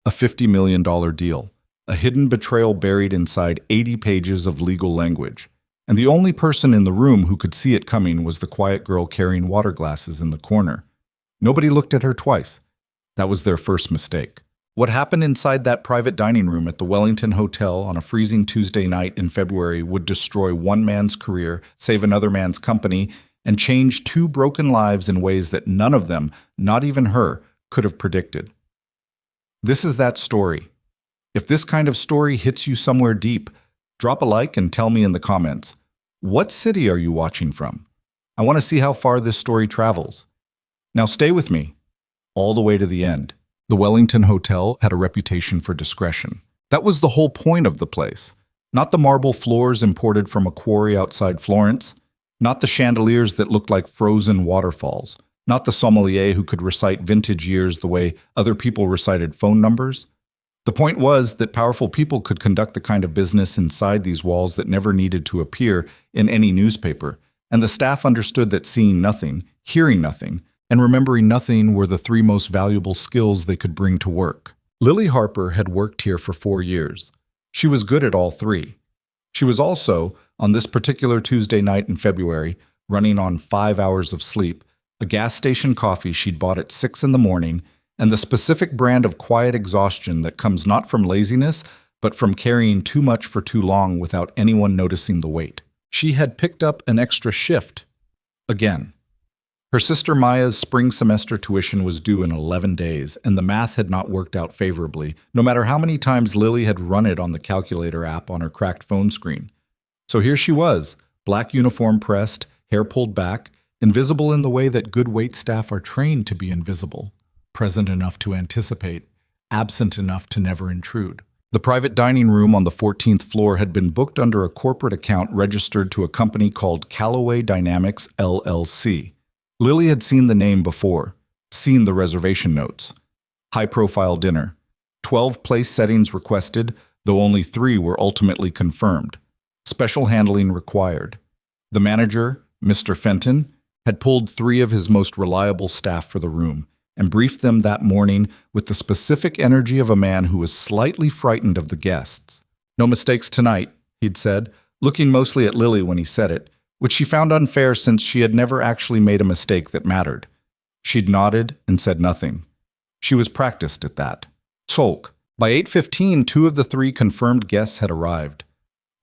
A $50 million deal. A hidden betrayal buried inside 80 pages of legal language. And the only person in the room who could see it coming was the quiet girl carrying water glasses in the corner. Nobody looked at her twice. That was their first mistake. What happened inside that private dining room at the Wellington Hotel on a freezing Tuesday night in February would destroy one man's career, save another man's company, and change two broken lives in ways that none of them, not even her, could have predicted. This is that story. If this kind of story hits you somewhere deep, drop a like and tell me in the comments. What city are you watching from? I want to see how far this story travels. Now stay with me, all the way to the end. The Wellington Hotel had a reputation for discretion. That was the whole point of the place. Not the marble floors imported from a quarry outside Florence, not the chandeliers that looked like frozen waterfalls, not the sommelier who could recite vintage years the way other people recited phone numbers. The point was that powerful people could conduct the kind of business inside these walls that never needed to appear in any newspaper, and the staff understood that seeing nothing, hearing nothing, and remembering nothing were the three most valuable skills they could bring to work. Lily Harper had worked here for 4 years. She was good at all three. She was also, on this particular Tuesday night in February, running on 5 hours of sleep, a gas station coffee she'd bought at 6 in the morning, and the specific brand of quiet exhaustion that comes not from laziness, but from carrying too much for too long without anyone noticing the weight. She had picked up an extra shift. Again. Her sister Maya's spring semester tuition was due in 11 days, and the math had not worked out favorably, no matter how many times Lily had run it on the calculator app on her cracked phone screen. So here she was, black uniform pressed, hair pulled back, invisible in the way that good waitstaff are trained to be invisible, present enough to anticipate, absent enough to never intrude. The private dining room on the 14th floor had been booked under a corporate account registered to a company called Callaway Dynamics, LLC. Lily had seen the name before, seen the reservation notes. High-profile dinner. 12 place settings requested, though only 3 were ultimately confirmed. Special handling required. The manager, Mr. Fenton, had pulled 3 of his most reliable staff for the room and briefed them that morning with the specific energy of a man who was slightly frightened of the guests. "No mistakes tonight," he'd said, looking mostly at Lily when he said it, which she found unfair since she had never actually made a mistake that mattered. She'd nodded and said nothing. She was practiced at that. Sulk. By 8:15, 2 of the 3 confirmed guests had arrived.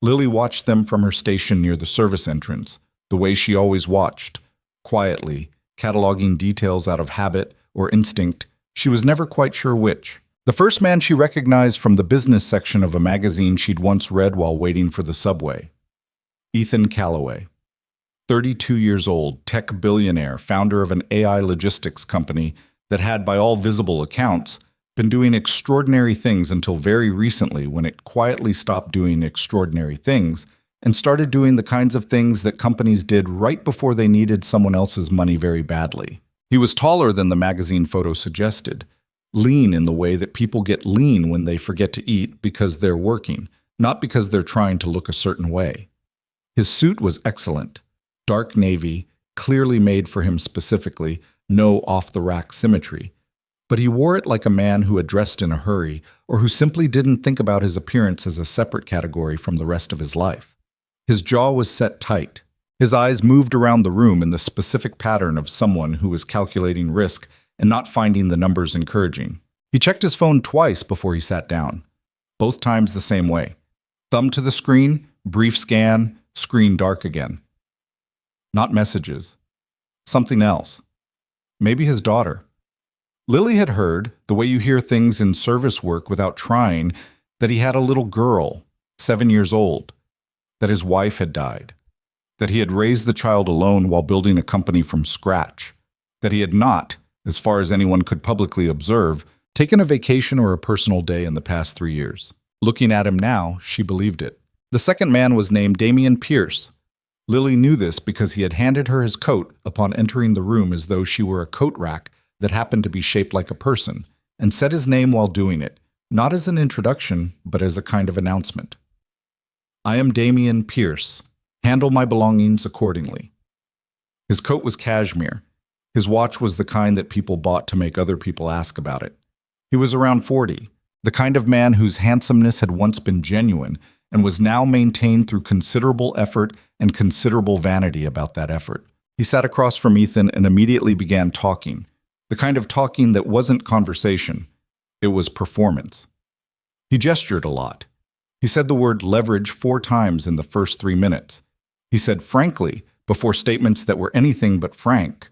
Lily watched them from her station near the service entrance, the way she always watched, quietly, cataloging details out of habit or instinct. She was never quite sure which. The first man she recognized from the business section of a magazine she'd once read while waiting for the subway. Ethan Callaway. 32 years old, tech billionaire, founder of an AI logistics company that had, by all visible accounts, been doing extraordinary things until very recently when it quietly stopped doing extraordinary things and started doing the kinds of things that companies did right before they needed someone else's money very badly. He was taller than the magazine photo suggested, lean in the way that people get lean when they forget to eat because they're working, not because they're trying to look a certain way. His suit was excellent. Dark navy, clearly made for him specifically, no off-the-rack symmetry. But he wore it like a man who had dressed in a hurry or who simply didn't think about his appearance as a separate category from the rest of his life. His jaw was set tight. His eyes moved around the room in the specific pattern of someone who was calculating risk and not finding the numbers encouraging. He checked his phone twice before he sat down, both times the same way. Thumb to the screen, brief scan, screen dark again. Not messages. Something else. Maybe his daughter. Lily had heard, the way you hear things in service work without trying, that he had a little girl, 7 years old, that his wife had died, that he had raised the child alone while building a company from scratch, that he had not, as far as anyone could publicly observe, taken a vacation or a personal day in the past 3 years. Looking at him now, she believed it. The second man was named Damian Pierce. Lily knew this because he had handed her his coat upon entering the room as though she were a coat rack that happened to be shaped like a person, and said his name while doing it, not as an introduction, but as a kind of announcement. "I am Damian Pierce. Handle my belongings accordingly." His coat was cashmere. His watch was the kind that people bought to make other people ask about it. He was around 40, the kind of man whose handsomeness had once been genuine and was now maintained through considerable effort and considerable vanity about that effort. He sat across from Ethan and immediately began talking, the kind of talking that wasn't conversation, it was performance. He gestured a lot. He said the word leverage 4 times in the first 3 minutes. He said frankly before statements that were anything but frank.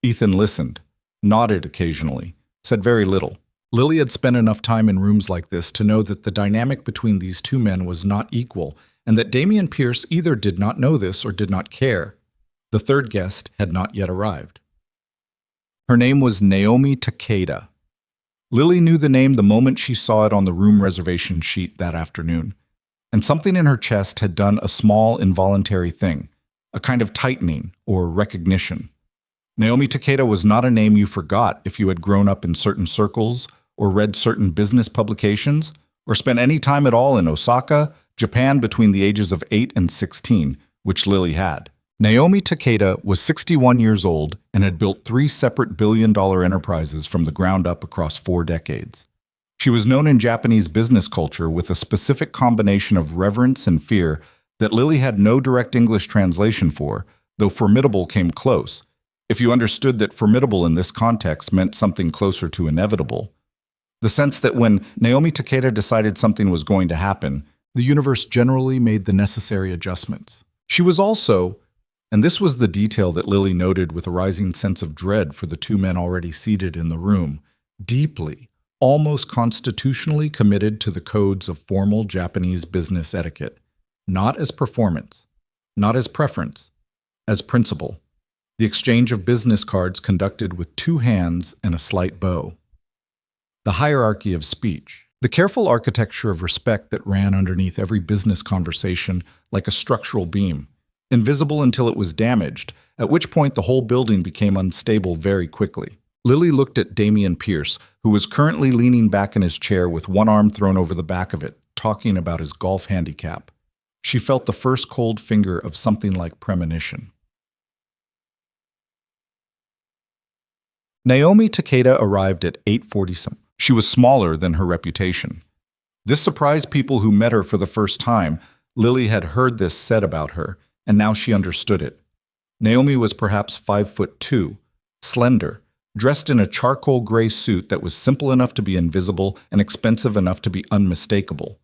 Ethan listened, nodded occasionally, said very little. Lily had spent enough time in rooms like this to know that the dynamic between these two men was not equal, and that Damian Pierce either did not know this or did not care. The third guest had not yet arrived. Her name was Naomi Takeda. Lily knew the name the moment she saw it on the room reservation sheet that afternoon, and something in her chest had done a small involuntary thing, a kind of tightening or recognition. Naomi Takeda was not a name you forgot if you had grown up in certain circles or read certain business publications or spent any time at all in Osaka, Japan between the ages of 8 and 16, which Lily had. Naomi Takeda was 61 years old and had built 3 separate billion-dollar enterprises from the ground up across 4 decades. She was known in Japanese business culture with a specific combination of reverence and fear that Lily had no direct English translation for, though formidable came close, if you understood that formidable in this context meant something closer to inevitable. The sense that when Naomi Takeda decided something was going to happen, the universe generally made the necessary adjustments. She was also, and this was the detail that Lily noted with a rising sense of dread for the 2 men already seated in the room, deeply, almost constitutionally committed to the codes of formal Japanese business etiquette, not as performance, not as preference, as principle. The exchange of business cards conducted with 2 hands and a slight bow. The hierarchy of speech. The careful architecture of respect that ran underneath every business conversation like a structural beam, invisible until it was damaged, at which point the whole building became unstable very quickly. Lily looked at Damian Pierce, who was currently leaning back in his chair with one arm thrown over the back of it, talking about his golf handicap. She felt the first cold finger of something like premonition. Naomi Takeda arrived at 8:40. She was smaller than her reputation. This surprised people who met her for the first time. Lily had heard this said about her, and now she understood it. Naomi was perhaps 5'2", slender, dressed in a charcoal gray suit that was simple enough to be invisible and expensive enough to be unmistakable.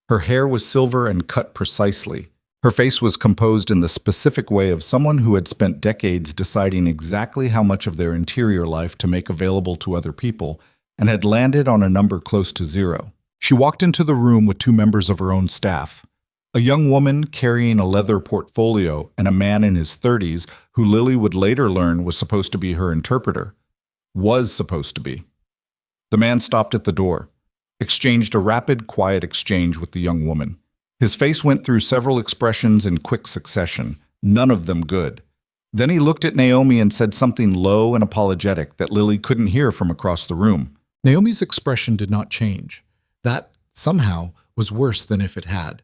Her hair was silver and cut precisely. Her face was composed in the specific way of someone who had spent decades deciding exactly how much of their interior life to make available to other people, and had landed on a number close to 0. She walked into the room with 2 members of her own staff, a young woman carrying a leather portfolio and a man in his 30s who Lily would later learn was supposed to be her interpreter. Was supposed to be. The man stopped at the door, exchanged a rapid, quiet exchange with the young woman. His face went through several expressions in quick succession, none of them good. Then he looked at Naomi and said something low and apologetic that Lily couldn't hear from across the room. Naomi's expression did not change. That, somehow, was worse than if it had.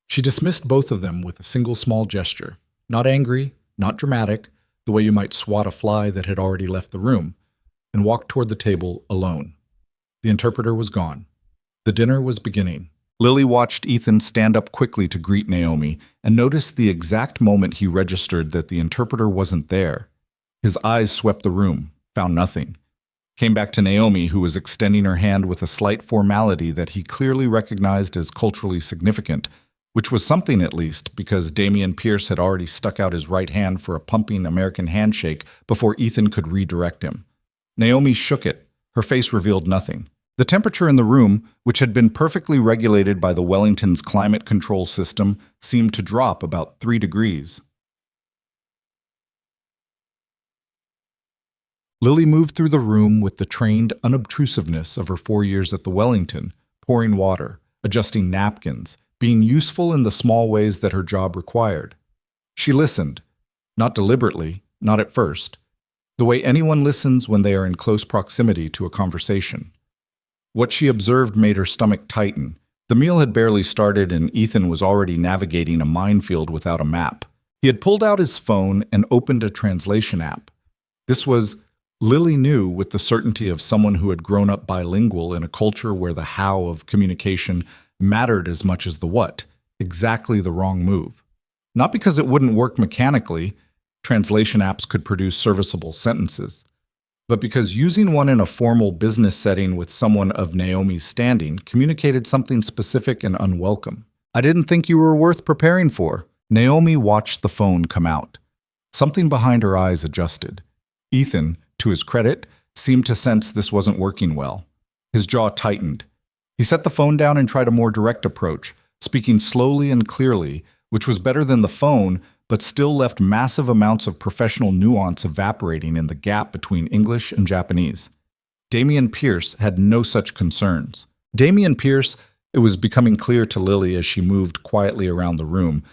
She dismissed both of them with a single small gesture. Not angry, not dramatic, the way you might swat a fly that had already left the room, and walked toward the table alone. The interpreter was gone. The dinner was beginning. Lily watched Ethan stand up quickly to greet Naomi and noticed the exact moment he registered that the interpreter wasn't there. His eyes swept the room, found nothing. Came back to Naomi, who was extending her hand with a slight formality that he clearly recognized as culturally significant, which was something at least, because Damian Pierce had already stuck out his right hand for a pumping American handshake before Ethan could redirect him. Naomi shook it. Her face revealed nothing. The temperature in the room, which had been perfectly regulated by the Wellington's climate control system, seemed to drop about 3 degrees. Lily moved through the room with the trained unobtrusiveness of her 4 years at the Wellington, pouring water, adjusting napkins, being useful in the small ways that her job required. She listened, not deliberately, not at first, the way anyone listens when they are in close proximity to a conversation. What she observed made her stomach tighten. The meal had barely started and Ethan was already navigating a minefield without a map. He had pulled out his phone and opened a translation app. This was Lily knew, with the certainty of someone who had grown up bilingual in a culture where the how of communication mattered as much as the what, exactly the wrong move. Not because it wouldn't work mechanically, translation apps could produce serviceable sentences, but because using one in a formal business setting with someone of Naomi's standing communicated something specific and unwelcome. "I didn't think you were worth preparing for." Naomi watched the phone come out. Something behind her eyes adjusted. Ethan, to his credit, seemed to sense this wasn't working well. His jaw tightened. He set the phone down and tried a more direct approach, speaking slowly and clearly, which was better than the phone, but still left massive amounts of professional nuance evaporating in the gap between English and Japanese. Damian Pierce had no such concerns. Damian Pierce, it was becoming clear to Lily as she moved quietly around the room,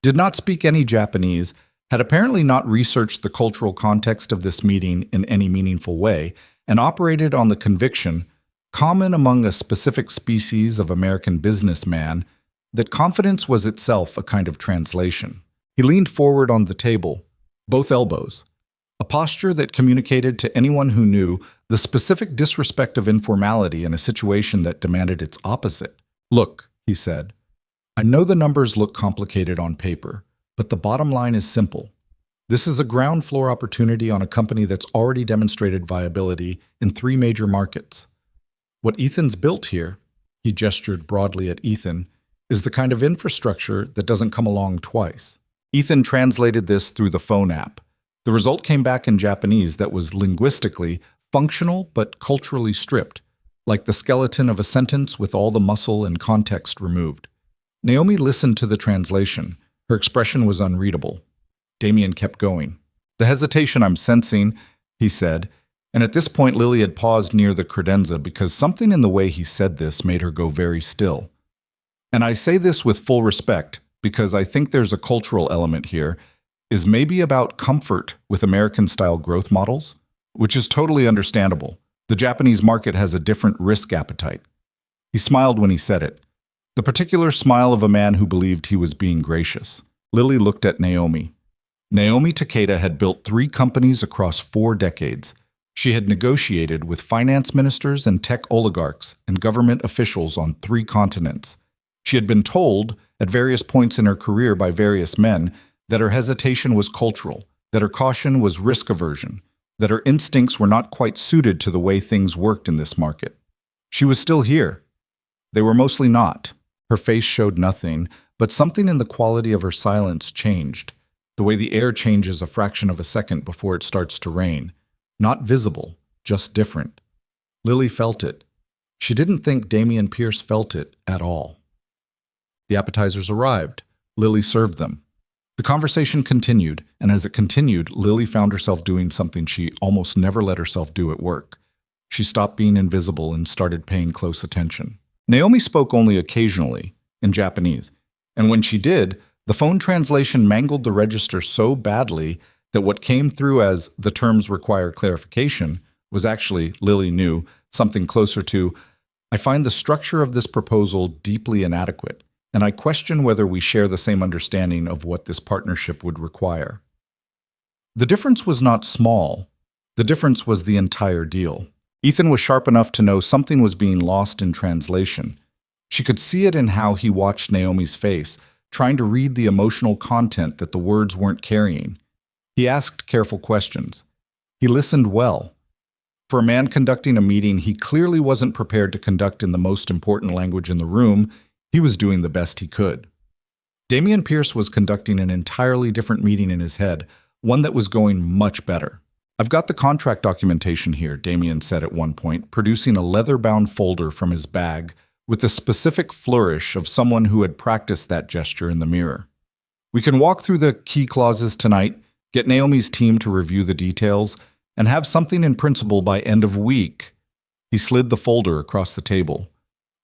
did not speak any Japanese, had apparently not researched the cultural context of this meeting in any meaningful way, and operated on the conviction, common among a specific species of American businessman, that confidence was itself a kind of translation. He leaned forward on the table, both elbows, a posture that communicated to anyone who knew the specific disrespect of informality in a situation that demanded its opposite. "Look," he said, "I know the numbers look complicated on paper, but the bottom line is simple. This is a ground floor opportunity on a company that's already demonstrated viability in 3 major markets. What Ethan's built here," he gestured broadly at Ethan, "is the kind of infrastructure that doesn't come along twice." Ethan translated this through the phone app. The result came back in Japanese that was linguistically functional but culturally stripped, like the skeleton of a sentence with all the muscle and context removed. Naomi listened to the translation. Her expression was unreadable. Damian kept going. "The hesitation I'm sensing," he said, and at this point Lily had paused near the credenza because something in the way he said this made her go very still. "And I say this with full respect, because I think there's a cultural element here, is maybe about comfort with American-style growth models, which is totally understandable. The Japanese market has a different risk appetite." He smiled when he said it, the particular smile of a man who believed he was being gracious. Lily looked at Naomi. Naomi Takeda had built 3 companies across 4 decades. She had negotiated with finance ministers and tech oligarchs and government officials on 3 continents. She had been told, at various points in her career by various men, that her hesitation was cultural, that her caution was risk aversion, that her instincts were not quite suited to the way things worked in this market. She was still here. They were mostly not. Her face showed nothing, but something in the quality of her silence changed, the way the air changes a fraction of a second before it starts to rain. Not visible, just different. Lily felt it. She didn't think Damian Pierce felt it at all. The appetizers arrived. Lily served them. The conversation continued, and as it continued, Lily found herself doing something she almost never let herself do at work. She stopped being invisible and started paying close attention. Naomi spoke only occasionally, in Japanese, and when she did, the phone translation mangled the register so badly that what came through as "the terms require clarification" was actually, Lily knew, something closer to, "I find the structure of this proposal deeply inadequate, and I question whether we share the same understanding of what this partnership would require." The difference was not small. The difference was the entire deal. Ethan was sharp enough to know something was being lost in translation. She could see it in how he watched Naomi's face, trying to read the emotional content that the words weren't carrying. He asked careful questions. He listened well. For a man conducting a meeting he clearly wasn't prepared to conduct in the most important language in the room, he was doing the best he could. Damian Pierce was conducting an entirely different meeting in his head, one that was going much better. "I've got the contract documentation here," Damian said at one point, producing a leather-bound folder from his bag with the specific flourish of someone who had practiced that gesture in the mirror. "We can walk through the key clauses tonight, get Naomi's team to review the details, and have something in principle by end of week." He slid the folder across the table.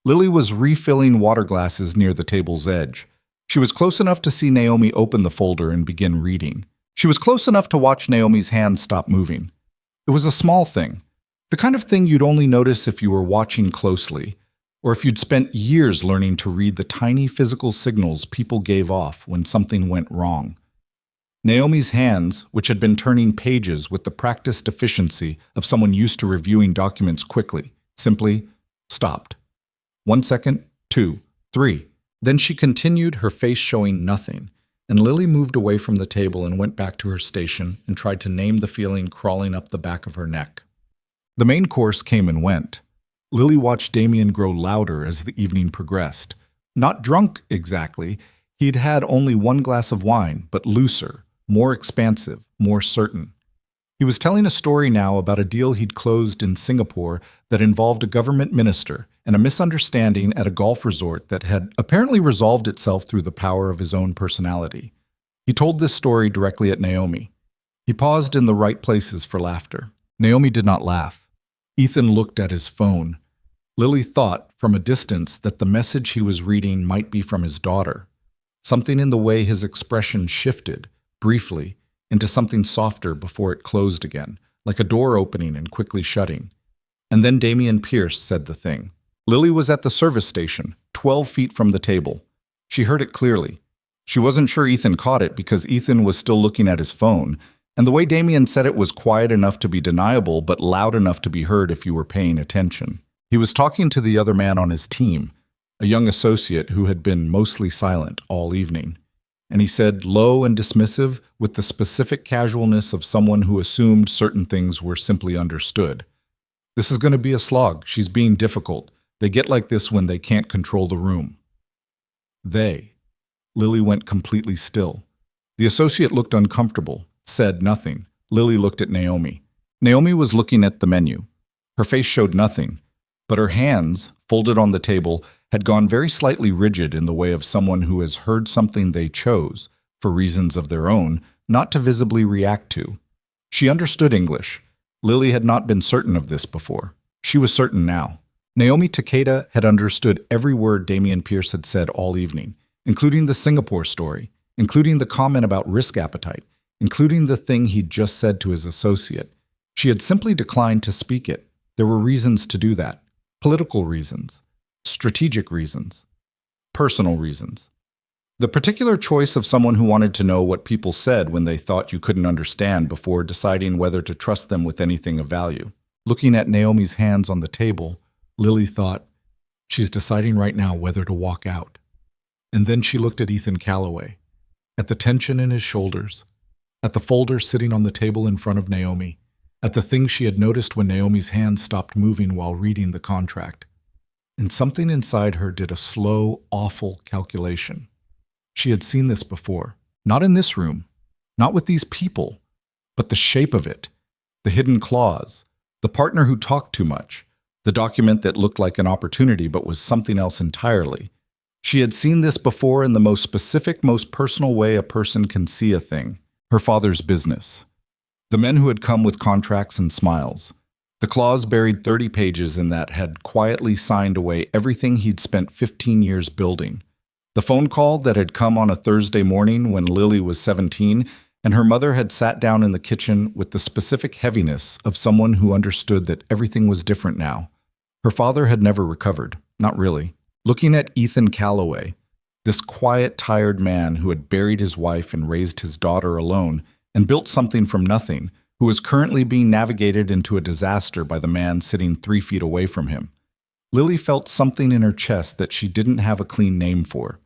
Lily was refilling water glasses near the table's edge. She was close enough to see Naomi open the folder and begin reading. She was close enough to watch Naomi's hand stop moving. It was a small thing, the kind of thing you'd only notice if you were watching closely, or if you'd spent years learning to read the tiny physical signals people gave off when something went wrong. Naomi's hands, which had been turning pages with the practiced efficiency of someone used to reviewing documents quickly, simply stopped. 1 second, 2, 3. Then she continued, her face showing nothing, and Lily moved away from the table and went back to her station and tried to name the feeling crawling up the back of her neck. The main course came and went. Lily watched Damien grow louder as the evening progressed. Not drunk exactly, he'd had only 1 glass of wine, but looser, more expansive, more certain. He was telling a story now about a deal he'd closed in Singapore that involved a government minister and a misunderstanding at a golf resort that had apparently resolved itself through the power of his own personality. He told this story directly at Naomi. He paused in the right places for laughter. Naomi did not laugh. Ethan looked at his phone. Lily thought, from a distance, that the message he was reading might be from his daughter. Something in the way his expression shifted, briefly, into something softer before it closed again, like a door opening and quickly shutting. And then Damien Pierce said the thing. Lily was at the service station, 12 feet from the table. She heard it clearly. She wasn't sure Ethan caught it because Ethan was still looking at his phone, and the way Damien said it was quiet enough to be deniable but loud enough to be heard if you were paying attention. He was talking to the other man on his team, a young associate who had been mostly silent all evening. And he said, low and dismissive, with the specific casualness of someone who assumed certain things were simply understood. This is going to be a slog. She's being difficult. They get like this when they can't control the room. They. Lily went completely still. The associate looked uncomfortable, said nothing. Lily looked at Naomi. Naomi was looking at the menu. Her face showed nothing, but her hands, folded on the table, had gone very slightly rigid in the way of someone who has heard something they chose, for reasons of their own, not to visibly react to. She understood English. Lily had not been certain of this before. She was certain now. Naomi Takeda had understood every word Damien Pierce had said all evening, including the Singapore story, including the comment about risk appetite, including the thing he'd just said to his associate. She had simply declined to speak it. There were reasons to do that. Political reasons. Strategic reasons. Personal reasons. The particular choice of someone who wanted to know what people said when they thought you couldn't understand before deciding whether to trust them with anything of value. Looking at Naomi's hands on the table, Lily thought, she's deciding right now whether to walk out. And then she looked at Ethan Calloway, at the tension in his shoulders, at the folder sitting on the table in front of Naomi, at the things she had noticed when Naomi's hands stopped moving while reading the contract. And something inside her did a slow, awful calculation. She had seen this before, not in this room, not with these people, but the shape of it, the hidden clause, the partner who talked too much, the document that looked like an opportunity but was something else entirely. She had seen this before in the most specific, most personal way a person can see a thing, her father's business. The men who had come with contracts and smiles. The clause buried 30 pages in that had quietly signed away everything he'd spent 15 years building. The phone call that had come on a Thursday morning when Lily was 17, and her mother had sat down in the kitchen with the specific heaviness of someone who understood that everything was different now. Her father had never recovered, not really. Looking at Ethan Calloway, this quiet, tired man who had buried his wife and raised his daughter alone and built something from nothing, who was currently being navigated into a disaster by the man sitting 3 feet away from him. Lily felt something in her chest that she didn't have a clean name for.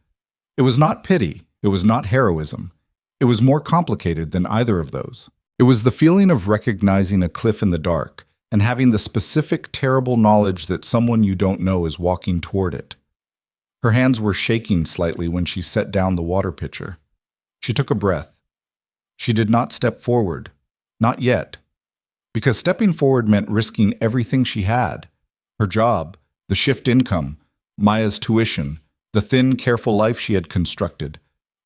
It was not pity, it was not heroism. It was more complicated than either of those. It was the feeling of recognizing a cliff in the dark and having the specific, terrible knowledge that someone you don't know is walking toward it. Her hands were shaking slightly when she set down the water pitcher. She took a breath. She did not step forward. Not yet. Because stepping forward meant risking everything she had. Her job, the shift income, Maya's tuition, the thin, careful life she had constructed.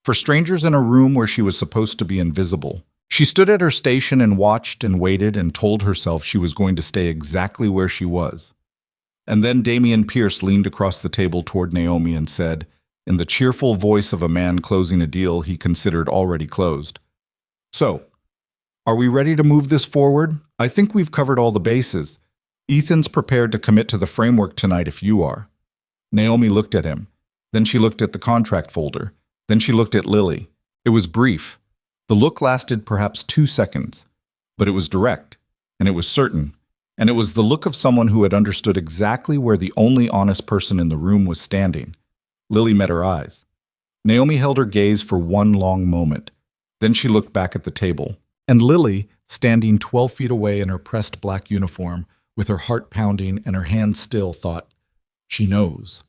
For strangers in a room where she was supposed to be invisible. She stood at her station and watched and waited and told herself she was going to stay exactly where she was. And then Damien Pierce leaned across the table toward Naomi and said, in the cheerful voice of a man closing a deal he considered already closed, "So, are we ready to move this forward? I think we've covered all the bases. Ethan's prepared to commit to the framework tonight if you are." Naomi looked at him. Then she looked at the contract folder. Then she looked at Lily. It was brief. The look lasted perhaps 2 seconds, but it was direct, and it was certain, and it was the look of someone who had understood exactly where the only honest person in the room was standing. Lily met her eyes. Naomi held her gaze for one long moment. Then she looked back at the table, and Lily, standing 12 feet away in her pressed black uniform, with her heart pounding and her hands still, thought, "She knows.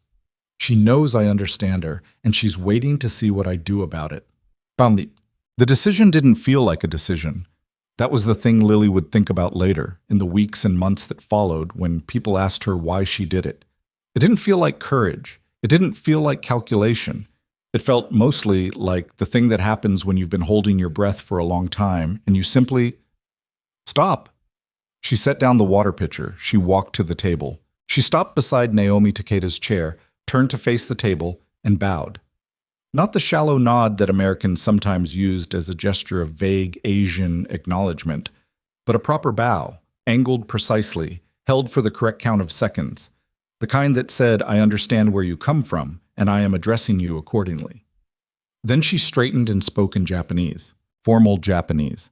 She knows I understand her, and she's waiting to see what I do about it." The decision didn't feel like a decision. That was the thing Lily would think about later, in the weeks and months that followed, when people asked her why she did it. It didn't feel like courage. It didn't feel like calculation. It felt mostly like the thing that happens when you've been holding your breath for a long time, and you simply stop. She set down the water pitcher. She walked to the table. She stopped beside Naomi Takeda's chair, turned to face the table, and bowed. Not the shallow nod that Americans sometimes used as a gesture of vague Asian acknowledgement, but a proper bow, angled precisely, held for the correct count of seconds, the kind that said, "I understand where you come from, and I am addressing you accordingly." Then she straightened and spoke in Japanese, formal Japanese,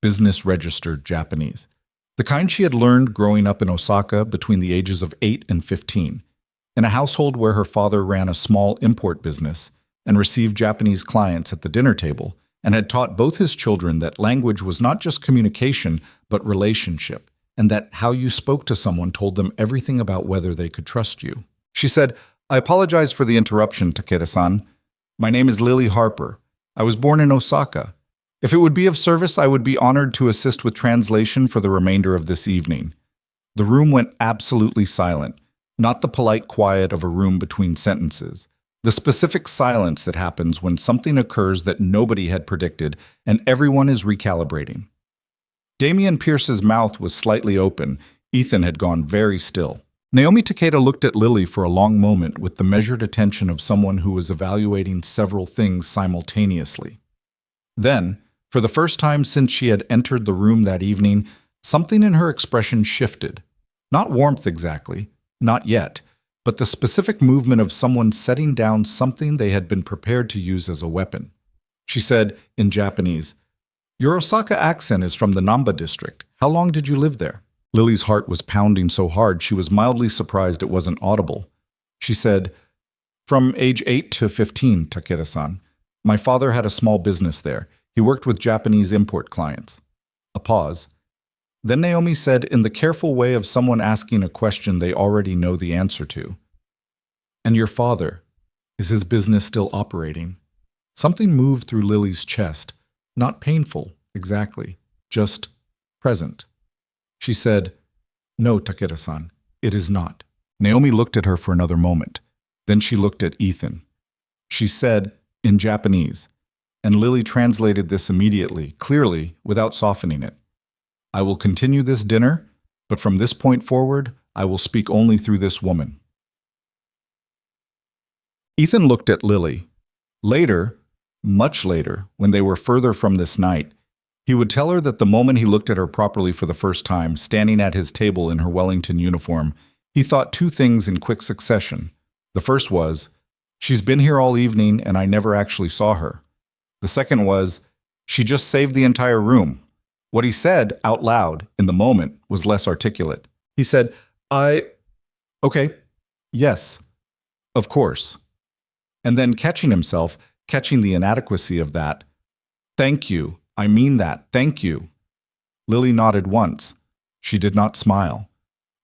business-registered Japanese, the kind she had learned growing up in Osaka between the ages of 8 and 15, in a household where her father ran a small import business and received Japanese clients at the dinner table, and had taught both his children that language was not just communication, but relationship, and that how you spoke to someone told them everything about whether they could trust you. She said, "I apologize for the interruption, Takeda-san. My name is Lily Harper. I was born in Osaka. If it would be of service, I would be honored to assist with translation for the remainder of this evening." The room went absolutely silent, not the polite quiet of a room between sentences. The specific silence that happens when something occurs that nobody had predicted and everyone is recalibrating. Damian Pierce's mouth was slightly open. Ethan had gone very still. Naomi Takeda looked at Lily for a long moment with the measured attention of someone who was evaluating several things simultaneously. Then, for the first time since she had entered the room that evening, something in her expression shifted. Not warmth exactly, not yet, but the specific movement of someone setting down something they had been prepared to use as a weapon. She said, in Japanese, "Your Osaka accent is from the Namba district. How long did you live there?" Lily's heart was pounding so hard she was mildly surprised it wasn't audible. She said, "From age 8 to 15, Takeda-san. My father had a small business there. He worked with Japanese import clients." A pause. Then Naomi said in the careful way of someone asking a question they already know the answer to, "And your father, is his business still operating?" Something moved through Lily's chest, not painful, exactly, just present. She said, "No, Takeda-san, it is not." Naomi looked at her for another moment. Then she looked at Ethan. She said, in Japanese, and Lily translated this immediately, clearly, without softening it. "I will continue this dinner, but from this point forward, I will speak only through this woman." Ethan looked at Lily. Later, much later, when they were further from this night, he would tell her that the moment he looked at her properly for the first time, standing at his table in her Wellington uniform, he thought two things in quick succession. The first was, "She's been here all evening and I never actually saw her." The second was, "She just saved the entire room." What he said out loud in the moment was less articulate. He said, Okay, yes, of course." And then catching himself, catching the inadequacy of that, "Thank you, I mean that, thank you." Lily nodded once. She did not smile.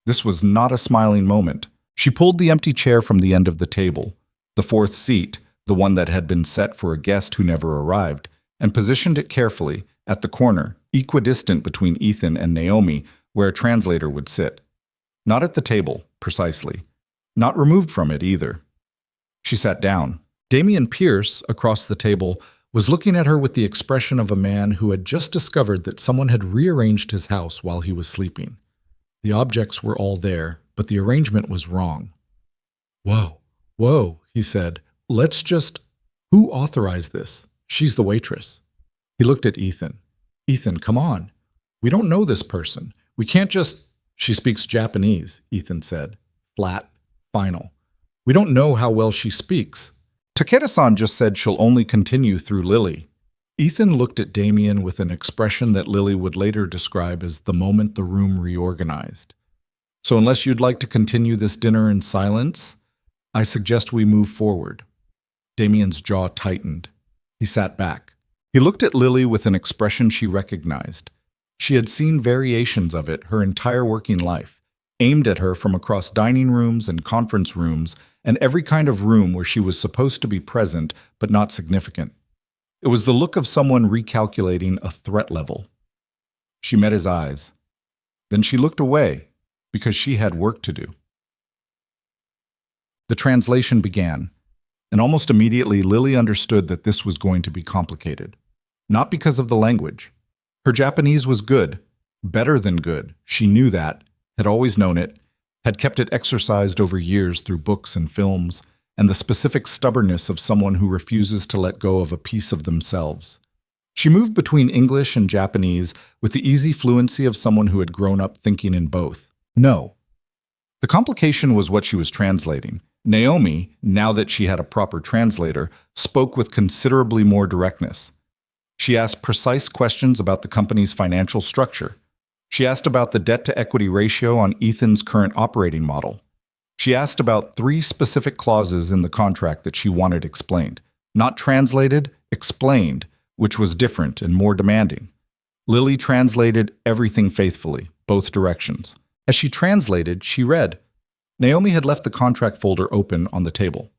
This was not a smiling moment. She pulled the empty chair from the end of the table, the fourth seat, the one that had been set for a guest who never arrived, and positioned it carefully at the corner, equidistant between Ethan and Naomi, where a translator would sit. Not at the table, precisely. Not removed from it, either. She sat down. Damian Pierce, across the table, was looking at her with the expression of a man who had just discovered that someone had rearranged his house while he was sleeping. The objects were all there, but the arrangement was wrong. Whoa, he said. "Let's just... Who authorized this? She's the waitress." He looked at Ethan. "Ethan, come on. We don't know this person. We can't just..." "She speaks Japanese," Ethan said. Flat, final. "We don't know how well she speaks. Takeda-san just said she'll only continue through Lily." Ethan looked at Damien with an expression that Lily would later describe as the moment the room reorganized. So unless you'd like to continue this dinner in silence, I suggest we move forward. Damien's jaw tightened. He sat back. He looked at Lily with an expression she recognized. She had seen variations of it her entire working life, aimed at her from across dining rooms and conference rooms and every kind of room where she was supposed to be present but not significant. It was the look of someone recalculating a threat level. She met his eyes. Then she looked away because she had work to do. The translation began, and almost immediately Lily understood that this was going to be complicated. Not because of the language. Her Japanese was good, better than good. She knew that, had always known it, had kept it exercised over years through books and films, and the specific stubbornness of someone who refuses to let go of a piece of themselves. She moved between English and Japanese with the easy fluency of someone who had grown up thinking in both. No. The complication was what she was translating. Naomi, now that she had a proper translator, spoke with considerably more directness. She asked precise questions about the company's financial structure. She asked about the debt-to-equity ratio on Ethan's current operating model. She asked about 3 specific clauses in the contract that she wanted explained. Not translated, explained, which was different and more demanding. Lily translated everything faithfully, both directions. As she translated, she read. Naomi had left the contract folder open on the table.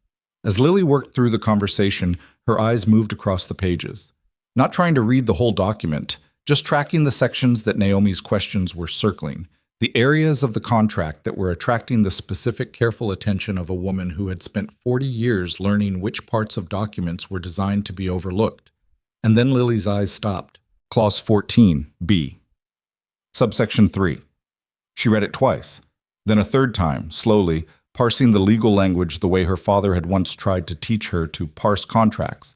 As Lily worked through the conversation, her eyes moved across the pages. Not trying to read the whole document, just tracking the sections that Naomi's questions were circling. The areas of the contract that were attracting the specific careful attention of a woman who had spent 40 years learning which parts of documents were designed to be overlooked. And then Lily's eyes stopped. Clause 14, B. Subsection 3. She read it twice, then a third time, slowly, parsing the legal language the way her father had once tried to teach her to parse contracts,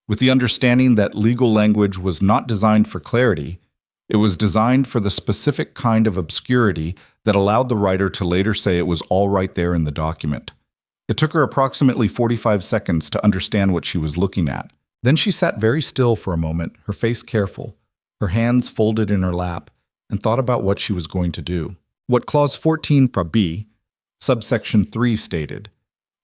with the understanding that legal language was not designed for clarity. It was designed for the specific kind of obscurity that allowed the writer to later say it was all right there in the document. It took her approximately 45 seconds to understand what she was looking at. Then she sat very still for a moment, her face careful, her hands folded in her lap, and thought about what she was going to do. What Clause 14 B, subsection 3 stated,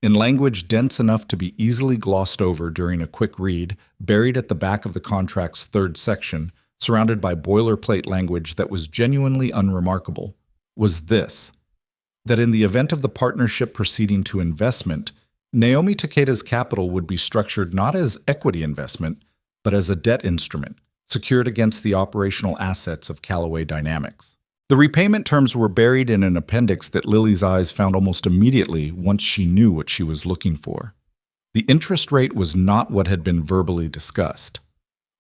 in language dense enough to be easily glossed over during a quick read, buried at the back of the contract's 3rd section, surrounded by boilerplate language that was genuinely unremarkable, was this, that in the event of the partnership proceeding to investment, Naomi Takeda's capital would be structured not as equity investment, but as a debt instrument, secured against the operational assets of Callaway Dynamics. The repayment terms were buried in an appendix that Lily's eyes found almost immediately once she knew what she was looking for. The interest rate was not what had been verbally discussed.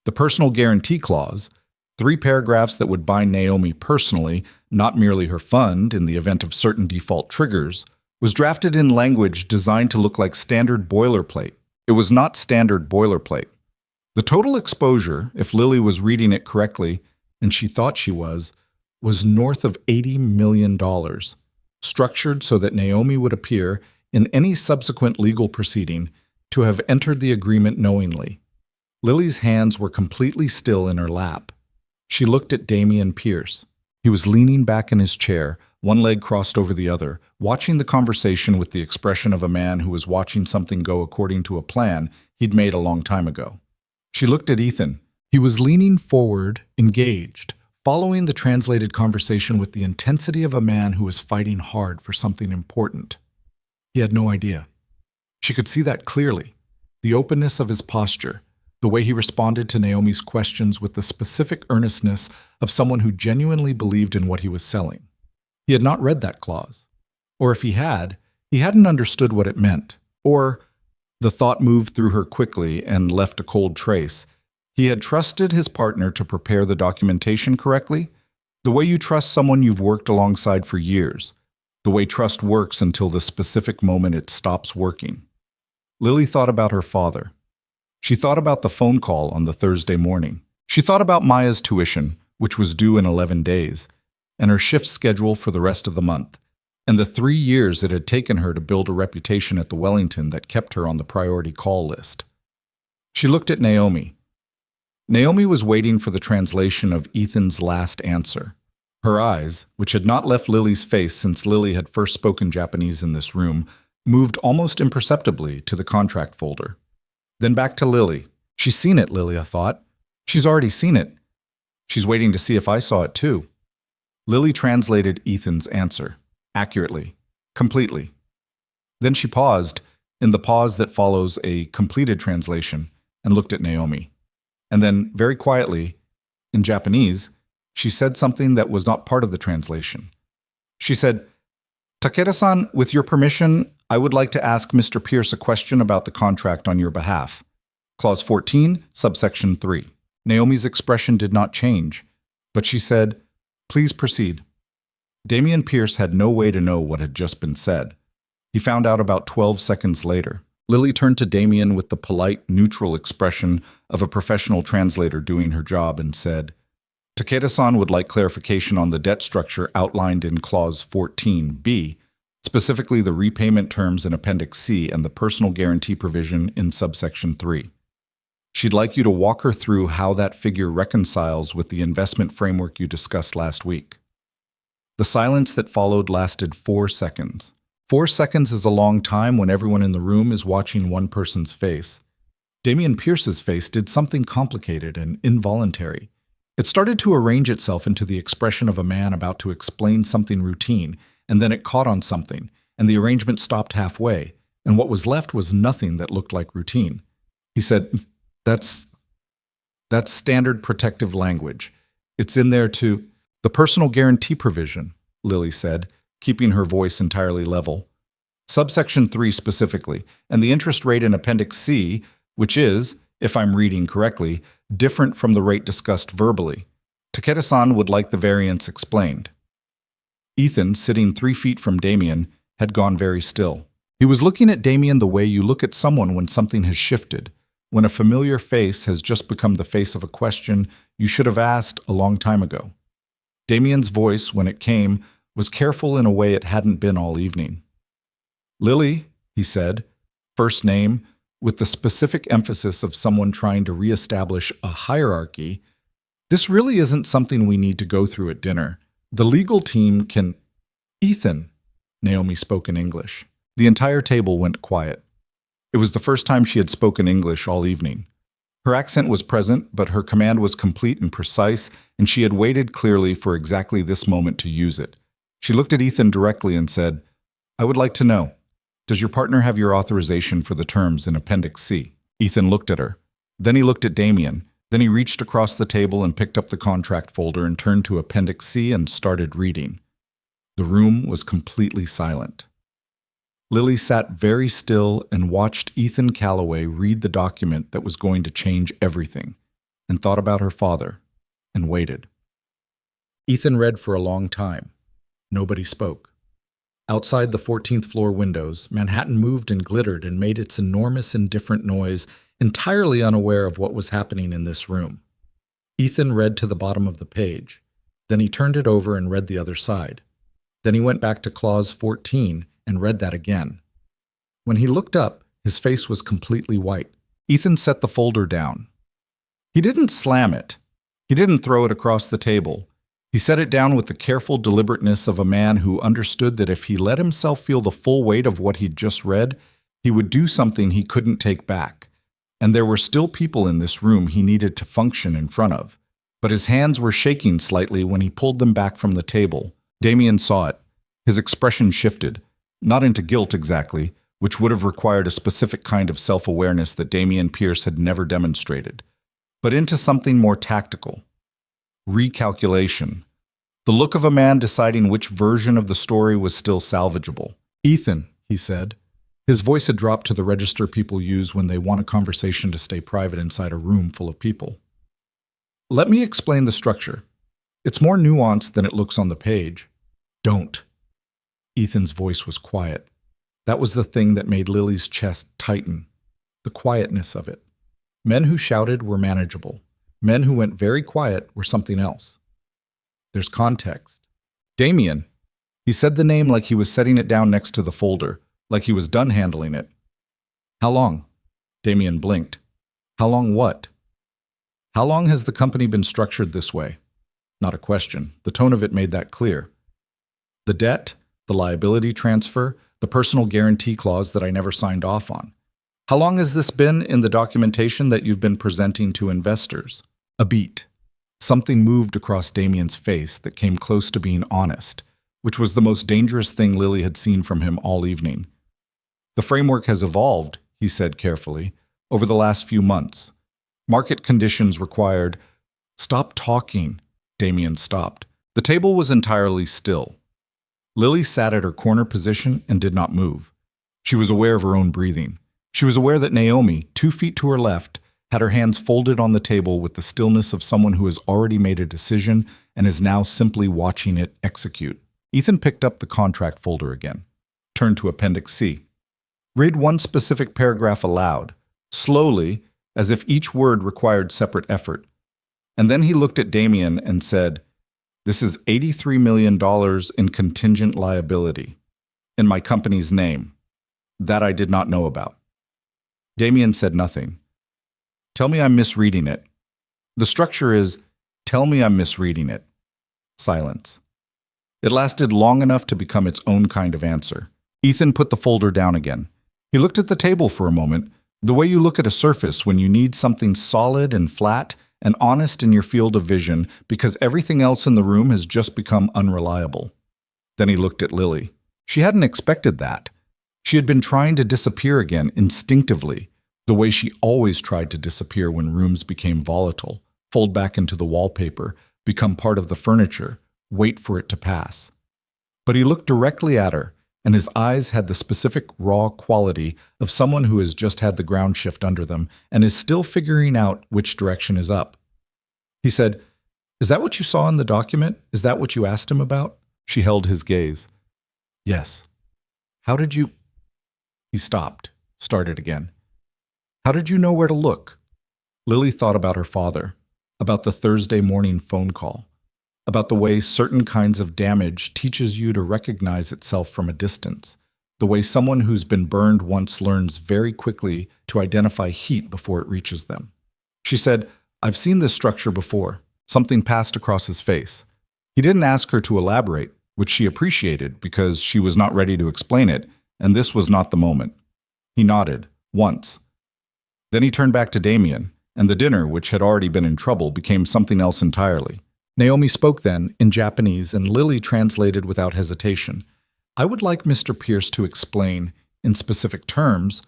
The personal guarantee clause, 3 paragraphs that would bind Naomi personally, not merely her fund, in the event of certain default triggers, was drafted in language designed to look like standard boilerplate. It was not standard boilerplate. The total exposure, if Lily was reading it correctly, and she thought she was north of $80 million, structured so that Naomi would appear, in any subsequent legal proceeding, to have entered the agreement knowingly. Lily's hands were completely still in her lap. She looked at Damien Pierce. He was leaning back in his chair, one leg crossed over the other, watching the conversation with the expression of a man who was watching something go according to a plan he'd made a long time ago. She looked at Ethan. He was leaning forward, engaged, following the translated conversation with the intensity of a man who was fighting hard for something important. He had no idea. She could see that clearly. The openness of his posture, the way he responded to Naomi's questions with the specific earnestness of someone who genuinely believed in what he was selling. He had not read that clause. Or if he had, he hadn't understood what it meant. Or, the thought moved through her quickly and left a cold trace, he had trusted his partner to prepare the documentation correctly, the way you trust someone you've worked alongside for years, the way trust works until the specific moment it stops working. Lily thought about her father. She thought about the phone call on the Thursday morning. She thought about Maya's tuition, which was due in 11 days, and her shift schedule for the rest of the month, and the 3 years it had taken her to build a reputation at the Wellington that kept her on the priority call list. She looked at Naomi. Naomi was waiting for the translation of Ethan's last answer. Her eyes, which had not left Lily's face since Lily had first spoken Japanese in this room, moved almost imperceptibly to the contract folder. Then back to Lily. She's seen it, Lilia thought. She's already seen it. She's waiting to see if I saw it too. Lily translated Ethan's answer, accurately, completely. Then she paused, in the pause that follows a completed translation, and looked at Naomi. And then, very quietly, in Japanese, she said something that was not part of the translation. She said, "Takeda-san, with your permission, I would like to ask Mr. Pierce a question about the contract on your behalf. Clause 14, subsection 3. Naomi's expression did not change, but she said, "Please proceed." Damian Pierce had no way to know what had just been said. He found out about 12 seconds later. Lily turned to Damian with the polite, neutral expression of a professional translator doing her job and said, "Takeda-san would like clarification on the debt structure outlined in Clause 14b, specifically the repayment terms in Appendix C and the personal guarantee provision in subsection 3. She'd like you to walk her through how that figure reconciles with the investment framework you discussed last week." The silence that followed lasted 4 seconds. 4 seconds is a long time when everyone in the room is watching one person's face. Damian Pierce's face did something complicated and involuntary. It started to arrange itself into the expression of a man about to explain something routine, and then it caught on something, and the arrangement stopped halfway, and what was left was nothing that looked like routine. He said, That's standard protective language. It's in there to—" "The personal guarantee provision," Lily said, keeping her voice entirely level. "Subsection 3 specifically, and the interest rate in Appendix C, which is, if I'm reading correctly, different from the rate discussed verbally. Takeda-san would like the variance explained." Ethan, sitting 3 feet from Damian, had gone very still. He was looking at Damian the way you look at someone when something has shifted, when a familiar face has just become the face of a question you should have asked a long time ago. Damian's voice, when it came, was careful in a way it hadn't been all evening. "Lily," he said, first name, with the specific emphasis of someone trying to reestablish a hierarchy, "this really isn't something we need to go through at dinner. The legal team can—" "Ethan," Naomi spoke in English. The entire table went quiet. It was the first time she had spoken English all evening. Her accent was present, but her command was complete and precise, and she had waited clearly for exactly this moment to use it. She looked at Ethan directly and said, "I would like to know, does your partner have your authorization for the terms in Appendix C?" Ethan looked at her. Then he looked at Damian. Then he reached across the table and picked up the contract folder and turned to Appendix C and started reading. The room was completely silent. Lily sat very still and watched Ethan Calloway read the document that was going to change everything, and thought about her father, and waited. Ethan read for a long time. Nobody spoke. Outside the 14th floor windows, Manhattan moved and glittered and made its enormous indifferent noise, entirely unaware of what was happening in this room. Ethan read to the bottom of the page. Then he turned it over and read the other side. Then he went back to Clause 14 and read that again. When he looked up, his face was completely white. Ethan set the folder down. He didn't slam it. He didn't throw it across the table. He set it down with the careful deliberateness of a man who understood that if he let himself feel the full weight of what he'd just read, he would do something he couldn't take back. And there were still people in this room he needed to function in front of. But his hands were shaking slightly when he pulled them back from the table. Damian saw it. His expression shifted. Not into guilt exactly, which would have required a specific kind of self-awareness that Damian Pierce had never demonstrated, but into something more tactical. Recalculation. The look of a man deciding which version of the story was still salvageable. "Ethan," he said. His voice had dropped to the register people use when they want a conversation to stay private inside a room full of people. "Let me explain the structure. It's more nuanced than it looks on the page." "Don't." Ethan's voice was quiet. That was the thing that made Lily's chest tighten. The quietness of it. Men who shouted were manageable. Men who went very quiet were something else. There's context. "Damian." He said the name like he was setting it down next to the folder, like he was done handling it. "How long?" Damian blinked. "How long what?" How long has the company been structured this way? Not a question. The tone of it made that clear. The debt, the liability transfer, the personal guarantee clause that I never signed off on. How long has this been in the documentation that you've been presenting to investors? A beat. Something moved across Damien's face that came close to being honest, which was the most dangerous thing Lily had seen from him all evening. The framework has evolved, he said carefully, over the last few months. Market conditions required— Stop talking, Damien stopped. The table was entirely still. Lily sat at her corner position and did not move. She was aware of her own breathing. She was aware that Naomi, 2 feet to her left, had her hands folded on the table with the stillness of someone who has already made a decision and is now simply watching it execute. Ethan picked up the contract folder again, turned to Appendix C. Read one specific paragraph aloud, slowly, as if each word required separate effort. And then he looked at Damien and said, "This is $83 million in contingent liability, in my company's name. That I did not know about." Damien said nothing. "Tell me I'm misreading it." The structure is, "Tell me I'm misreading it." Silence. It lasted long enough to become its own kind of answer. Ethan put the folder down again. He looked at the table for a moment, the way you look at a surface when you need something solid and flat and honest in your field of vision because everything else in the room has just become unreliable. Then he looked at Lily. She hadn't expected that. She had been trying to disappear again instinctively, the way she always tried to disappear when rooms became volatile, fold back into the wallpaper, become part of the furniture, wait for it to pass. But he looked directly at her, and his eyes had the specific raw quality of someone who has just had the ground shift under them and is still figuring out which direction is up. He said, "Is that what you saw in the document? Is that what you asked him about?" She held his gaze. "Yes." "How did you—" He stopped, started again. "How did you know where to look?" Lily thought about her father, about the Thursday morning phone call, about the way certain kinds of damage teaches you to recognize itself from a distance, the way someone who's been burned once learns very quickly to identify heat before it reaches them. She said, "I've seen this structure before." Something passed across his face. He didn't ask her to elaborate, which she appreciated because she was not ready to explain it, and this was not the moment. He nodded, once. Then he turned back to Damien, and the dinner, which had already been in trouble, became something else entirely. Naomi spoke then, in Japanese, and Lily translated without hesitation. "I would like Mr. Pierce to explain, in specific terms,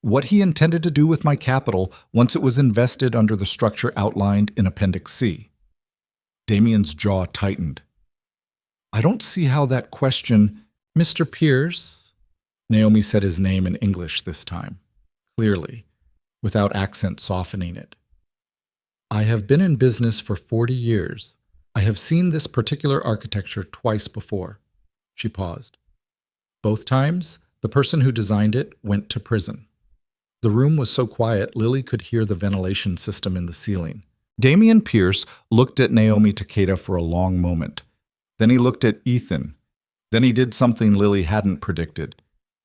what he intended to do with my capital once it was invested under the structure outlined in Appendix C." Damien's jaw tightened. "I don't see how that question—" "Mr. Pierce," Naomi said his name in English this time, clearly, without accent softening it. "I have been in business for 40 years. I have seen this particular architecture twice before." She paused. "Both times, the person who designed it went to prison." The room was so quiet, Lily could hear the ventilation system in the ceiling. Damien Pierce looked at Naomi Takeda for a long moment. Then he looked at Ethan. Then he did something Lily hadn't predicted.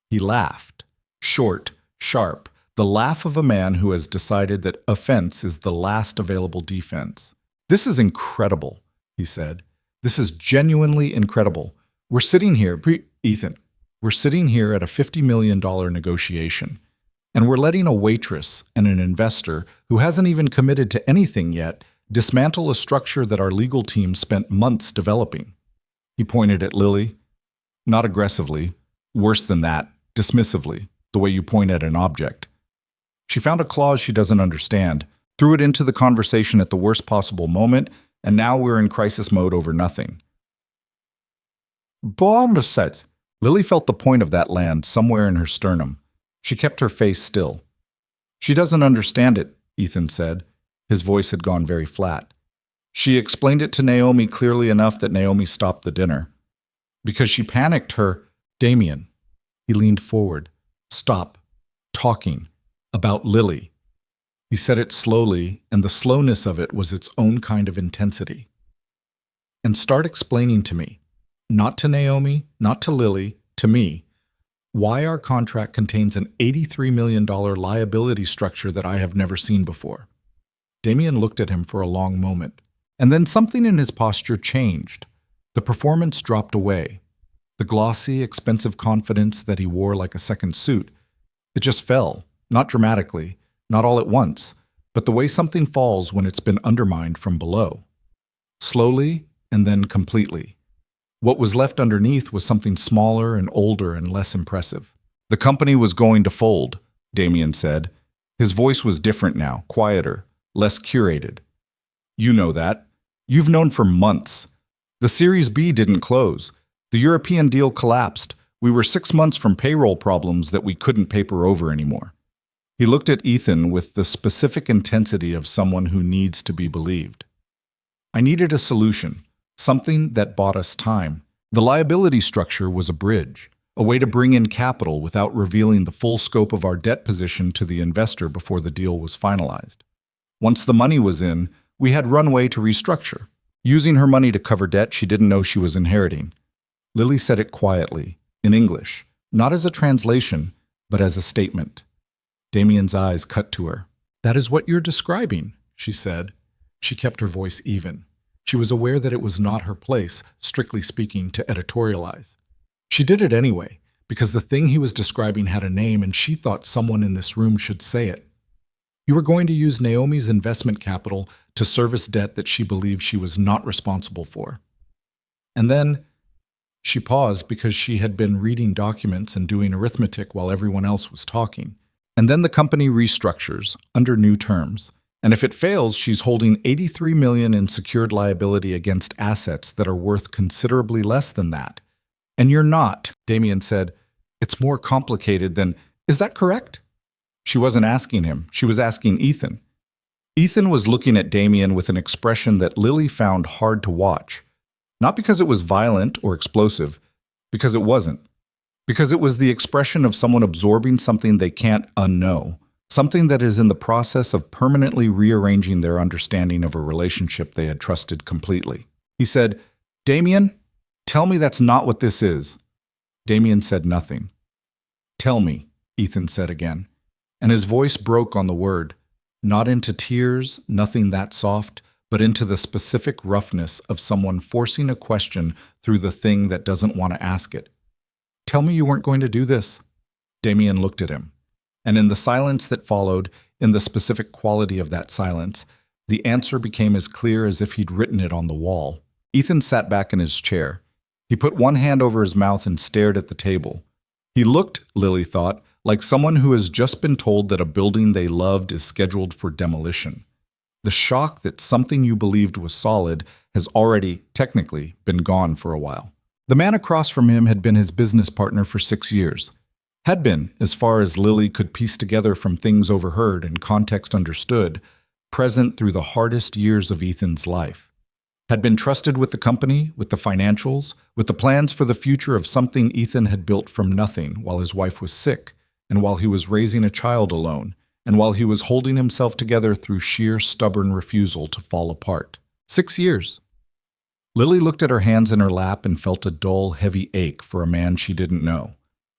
He laughed. Short, sharp, the laugh of a man who has decided that offense is the last available defense. "This is incredible," he said. "This is genuinely incredible. We're sitting here, Ethan, we're sitting here at a $50 million negotiation, and we're letting a waitress and an investor who hasn't even committed to anything yet dismantle a structure that our legal team spent months developing." He pointed at Lily. Not aggressively, worse than that, dismissively, the way you point at an object. She found a clause she doesn't understand, threw it into the conversation at the worst possible moment, and now we're in crisis mode over nothing. "Bombset." Lily felt the point of that land somewhere in her sternum. She kept her face still. "She doesn't understand it," Ethan said. His voice had gone very flat. She explained it to Naomi clearly enough that Naomi stopped the dinner. Because she panicked her, "Damien." He leaned forward. "Stop. Talking. About Lily." He said it slowly, and the slowness of it was its own kind of intensity. "And start explaining to me, not to Naomi, not to Lily, to me, why our contract contains an $83 million liability structure that I have never seen before." Damien looked at him for a long moment, and then something in his posture changed. The performance dropped away. The glossy, expensive confidence that he wore like a second suit, it just fell, not dramatically, not all at once, but the way something falls when it's been undermined from below. Slowly, and then completely. What was left underneath was something smaller and older and less impressive. The company was going to fold, Damien said. His voice was different now, quieter, less curated. You know that. You've known for months. The Series B didn't close. The European deal collapsed. We were 6 months from payroll problems that we couldn't paper over anymore. He looked at Ethan with the specific intensity of someone who needs to be believed. I needed a solution, something that bought us time. The liability structure was a bridge, a way to bring in capital without revealing the full scope of our debt position to the investor before the deal was finalized. Once the money was in, we had runway to restructure, using her money to cover debt she didn't know she was inheriting. Lily said it quietly, in English, not as a translation, but as a statement. Damien's eyes cut to her. That is what you're describing, she said. She kept her voice even. She was aware that it was not her place, strictly speaking, to editorialize. She did it anyway, because the thing he was describing had a name and she thought someone in this room should say it. You were going to use Naomi's investment capital to service debt that she believed she was not responsible for. And then she paused because she had been reading documents and doing arithmetic while everyone else was talking. And then the company restructures under new terms. And if it fails, she's holding $83 million in secured liability against assets that are worth considerably less than that. And you're not, Damien said. It's more complicated than, is that correct? She wasn't asking him. She was asking Ethan. Ethan was looking at Damien with an expression that Lily found hard to watch. Not because it was violent or explosive, because it wasn't. Because it was the expression of someone absorbing something they can't unknow, something that is in the process of permanently rearranging their understanding of a relationship they had trusted completely. He said, Damien, tell me that's not what this is. Damien said nothing. Tell me, Ethan said again, and his voice broke on the word, not into tears, nothing that soft, but into the specific roughness of someone forcing a question through the thing that doesn't want to ask it. Tell me you weren't going to do this. Damien looked at him, and in the silence that followed, in the specific quality of that silence, the answer became as clear as if he'd written it on the wall. Ethan sat back in his chair. He put one hand over his mouth and stared at the table. He looked, Lily thought, like someone who has just been told that a building they loved is scheduled for demolition. The shock that something you believed was solid has already, technically, been gone for a while. The man across from him had been his business partner for 6 years. Had been, as far as Lily could piece together from things overheard and context understood, present through the hardest years of Ethan's life. Had been trusted with the company, with the financials, with the plans for the future of something Ethan had built from nothing while his wife was sick, and while he was raising a child alone, and while he was holding himself together through sheer stubborn refusal to fall apart. 6 years. Lily looked at her hands in her lap and felt a dull, heavy ache for a man she didn't know.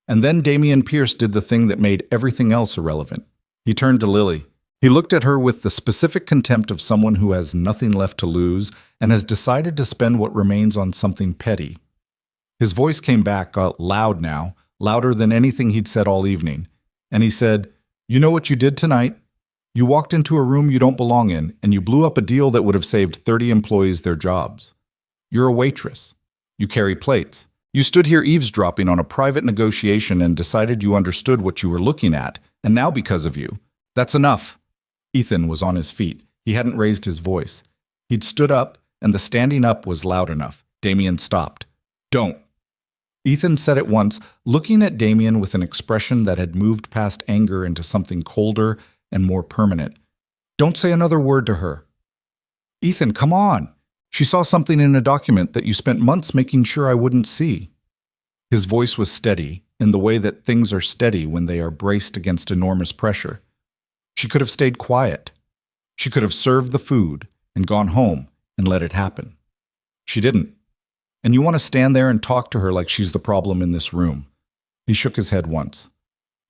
And then Damien Pierce did the thing that made everything else irrelevant. He turned to Lily. He looked at her with the specific contempt of someone who has nothing left to lose and has decided to spend what remains on something petty. His voice came back, loud now, louder than anything he'd said all evening. And he said, You know what you did tonight? You walked into a room you don't belong in, and you blew up a deal that would have saved 30 employees their jobs. You're a waitress. You carry plates. You stood here eavesdropping on a private negotiation and decided you understood what you were looking at, and now because of you. That's enough. Ethan was on his feet. He hadn't raised his voice. He'd stood up, and the standing up was loud enough. Damien stopped. Don't. Ethan said it once, looking at Damien with an expression that had moved past anger into something colder and more permanent. Don't say another word to her. Ethan, come on. She saw something in a document that you spent months making sure I wouldn't see. His voice was steady, in the way that things are steady when they are braced against enormous pressure. She could have stayed quiet. She could have served the food and gone home and let it happen. She didn't. And you want to stand there and talk to her like she's the problem in this room. He shook his head once.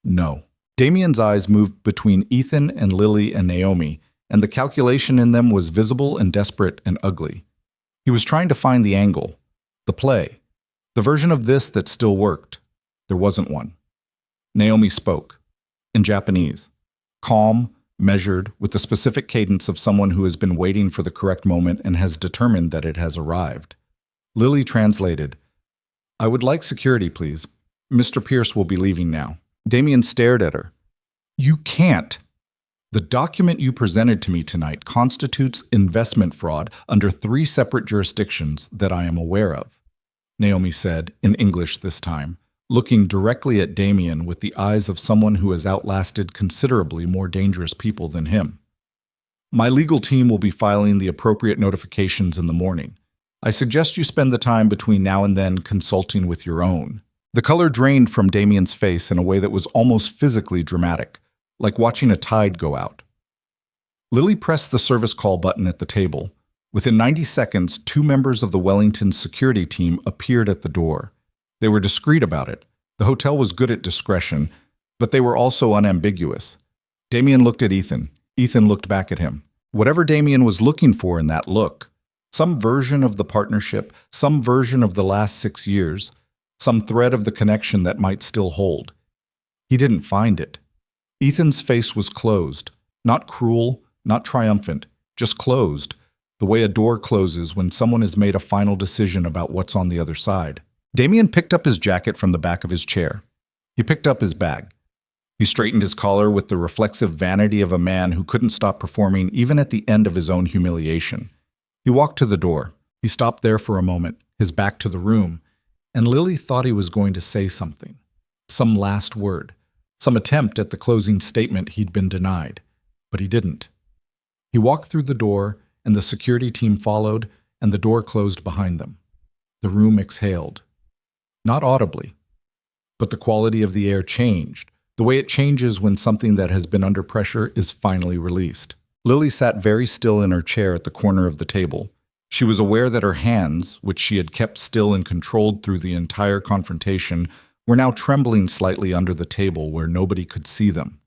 No. Damien's eyes moved between Ethan and Lily and Naomi, and the calculation in them was visible and desperate and ugly. He was trying to find the angle, the play, the version of this that still worked. There wasn't one. Naomi spoke, in Japanese, calm, measured, with the specific cadence of someone who has been waiting for the correct moment and has determined that it has arrived. Lily translated, "I would like security, please. Mr. Pierce will be leaving now." Damien stared at her. "You can't. The document you presented to me tonight constitutes investment fraud under 3 separate jurisdictions that I am aware of," Naomi said, in English this time, looking directly at Damien with the eyes of someone who has outlasted considerably more dangerous people than him. "My legal team will be filing the appropriate notifications in the morning. I suggest you spend the time between now and then consulting with your own." The color drained from Damien's face in a way that was almost physically dramatic, like watching a tide go out. Lily pressed the service call button at the table. Within 90 seconds, 2 members of the Wellington security team appeared at the door. They were discreet about it. The hotel was good at discretion, but they were also unambiguous. Damien looked at Ethan. Ethan looked back at him. Whatever Damien was looking for in that look, some version of the partnership, some version of the last 6 years, some thread of the connection that might still hold. He didn't find it. Ethan's face was closed, not cruel, not triumphant, just closed, the way a door closes when someone has made a final decision about what's on the other side. Damien picked up his jacket from the back of his chair. He picked up his bag. He straightened his collar with the reflexive vanity of a man who couldn't stop performing even at the end of his own humiliation. He walked to the door. He stopped there for a moment, his back to the room, and Lily thought he was going to say something. Some last word. Some attempt at the closing statement he'd been denied. But he didn't. He walked through the door, and the security team followed, and the door closed behind them. The room exhaled. Not audibly, but the quality of the air changed, the way it changes when something that has been under pressure is finally released. Lily sat very still in her chair at the corner of the table. She was aware that her hands, which she had kept still and controlled through the entire confrontation, were now trembling slightly under the table where nobody could see them.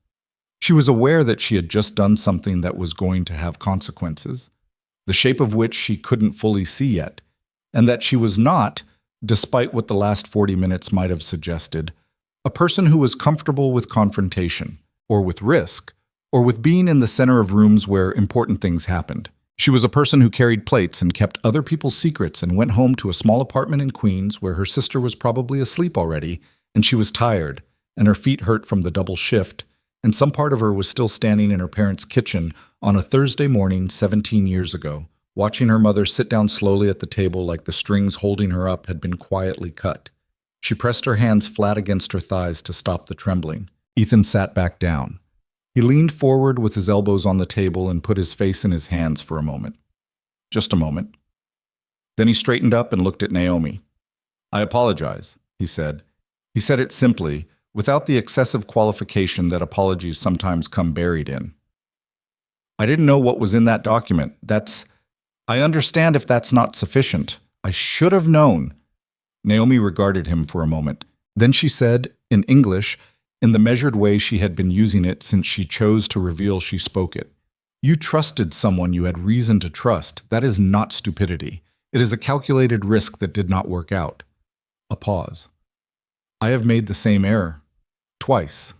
She was aware that she had just done something that was going to have consequences, the shape of which she couldn't fully see yet, and that she was not, despite what the last 40 minutes might have suggested, a person who was comfortable with confrontation, or with risk, or with being in the center of rooms where important things happened. She was a person who carried plates and kept other people's secrets and went home to a small apartment in Queens where her sister was probably asleep already, and she was tired, and her feet hurt from the double shift, and some part of her was still standing in her parents' kitchen on a Thursday morning 17 years ago, watching her mother sit down slowly at the table like the strings holding her up had been quietly cut. She pressed her hands flat against her thighs to stop the trembling. Ethan sat back down. He leaned forward with his elbows on the table and put his face in his hands for a moment. Just a moment. Then he straightened up and looked at Naomi. "I apologize," he said. He said it simply, without the excessive qualification that apologies sometimes come buried in. "I didn't know what was in that document. I understand if that's not sufficient. I should have known." Naomi regarded him for a moment. Then she said, in English, in the measured way she had been using it since she chose to reveal she spoke it. "You trusted someone you had reason to trust. That is not stupidity. It is a calculated risk that did not work out." A pause. "I have made the same error. Twice."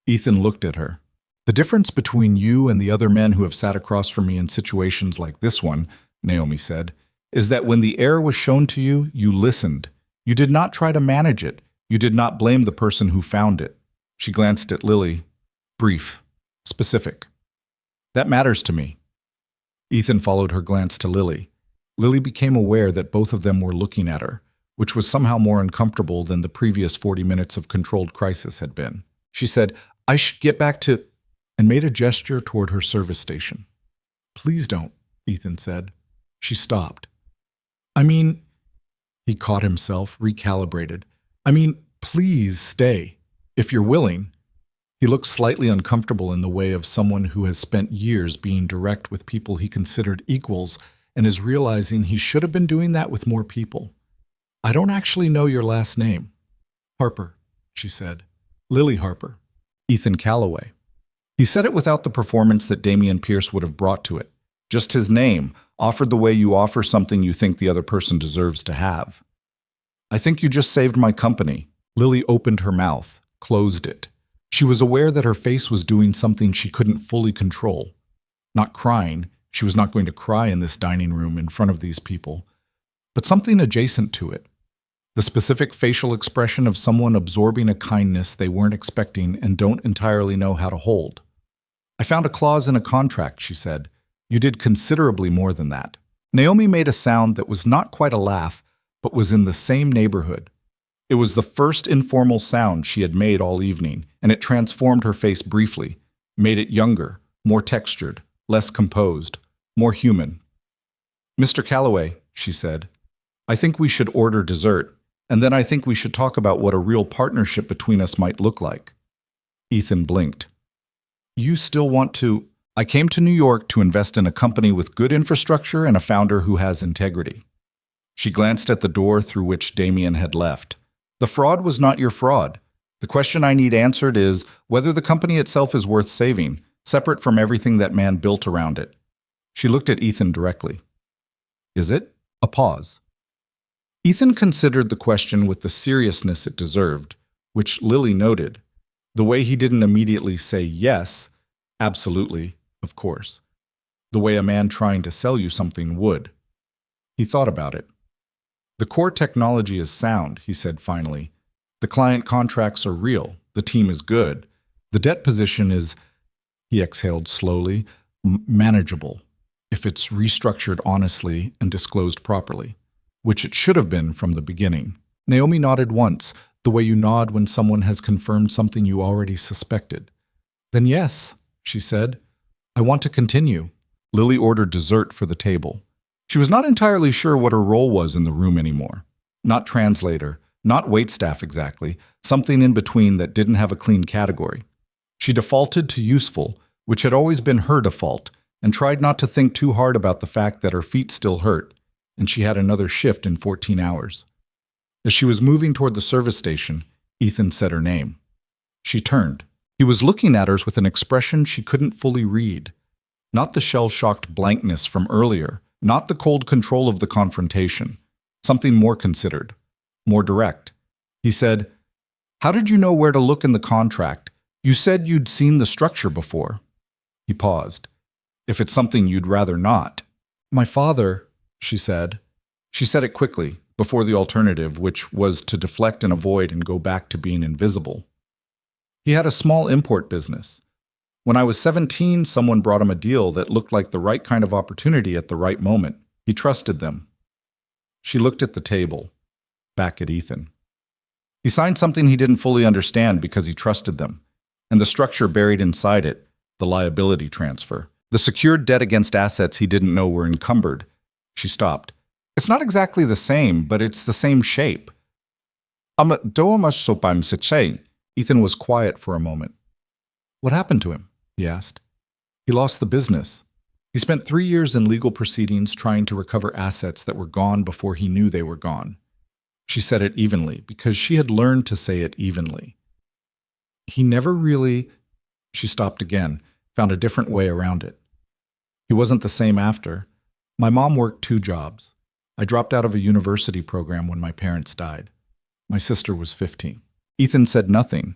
Ethan looked at her. "The difference between you and the other men who have sat across from me in situations like this one," Naomi said, "is that when the error was shown to you, you listened. You did not try to manage it. You did not blame the person who found it." She glanced at Lily. Brief. Specific. "That matters to me." Ethan followed her glance to Lily. Lily became aware that both of them were looking at her, which was somehow more uncomfortable than the previous 40 minutes of controlled crisis had been. She said, "I should get back to," and made a gesture toward her service station. "Please don't," Ethan said. She stopped. "I mean," he caught himself, recalibrated. "I mean, please stay, if you're willing." He looked slightly uncomfortable in the way of someone who has spent years being direct with people he considered equals and is realizing he should have been doing that with more people. "I don't actually know your last name." "Harper," she said. "Lily Harper." "Ethan Calloway." He said it without the performance that Damian Pierce would have brought to it. Just his name, offered the way you offer something you think the other person deserves to have. I think you just saved my company. Lily opened her mouth, closed it. She was aware that her face was doing something she couldn't fully control. Not crying, she was not going to cry in this dining room in front of these people, but something adjacent to it. The specific facial expression of someone absorbing a kindness they weren't expecting and don't entirely know how to hold. I found a clause in a contract, she said. You did considerably more than that. Naomi made a sound that was not quite a laugh, but was in the same neighborhood. It was the first informal sound she had made all evening, and it transformed her face briefly, made it younger, more textured, less composed, more human. Mr. Calloway, she said, I think we should order dessert, and then I think we should talk about what a real partnership between us might look like. Ethan blinked. You still want to... I came to New York to invest in a company with good infrastructure and a founder who has integrity. She glanced at the door through which Damian had left. The fraud was not your fraud. The question I need answered is whether the company itself is worth saving, separate from everything that man built around it. She looked at Ethan directly. Is it? A pause. Ethan considered the question with the seriousness it deserved, which Lily noted. The way he didn't immediately say yes, absolutely, of course. The way a man trying to sell you something would. He thought about it. The core technology is sound, he said finally. The client contracts are real. The team is good. The debt position is, he exhaled slowly, manageable, if it's restructured honestly and disclosed properly, which it should have been from the beginning. Naomi nodded once, the way you nod when someone has confirmed something you already suspected. Then yes, she said. I want to continue. Lily ordered dessert for the table. She was not entirely sure what her role was in the room anymore. Not translator, not waitstaff exactly, something in between that didn't have a clean category. She defaulted to useful, which had always been her default, and tried not to think too hard about the fact that her feet still hurt, and she had another shift in 14 hours. As she was moving toward the service station, Ethan said her name. She turned. He was looking at her with an expression she couldn't fully read. Not the shell-shocked blankness from earlier, not the cold control of the confrontation. Something more considered, more direct. He said, How did you know where to look in the contract? You said you'd seen the structure before. He paused. If it's something you'd rather not. My father, she said. She said it quickly, before the alternative, which was to deflect and avoid and go back to being invisible. He had a small import business. When I was 17, someone brought him a deal that looked like the right kind of opportunity at the right moment. He trusted them. She looked at the table, back at Ethan. He signed something he didn't fully understand because he trusted them, and the structure buried inside it, the liability transfer, the secured debt against assets he didn't know were encumbered. She stopped. It's not exactly the same, but it's the same shape. Ethan was quiet for a moment. What happened to him? He asked. He lost the business. He spent 3 years in legal proceedings trying to recover assets that were gone before he knew they were gone. She said it evenly, because she had learned to say it evenly. He never really... She stopped again, found a different way around it. He wasn't the same after. My mom worked 2 jobs. I dropped out of a university program when my parents died. My sister was 15. Ethan said nothing,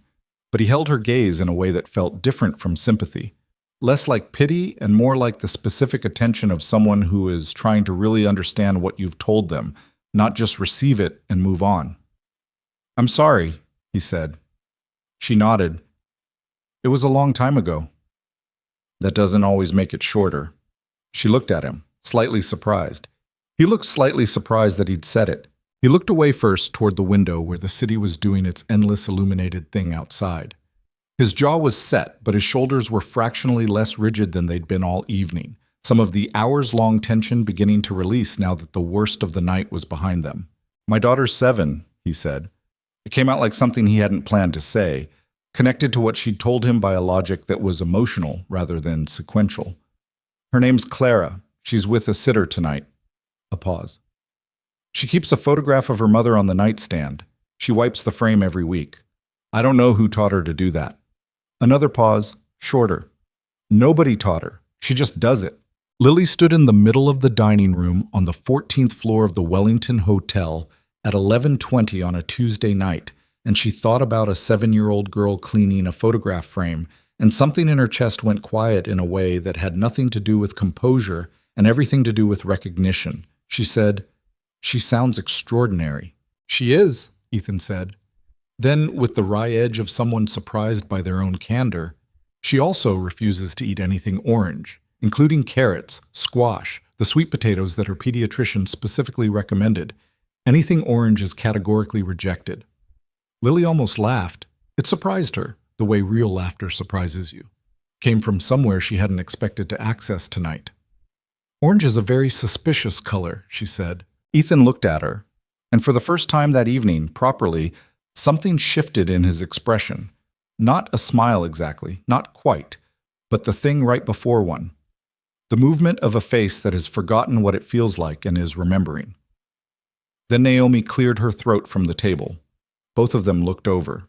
but he held her gaze in a way that felt different from sympathy, less like pity and more like the specific attention of someone who is trying to really understand what you've told them, not just receive it and move on. I'm sorry, he said. She nodded. It was a long time ago. That doesn't always make it shorter. She looked at him, slightly surprised. He looked slightly surprised that he'd said it. He looked away first toward the window where the city was doing its endless illuminated thing outside. His jaw was set, but his shoulders were fractionally less rigid than they'd been all evening, some of the hours-long tension beginning to release now that the worst of the night was behind them. My daughter's 7, he said. It came out like something he hadn't planned to say, connected to what she'd told him by a logic that was emotional rather than sequential. Her name's Clara. She's with a sitter tonight. A pause. She keeps a photograph of her mother on the nightstand. She wipes the frame every week. I don't know who taught her to do that. Another pause, shorter. Nobody taught her. She just does it. Lily stood in the middle of the dining room on the 14th floor of the Wellington Hotel at 11:20 on a Tuesday night, and she thought about a 7-year-old girl cleaning a photograph frame, and something in her chest went quiet in a way that had nothing to do with composure and everything to do with recognition. She said, "She sounds extraordinary." "She is," Ethan said. Then, with the wry edge of someone surprised by their own candor, "She also refuses to eat anything orange, including carrots, squash, the sweet potatoes that her pediatrician specifically recommended. Anything orange is categorically rejected." Lily almost laughed. It surprised her, the way real laughter surprises you. Came from somewhere she hadn't expected to access tonight. "Orange is a very suspicious color," she said. Ethan looked at her, and for the first time that evening, properly, something shifted in his expression. Not a smile exactly, not quite, but the thing right before one. The movement of a face that has forgotten what it feels like and is remembering. Then Naomi cleared her throat from the table. Both of them looked over.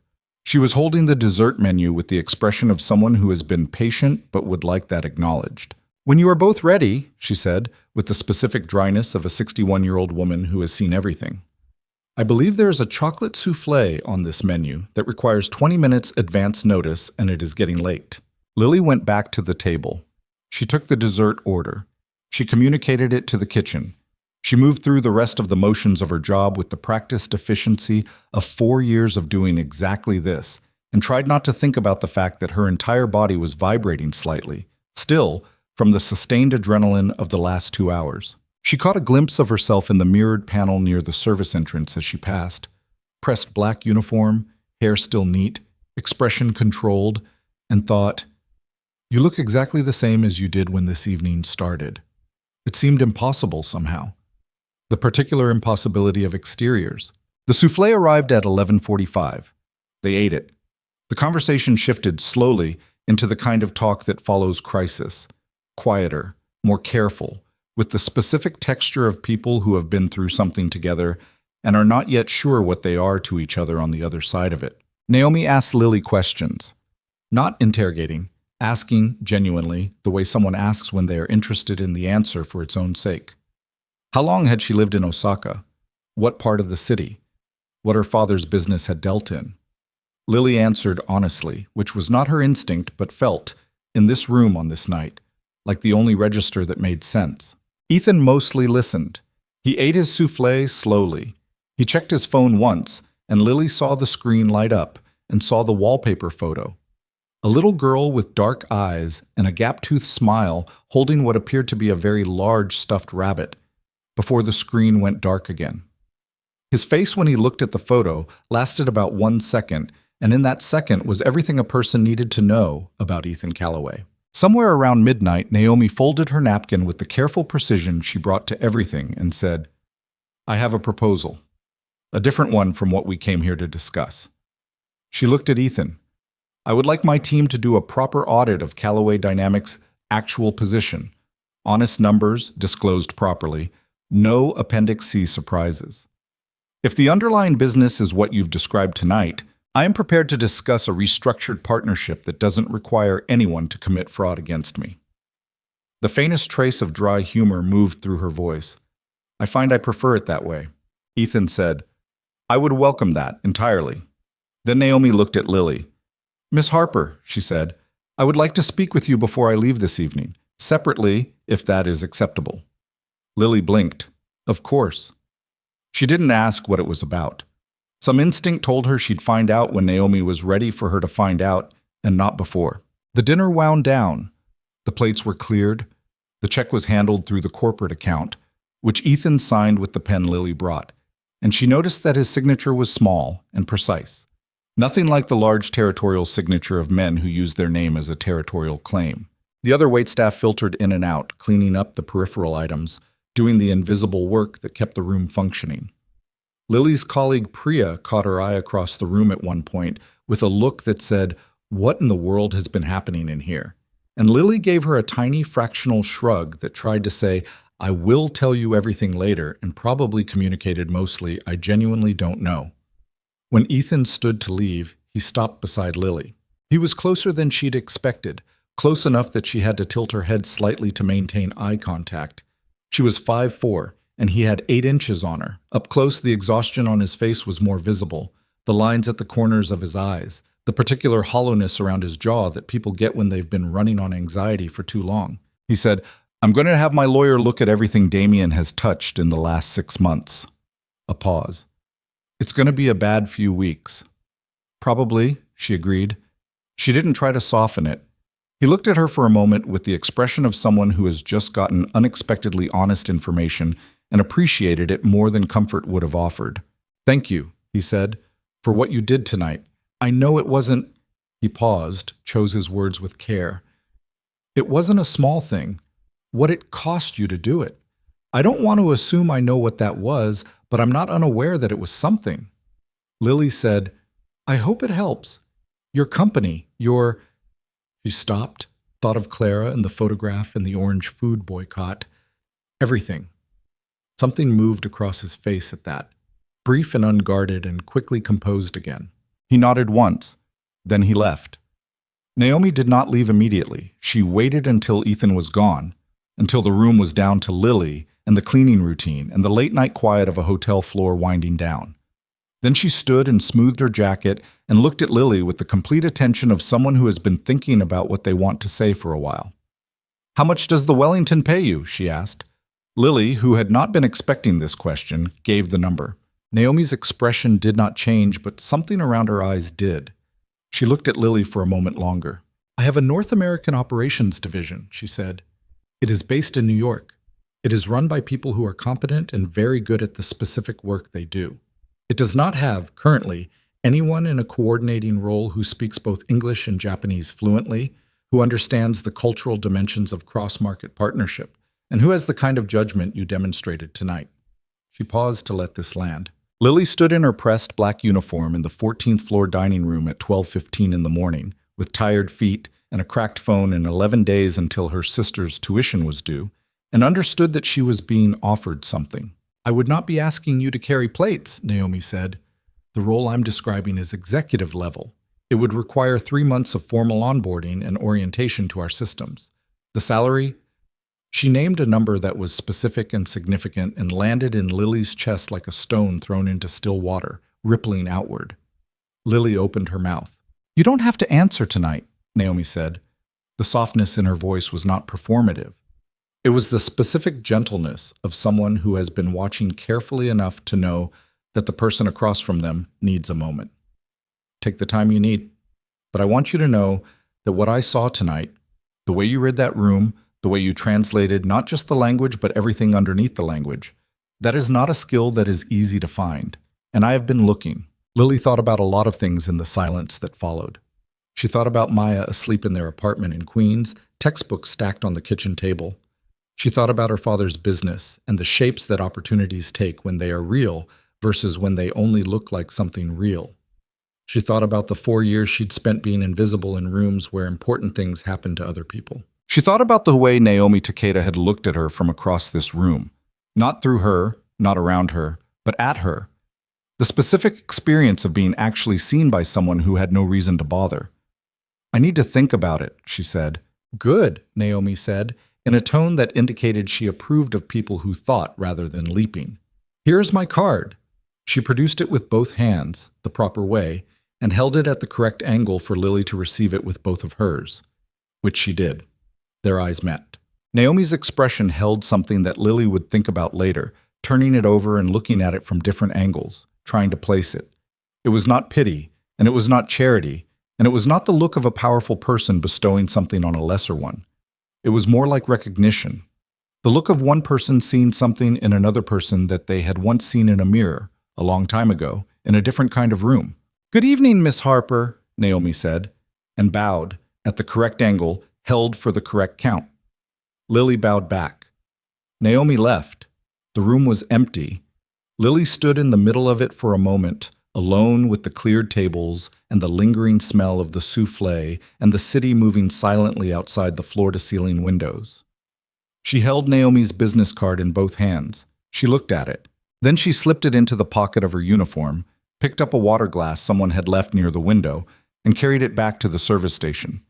She was holding the dessert menu with the expression of someone who has been patient but would like that acknowledged. "When you are both ready," she said, with the specific dryness of a 61-year-old woman who has seen everything. "I believe there is a chocolate soufflé on this menu that requires 20 minutes advance notice, and it is getting late." Lily went back to the table. She took the dessert order. She communicated it to the kitchen. She moved through the rest of the motions of her job with the practiced efficiency of 4 years of doing exactly this, and tried not to think about the fact that her entire body was vibrating slightly, still, from the sustained adrenaline of the last 2 hours. She caught a glimpse of herself in the mirrored panel near the service entrance as she passed. Pressed black uniform, hair still neat, expression controlled, and thought, "You look exactly the same as you did when this evening started." It seemed impossible somehow. The particular impossibility of exteriors. The soufflé arrived at 11:45. They ate it. The conversation shifted slowly into the kind of talk that follows crisis. Quieter, more careful, with the specific texture of people who have been through something together and are not yet sure what they are to each other on the other side of it. Naomi asked Lily questions. Not interrogating, asking genuinely, the way someone asks when they are interested in the answer for its own sake. How long had she lived in Osaka? What part of the city? What her father's business had dealt in? Lily answered honestly, which was not her instinct but felt, in this room on this night, like the only register that made sense. Ethan mostly listened. He ate his soufflé slowly. He checked his phone once, and Lily saw the screen light up and saw the wallpaper photo. A little girl with dark eyes and a gap-toothed smile holding what appeared to be a very large stuffed rabbit, before the screen went dark again. His face when he looked at the photo lasted about 1 second, and in that second was everything a person needed to know about Ethan Calloway. Somewhere around midnight, Naomi folded her napkin with the careful precision she brought to everything and said, "I have a proposal. A different one from what we came here to discuss." She looked at Ethan. "I would like my team to do a proper audit of Calloway Dynamics' actual position. Honest numbers, disclosed properly. No Appendix C surprises. If the underlying business is what you've described tonight, I am prepared to discuss a restructured partnership that doesn't require anyone to commit fraud against me." The faintest trace of dry humor moved through her voice. "I find I prefer it that way." Ethan said, "I would welcome that entirely." Then Naomi looked at Lily. "Miss Harper," she said, "I would like to speak with you before I leave this evening, separately, if that is acceptable." Lily blinked. Of course. She didn't ask what it was about. Some instinct told her she'd find out when Naomi was ready for her to find out, and not before. The dinner wound down. The plates were cleared. The check was handled through the corporate account, which Ethan signed with the pen Lily brought, and she noticed that his signature was small and precise. Nothing like the large territorial signature of men who use their name as a territorial claim. The other waitstaff filtered in and out, cleaning up the peripheral items, doing the invisible work that kept the room functioning. Lily's colleague Priya caught her eye across the room at one point with a look that said, "What in the world has been happening in here?" And Lily gave her a tiny fractional shrug that tried to say, "I will tell you everything later," and probably communicated mostly, "I genuinely don't know." When Ethan stood to leave, he stopped beside Lily. He was closer than she'd expected, close enough that she had to tilt her head slightly to maintain eye contact. She was 5'4", and he had 8 inches on her. Up close, the exhaustion on his face was more visible, the lines at the corners of his eyes, the particular hollowness around his jaw that people get when they've been running on anxiety for too long. He said, "I'm going to have my lawyer look at everything Damien has touched in the last 6 months." A pause. "It's going to be a bad few weeks." "Probably," she agreed. She didn't try to soften it. He looked at her for a moment with the expression of someone who has just gotten unexpectedly honest information and appreciated it more than comfort would have offered. "Thank you," he said, "for what you did tonight. I know it wasn't—" He paused, chose his words with care. "It wasn't a small thing. What it cost you to do it. I don't want to assume I know what that was, but I'm not unaware that it was something." Lily said, "I hope it helps. Your company, your—" She stopped, thought of Clara and the photograph and the orange food boycott. Everything. Something moved across his face at that, brief and unguarded and quickly composed again. He nodded once, then he left. Naomi did not leave immediately. She waited until Ethan was gone, until the room was down to Lily and the cleaning routine and the late-night quiet of a hotel floor winding down. Then she stood and smoothed her jacket and looked at Lily with the complete attention of someone who has been thinking about what they want to say for a while. "How much does the Wellington pay you?" she asked. Lily, who had not been expecting this question, gave the number. Naomi's expression did not change, but something around her eyes did. She looked at Lily for a moment longer. "I have a North American operations division," she said. "It is based in New York. It is run by people who are competent and very good at the specific work they do. It does not have, currently, anyone in a coordinating role who speaks both English and Japanese fluently, who understands the cultural dimensions of cross-market partnership, and who has the kind of judgment you demonstrated tonight." She paused to let this land. Lily stood in her pressed black uniform in the 14th floor dining room at 12:15 in the morning, with tired feet and a cracked phone and 11 days until her sister's tuition was due, and understood that she was being offered something. "I would not be asking you to carry plates," Naomi said. "The role I'm describing is executive level. It would require 3 months of formal onboarding and orientation to our systems. The salary—" She named a number that was specific and significant and landed in Lily's chest like a stone thrown into still water, rippling outward. Lily opened her mouth. "You don't have to answer tonight," Naomi said. The softness in her voice was not performative. It was the specific gentleness of someone who has been watching carefully enough to know that the person across from them needs a moment. "Take the time you need. But I want you to know that what I saw tonight, the way you read that room, the way you translated not just the language but everything underneath the language, that is not a skill that is easy to find. And I have been looking." Lily thought about a lot of things in the silence that followed. She thought about Maya asleep in their apartment in Queens, textbooks stacked on the kitchen table. She thought about her father's business and the shapes that opportunities take when they are real versus when they only look like something real. She thought about the 4 years she'd spent being invisible in rooms where important things happened to other people. She thought about the way Naomi Takeda had looked at her from across this room. Not through her, not around her, but at her. The specific experience of being actually seen by someone who had no reason to bother. "I need to think about it," she said. "Good," Naomi said, in a tone that indicated she approved of people who thought rather than leaping. "Here's my card." She produced it with both hands, the proper way, and held it at the correct angle for Lily to receive it with both of hers, which she did. Their eyes met. Naomi's expression held something that Lily would think about later, turning it over and looking at it from different angles, trying to place it. It was not pity, and it was not charity, and it was not the look of a powerful person bestowing something on a lesser one. It was more like recognition. The look of one person seeing something in another person that they had once seen in a mirror, a long time ago, in a different kind of room. "Good evening, Miss Harper," Naomi said, and bowed, at the correct angle, held for the correct count. Lily bowed back. Naomi left. The room was empty. Lily stood in the middle of it for a moment, alone with the cleared tables and the lingering smell of the soufflé and the city moving silently outside the floor-to-ceiling windows. She held Naomi's business card in both hands. She looked at it. Then she slipped it into the pocket of her uniform, picked up a water glass someone had left near the window, and carried it back to the service station.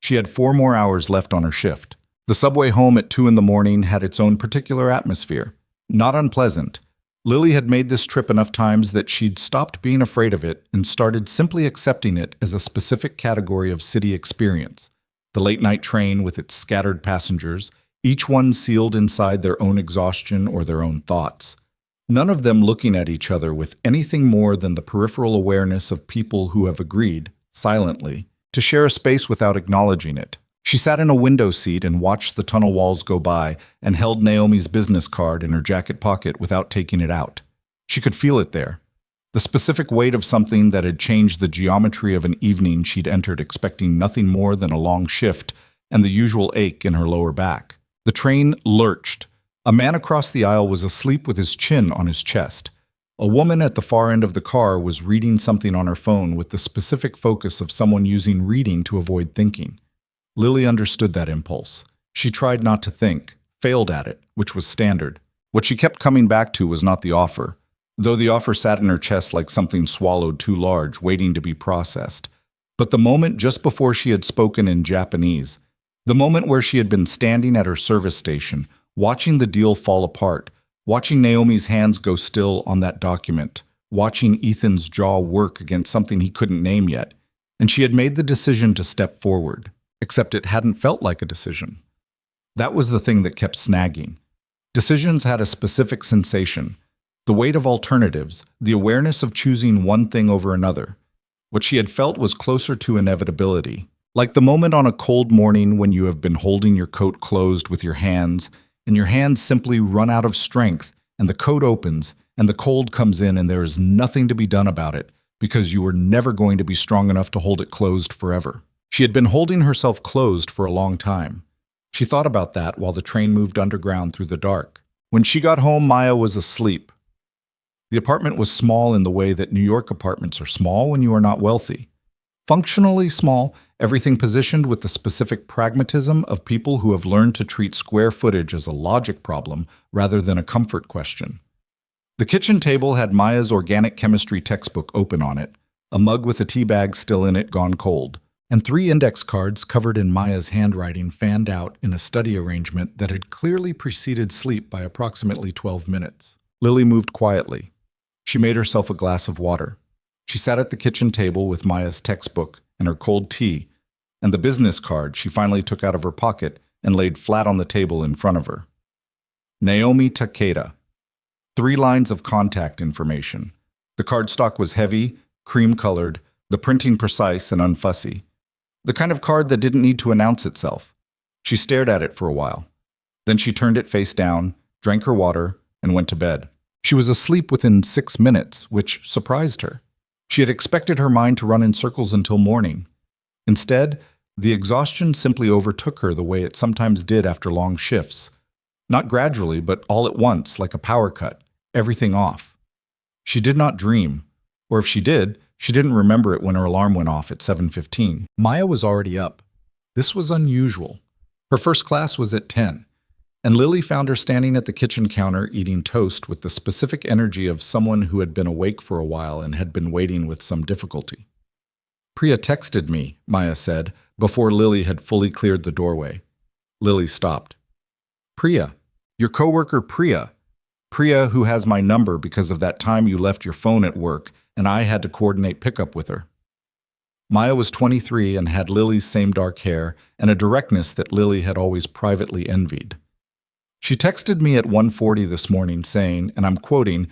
She had 4 more hours left on her shift. The subway home at 2 in the morning had its own particular atmosphere. Not unpleasant. Lily had made this trip enough times that she'd stopped being afraid of it and started simply accepting it as a specific category of city experience. The late-night train with its scattered passengers, each one sealed inside their own exhaustion or their own thoughts. None of them looking at each other with anything more than the peripheral awareness of people who have agreed, silently, to share a space without acknowledging it. She sat in a window seat and watched the tunnel walls go by and held Naomi's business card in her jacket pocket without taking it out. She could feel it there. The specific weight of something that had changed the geometry of an evening she'd entered expecting nothing more than a long shift and the usual ache in her lower back. The train lurched. A man across the aisle was asleep with his chin on his chest. A woman at the far end of the car was reading something on her phone with the specific focus of someone using reading to avoid thinking. Lily understood that impulse. She tried not to think, failed at it, which was standard. What she kept coming back to was not the offer, though the offer sat in her chest like something swallowed too large, waiting to be processed. But the moment just before she had spoken in Japanese, the moment where she had been standing at her service station, watching the deal fall apart, watching Naomi's hands go still on that document, watching Ethan's jaw work against something he couldn't name yet, and she had made the decision to step forward. Except it hadn't felt like a decision. That was the thing that kept snagging. Decisions had a specific sensation, the weight of alternatives, the awareness of choosing one thing over another. What she had felt was closer to inevitability, like the moment on a cold morning when you have been holding your coat closed with your hands, and your hands simply run out of strength, and the coat opens, and the cold comes in, and there is nothing to be done about it, because you were never going to be strong enough to hold it closed forever. She had been holding herself closed for a long time. She thought about that while the train moved underground through the dark. When she got home, Maya was asleep. The apartment was small in the way that New York apartments are small when you are not wealthy. Functionally small, everything positioned with the specific pragmatism of people who have learned to treat square footage as a logic problem rather than a comfort question. The kitchen table had Maya's organic chemistry textbook open on it, a mug with a tea bag still in it gone cold, and 3 index cards covered in Maya's handwriting fanned out in a study arrangement that had clearly preceded sleep by approximately 12 minutes. Lily moved quietly. She made herself a glass of water. She sat at the kitchen table with Maya's textbook and her cold tea, and the business card she finally took out of her pocket and laid flat on the table in front of her. Naomi Takeda. 3 lines of contact information. The cardstock was heavy, cream-colored, the printing precise and unfussy. The kind of card that didn't need to announce itself. She stared at it for a while. Then she turned it face down, drank her water, and went to bed. She was asleep within 6 minutes, which surprised her. She had expected her mind to run in circles until morning. Instead, the exhaustion simply overtook her the way it sometimes did after long shifts. Not gradually, but all at once, like a power cut, everything off. She did not dream, or if she did, she didn't remember it when her alarm went off at 7:15. Maya was already up. This was unusual. Her first class was at 10, and Lily found her standing at the kitchen counter eating toast with the specific energy of someone who had been awake for a while and had been waiting with some difficulty. "Priya texted me," Maya said, before Lily had fully cleared the doorway. Lily stopped. "Priya, your coworker Priya. Priya, who has my number because of that time you left your phone at work and I had to coordinate pickup with her." Maya was 23 and had Lily's same dark hair and a directness that Lily had always privately envied. "She texted me at 1:40 this morning saying, and I'm quoting,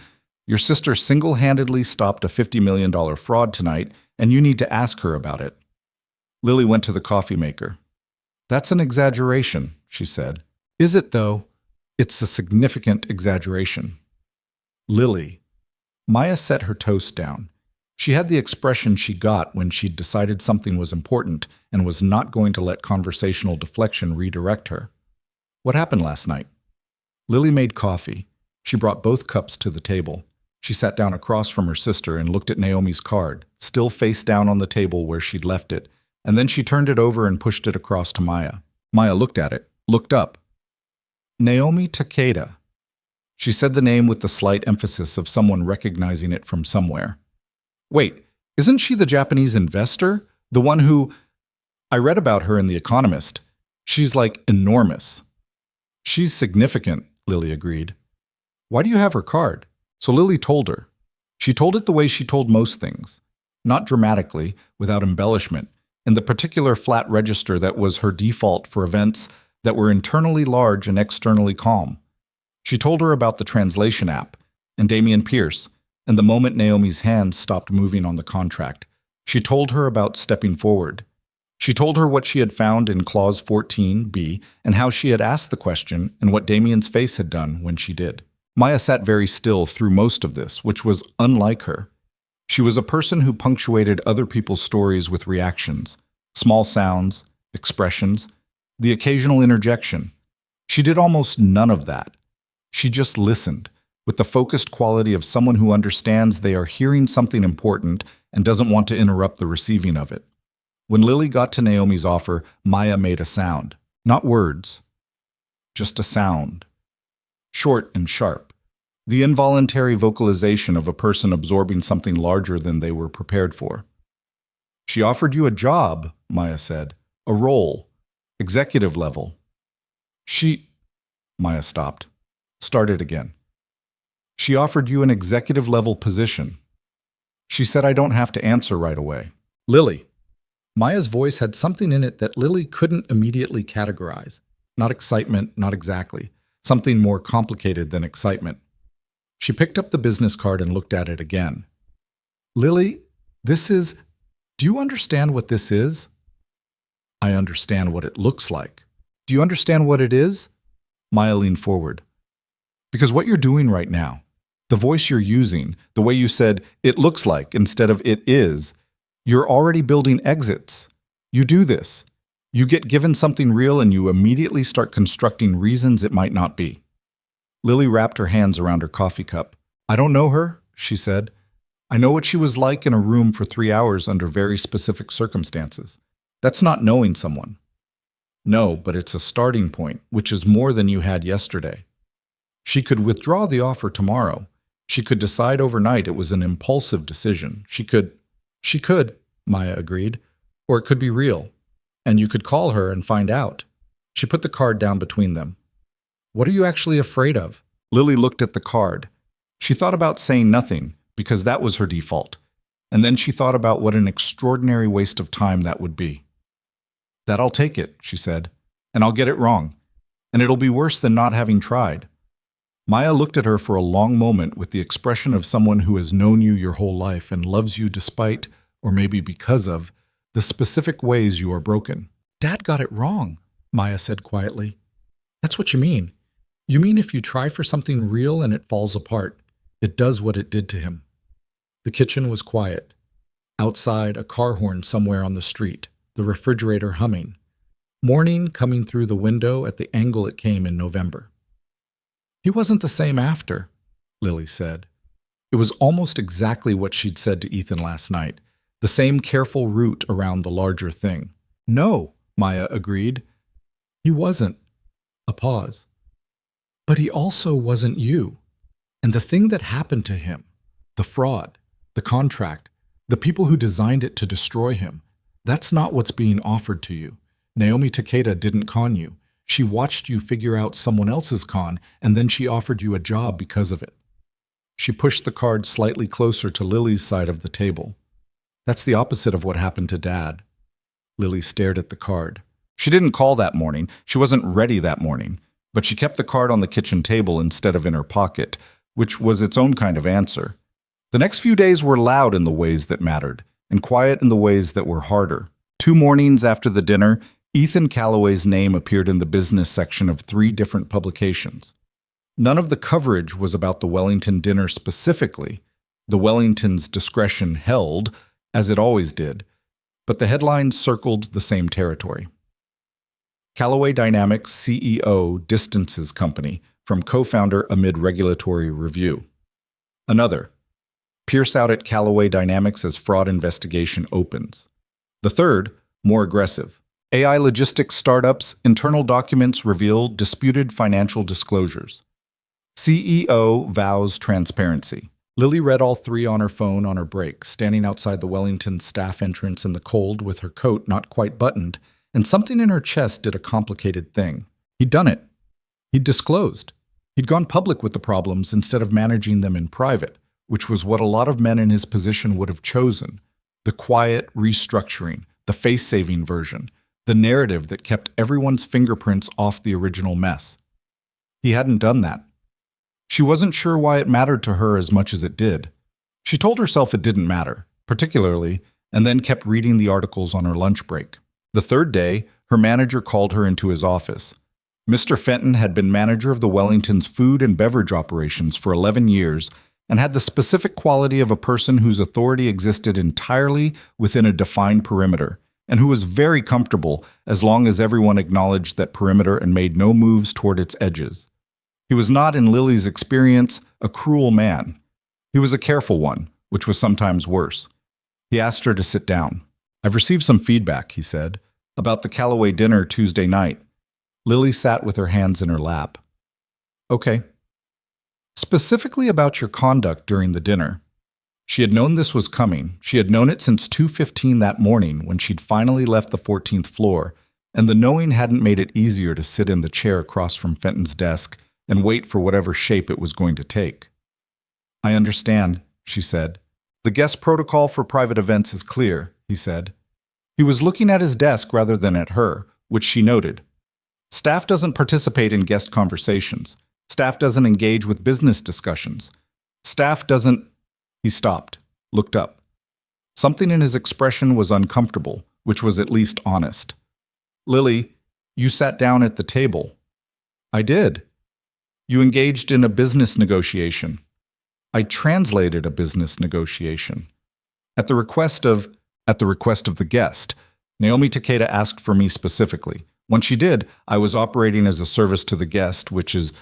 'Your sister single-handedly stopped a $50 million fraud tonight and you need to ask her about it.'" Lily went to the coffee maker. "That's an exaggeration," she said. "Is it, though?" "It's a significant exaggeration." "Lily." Maya set her toast down. She had the expression she got when she'd decided something was important and was not going to let conversational deflection redirect her. "What happened last night?" Lily made coffee. She brought both cups to the table. She sat down across from her sister and looked at Naomi's card, still face down on the table where she'd left it, and then she turned it over and pushed it across to Maya. Maya looked at it, looked up. "Naomi Takeda." She said the name with the slight emphasis of someone recognizing it from somewhere. "Wait, isn't she the Japanese investor? The one who—" I read about her in The Economist. She's like enormous. She's significant, Lily agreed. Why do you have her card? So Lily told her. She told it the way she told most things. Not dramatically, without embellishment, in the particular flat register that was her default for events that were internally large and externally calm. She told her about the translation app, and Damian Pierce, and the moment Naomi's hands stopped moving on the contract. She told her about stepping forward. She told her what she had found in Clause 14b and how she had asked the question and what Damian's face had done when she did. Maya sat very still through most of this, which was unlike her. She was a person who punctuated other people's stories with reactions, small sounds, expressions, the occasional interjection. She did almost none of that. She just listened, with the focused quality of someone who understands they are hearing something important and doesn't want to interrupt the receiving of it. When Lily got to Naomi's offer, Maya made a sound. Not words, just a sound. Short and sharp. The involuntary vocalization of a person absorbing something larger than they were prepared for. She offered you a job, Maya said. A role. Executive level. Maya stopped. Started again. She offered you an executive level position. She said I don't have to answer right away. Lily. Maya's voice had something in it that Lily couldn't immediately categorize. Not excitement, not exactly. Something more complicated than excitement. She picked up the business card and looked at it again. Lily, do you understand what this is? I understand what it looks like. Do you understand what it is? Maya leaned forward. Because what you're doing right now, the voice you're using, the way you said, it looks like instead of it is, you're already building exits. You do this. You get given something real and you immediately start constructing reasons it might not be. Lily wrapped her hands around her coffee cup. I don't know her, she said. I know what she was like in a room for 3 hours under very specific circumstances. That's not knowing someone. No, but it's a starting point, which is more than you had yesterday. She could withdraw the offer tomorrow. She could decide overnight it was an impulsive decision. She could, Maya agreed. Or it could be real. And you could call her and find out. She put the card down between them. What are you actually afraid of? Lily looked at the card. She thought about saying nothing, because that was her default. And then she thought about what an extraordinary waste of time that would be. That I'll take it, she said. And I'll get it wrong. And it'll be worse than not having tried. Maya looked at her for a long moment with the expression of someone who has known you your whole life and loves you despite, or maybe because of, the specific ways you are broken. Dad got it wrong, Maya said quietly. That's what you mean. You mean if you try for something real and it falls apart, it does what it did to him. The kitchen was quiet. Outside, a car horn somewhere on the street, the refrigerator humming. Morning coming through the window at the angle it came in November. He wasn't the same after, Lily said. It was almost exactly what she'd said to Ethan last night, the same careful route around the larger thing. No, Maya agreed. He wasn't. A pause. But he also wasn't you. And the thing that happened to him, the fraud, the contract, the people who designed it to destroy him, that's not what's being offered to you. Naomi Takeda didn't con you. She watched you figure out someone else's con, and then she offered you a job because of it. She pushed the card slightly closer to Lily's side of the table. That's the opposite of what happened to Dad. Lily stared at the card. She didn't call that morning. She wasn't ready that morning. But she kept the card on the kitchen table instead of in her pocket, which was its own kind of answer. The next few days were loud in the ways that mattered, and quiet in the ways that were harder. 2 mornings after the dinner, Ethan Calloway's name appeared in the business section of 3 different publications. None of the coverage was about the Wellington dinner specifically. The Wellington's discretion held, as it always did, but the headlines circled the same territory. Callaway Dynamics CEO distances company from co-founder amid regulatory review. Another, Pierce out at Callaway Dynamics as fraud investigation opens. The third, more aggressive. AI logistics startups, internal documents reveal disputed financial disclosures. CEO vows transparency. Lily read all three on her phone on her break, standing outside the Wellington staff entrance in the cold with her coat not quite buttoned, and something in her chest did a complicated thing. He'd done it. He'd disclosed. He'd gone public with the problems instead of managing them in private, which was what a lot of men in his position would have chosen. The quiet restructuring, the face-saving version, the narrative that kept everyone's fingerprints off the original mess. He hadn't done that. She wasn't sure why it mattered to her as much as it did. She told herself it didn't matter, particularly, and then kept reading the articles on her lunch break. The third day, her manager called her into his office. Mr. Fenton had been manager of the Wellington's food and beverage operations for 11 years and had the specific quality of a person whose authority existed entirely within a defined perimeter, and who was very comfortable as long as everyone acknowledged that perimeter and made no moves toward its edges. He was not, in Lily's experience, a cruel man. He was a careful one, which was sometimes worse. He asked her to sit down. "I've received some feedback," he said, "about the Callaway dinner Tuesday night." Lily sat with her hands in her lap. "Okay." "Specifically about your conduct during the dinner." She had known this was coming. She had known it since 2:15 that morning when she'd finally left the 14th floor, and the knowing hadn't made it easier to sit in the chair across from Fenton's desk and wait for whatever shape it was going to take. "I understand," she said. "The guest protocol for private events is clear," he said. He was looking at his desk rather than at her, which she noted. "Staff doesn't participate in guest conversations. Staff doesn't engage with business discussions. Staff doesn't—" He stopped, looked up. Something in his expression was uncomfortable, which was at least honest. "Lily, you sat down at the table." "I did." "You engaged in a business negotiation." "I translated a business negotiation." At the request of the guest, Naomi Takeda asked for me specifically. When she did, I was operating as a service to the guest, which is—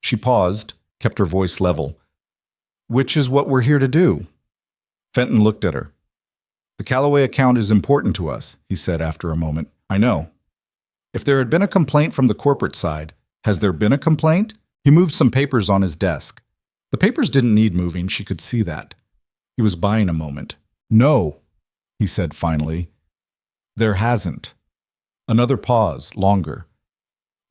She paused, kept her voice level. "Which is what we're here to do." Fenton looked at her. "The Callaway account is important to us," he said after a moment. "I know." "If there had been a complaint from the corporate side, has there been a complaint?" He moved some papers on his desk. The papers didn't need moving, she could see that. He was buying a moment. "No," he said finally. "There hasn't." Another pause, longer.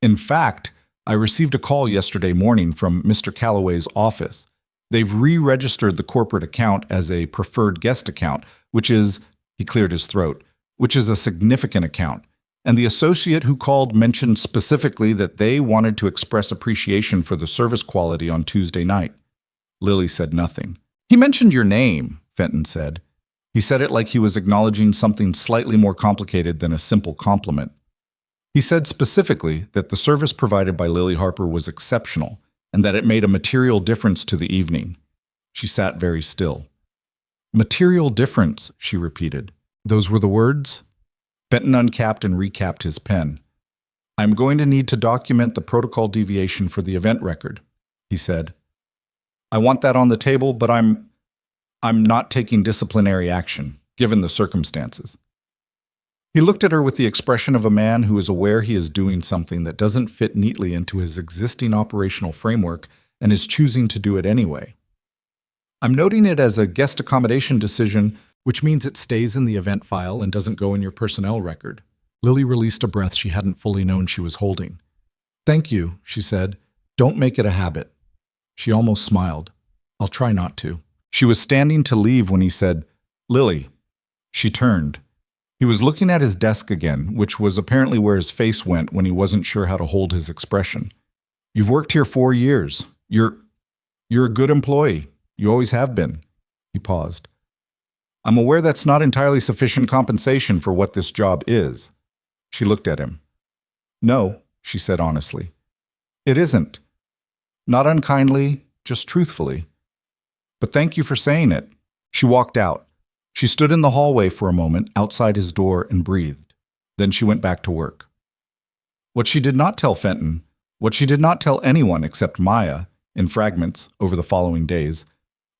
"In fact, I received a call yesterday morning from Mr. Callaway's office. They've re-registered the corporate account as a preferred guest account, which is," he cleared his throat, "which is a significant account. And the associate who called mentioned specifically that they wanted to express appreciation for the service quality on Tuesday night." Lily said nothing. "He mentioned your name," Fenton said. He said it like he was acknowledging something slightly more complicated than a simple compliment. He said specifically that the service provided by Lily Harper was exceptional and that it made a material difference to the evening. She sat very still. "Material difference," she repeated. "Those were the words?" Fenton uncapped and recapped his pen. "I'm going to need to document the protocol deviation for the event record," he said. "I want that on the table, but I'm not taking disciplinary action, given the circumstances." He looked at her with the expression of a man who is aware he is doing something that doesn't fit neatly into his existing operational framework and is choosing to do it anyway. "I'm noting it as a guest accommodation decision, which means it stays in the event file and doesn't go in your personnel record." Lily released a breath she hadn't fully known she was holding. "Thank you," she said. "Don't make it a habit." She almost smiled. "I'll try not to." She was standing to leave when he said, "Lily." She turned. He was looking at his desk again, which was apparently where his face went when he wasn't sure how to hold his expression. "You've worked here 4 years. You're a good employee. You always have been." He paused. "I'm aware that's not entirely sufficient compensation for what this job is." She looked at him. "No," she said honestly. "It isn't. Not unkindly, just truthfully. But thank you for saying it." She walked out. She stood in the hallway for a moment outside his door and breathed. Then she went back to work. What she did not tell Fenton, what she did not tell anyone except Maya, in fragments over the following days,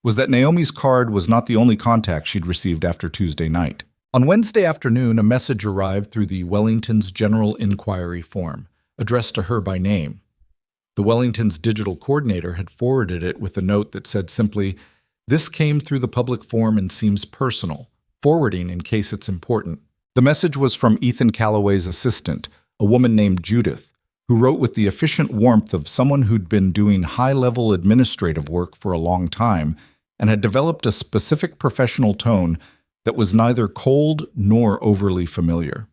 was that Naomi's card was not the only contact she'd received after Tuesday night. On Wednesday afternoon, a message arrived through the Wellington's General Inquiry form, addressed to her by name. The Wellington's digital coordinator had forwarded it with a note that said simply, This came through the public form and seems personal, forwarding in case it's important. The message was from Ethan Calloway's assistant, a woman named Judith, who wrote with the efficient warmth of someone who'd been doing high-level administrative work for a long time and had developed a specific professional tone that was neither cold nor overly familiar.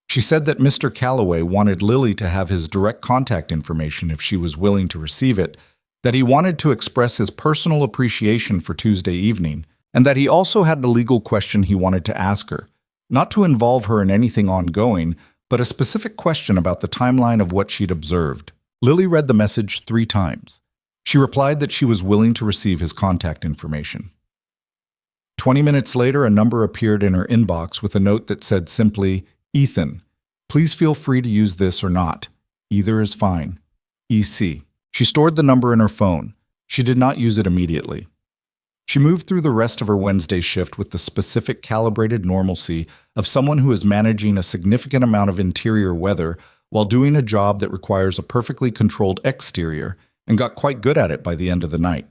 She said that Mr. Calloway wanted Lily to have his direct contact information if she was willing to receive it, that he wanted to express his personal appreciation for Tuesday evening, and that he also had a legal question he wanted to ask her, not to involve her in anything ongoing, but a specific question about the timeline of what she'd observed. Lily read the message 3 times. She replied that she was willing to receive his contact information. 20 minutes later, a number appeared in her inbox with a note that said simply, "Ethan, please feel free to use this or not. Either is fine. EC." She stored the number in her phone. She did not use it immediately. She moved through the rest of her Wednesday shift with the specific calibrated normalcy of someone who is managing a significant amount of interior weather while doing a job that requires a perfectly controlled exterior, and got quite good at it by the end of the night.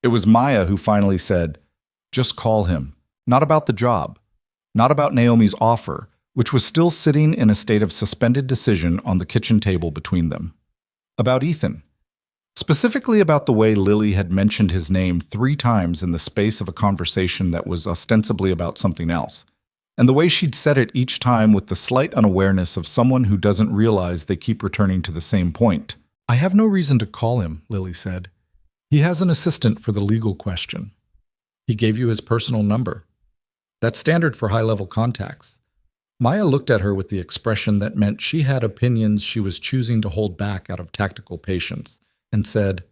It was Maya who finally said, "Just call him. Not about the job. Not about Naomi's offer," which was still sitting in a state of suspended decision on the kitchen table between them. About Ethan. Specifically about the way Lily had mentioned his name 3 times in the space of a conversation that was ostensibly about something else, and the way she'd said it each time with the slight unawareness of someone who doesn't realize they keep returning to the same point. "I have no reason to call him," Lily said. "He has an assistant for the legal question. He gave you his personal number. That's standard for high-level contacts." Maya looked at her with the expression that meant she had opinions she was choosing to hold back out of tactical patience, and said,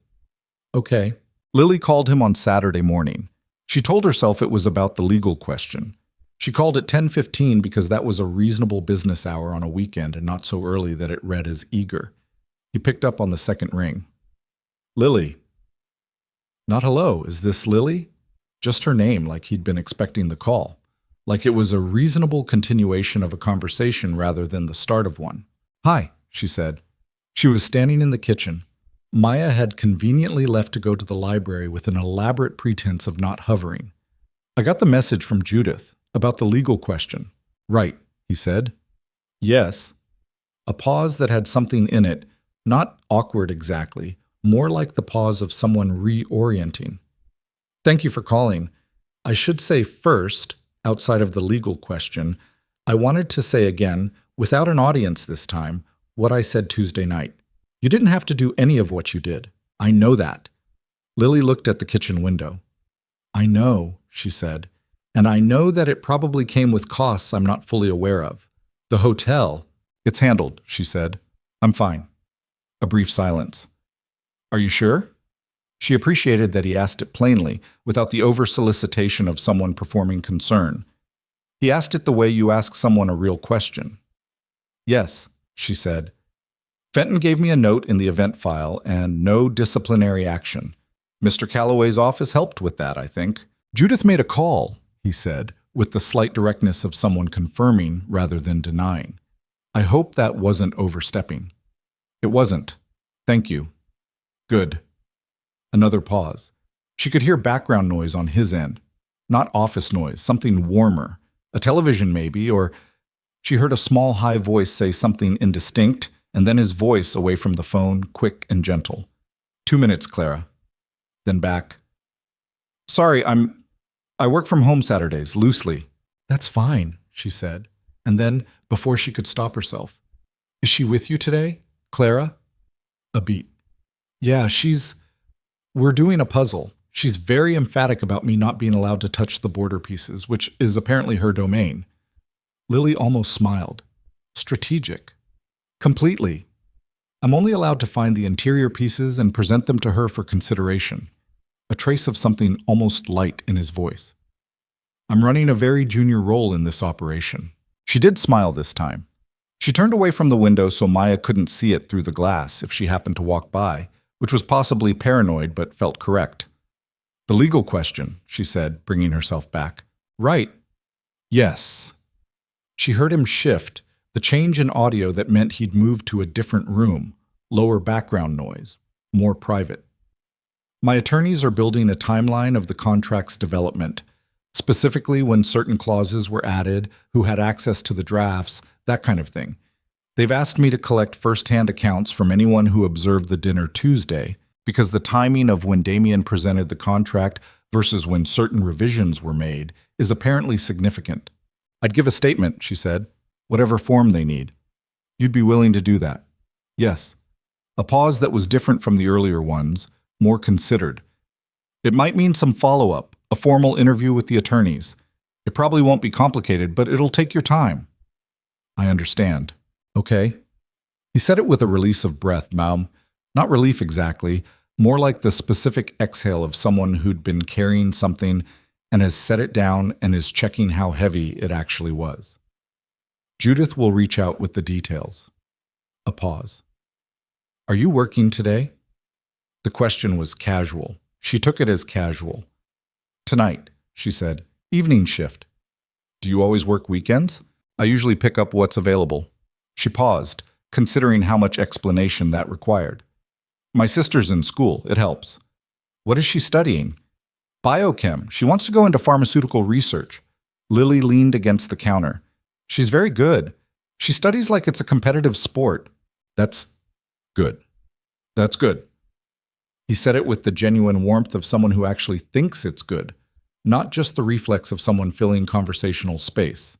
"Okay." Lily called him on Saturday morning. She told herself it was about the legal question. She called at 10:15 because that was a reasonable business hour on a weekend and not so early that it read as eager. He picked up on the second ring. "Lily." Not hello, is this Lily? Just her name, like he'd been expecting the call. Like it was a reasonable continuation of a conversation rather than the start of one. "Hi," she said. She was standing in the kitchen. Maya had conveniently left to go to the library with an elaborate pretense of not hovering. "I got the message from Judith about the legal question." "Right," he said. "Yes." A pause that had something in it, not awkward exactly, more like the pause of someone reorienting. "Thank you for calling. I should say first, outside of the legal question, I wanted to say again, without an audience this time, what I said Tuesday night. You didn't have to do any of what you did. I know that." Lily looked at the kitchen window. "I know," she said, "and I know that it probably came with costs I'm not fully aware of. The hotel—" "It's handled," she said. "I'm fine." A brief silence. "Are you sure?" She appreciated that he asked it plainly, without the over-solicitation of someone performing concern. He asked it the way you ask someone a real question. "Yes," she said. "Fenton gave me a note in the event file, and no disciplinary action. Mr. Calloway's office helped with that, I think." "Judith made a call," he said, with the slight directness of someone confirming rather than denying. "I hope that wasn't overstepping." "It wasn't. Thank you." "Good." Another pause. She could hear background noise on his end. Not office noise, something warmer. A television maybe, or she heard a small high voice say something indistinct, and then his voice away from the phone, quick and gentle. 2 minutes, Clara." Then back. "Sorry, I work from home Saturdays, loosely." "That's fine," she said. And then, before she could stop herself, "Is she with you today, Clara?" A beat. "Yeah, we're doing a puzzle. She's very emphatic about me not being allowed to touch the border pieces, which is apparently her domain." Lily almost smiled. "Strategic." "Completely. I'm only allowed to find the interior pieces and present them to her for consideration." A trace of something almost light in his voice. "I'm running a very junior role in this operation." She did smile this time. She turned away from the window so Maya couldn't see it through the glass if she happened to walk by, which was possibly paranoid but felt correct. "The legal question," she said, bringing herself back. "Right." "Yes." She heard him shift, the change in audio that meant he'd moved to a different room, lower background noise, more private. My attorneys are building a timeline of the contract's development, specifically when certain clauses were added, who had access to the drafts, that kind of thing. They've asked me to collect first-hand accounts from anyone who observed the dinner Tuesday, because the timing of when Damien presented the contract versus when certain revisions were made is apparently significant. I'd give a statement, she said, whatever form they need. You'd be willing to do that? Yes. A pause that was different from the earlier ones, more considered. It might mean some follow-up, a formal interview with the attorneys. It probably won't be complicated, but it'll take your time. I understand. Okay. He said it with a release of breath, Ma'am. Not relief exactly, more like the specific exhale of someone who'd been carrying something and has set it down and is checking how heavy it actually was. Judith will reach out with the details. A pause. Are you working today? The question was casual. She took it as casual. Tonight, she said. Evening shift. Do you always work weekends? I usually pick up what's available. She paused, considering how much explanation that required. My sister's in school. It helps. What is she studying? Biochem. She wants to go into pharmaceutical research. Lily leaned against the counter. She's very good. She studies like it's a competitive sport. That's good. That's good. He said it with the genuine warmth of someone who actually thinks it's good, not just the reflex of someone filling conversational space.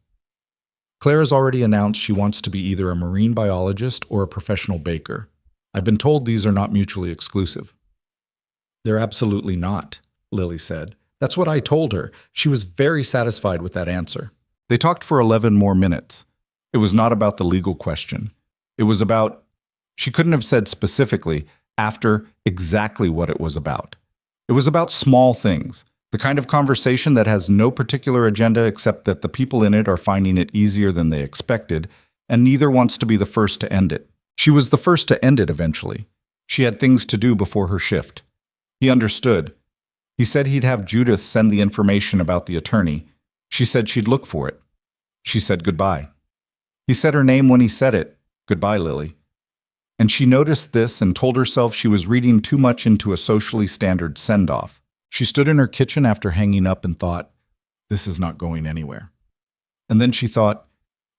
Claire has already announced she wants to be either a marine biologist or a professional baker. I've been told these are not mutually exclusive. They're absolutely not, Lily said. That's what I told her. She was very satisfied with that answer. They talked for 11 more minutes. It was not about the legal question. It was about, she couldn't have said specifically, after exactly what it was about. It was about small things, the kind of conversation that has no particular agenda except that the people in it are finding it easier than they expected, and neither wants to be the first to end it. She was the first to end it eventually. She had things to do before her shift. He understood. He said he'd have Judith send the information about the attorney. She said she'd look for it. She said goodbye. He said her name when he said it. Goodbye, Lily. And she noticed this and told herself she was reading too much into a socially standard send-off. She stood in her kitchen after hanging up and thought, this is not going anywhere. And then she thought,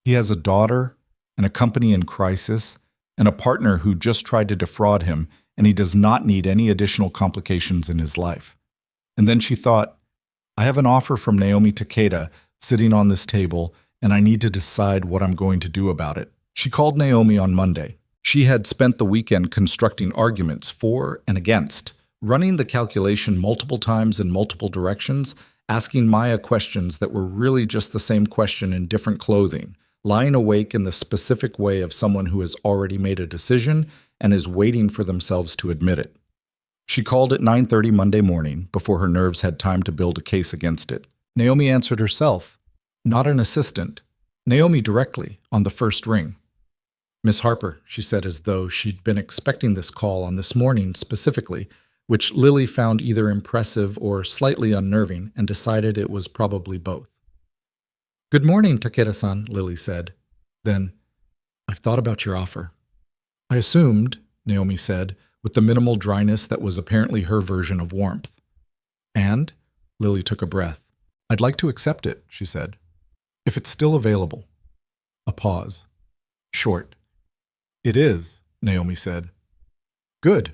he has a daughter and a company in crisis and a partner who just tried to defraud him, and he does not need any additional complications in his life. And then she thought, I have an offer from Naomi Takeda sitting on this table, and I need to decide what I'm going to do about it. She called Naomi on Monday. She had spent the weekend constructing arguments for and against, running the calculation multiple times in multiple directions, asking Maya questions that were really just the same question in different clothing, lying awake in the specific way of someone who has already made a decision and is waiting for themselves to admit it. She called at 9:30 Monday morning before her nerves had time to build a case against it. Naomi answered herself, not an assistant. Naomi directly on the first ring. Miss Harper, she said as though she'd been expecting this call on this morning specifically, which Lily found either impressive or slightly unnerving and decided it was probably both. Good morning, Takeda-san, Lily said. Then, I've thought about your offer. I assumed, Naomi said, with the minimal dryness that was apparently her version of warmth. And, Lily took a breath. I'd like to accept it, she said. If it's still available. A pause. Short. It is, Naomi said. Good.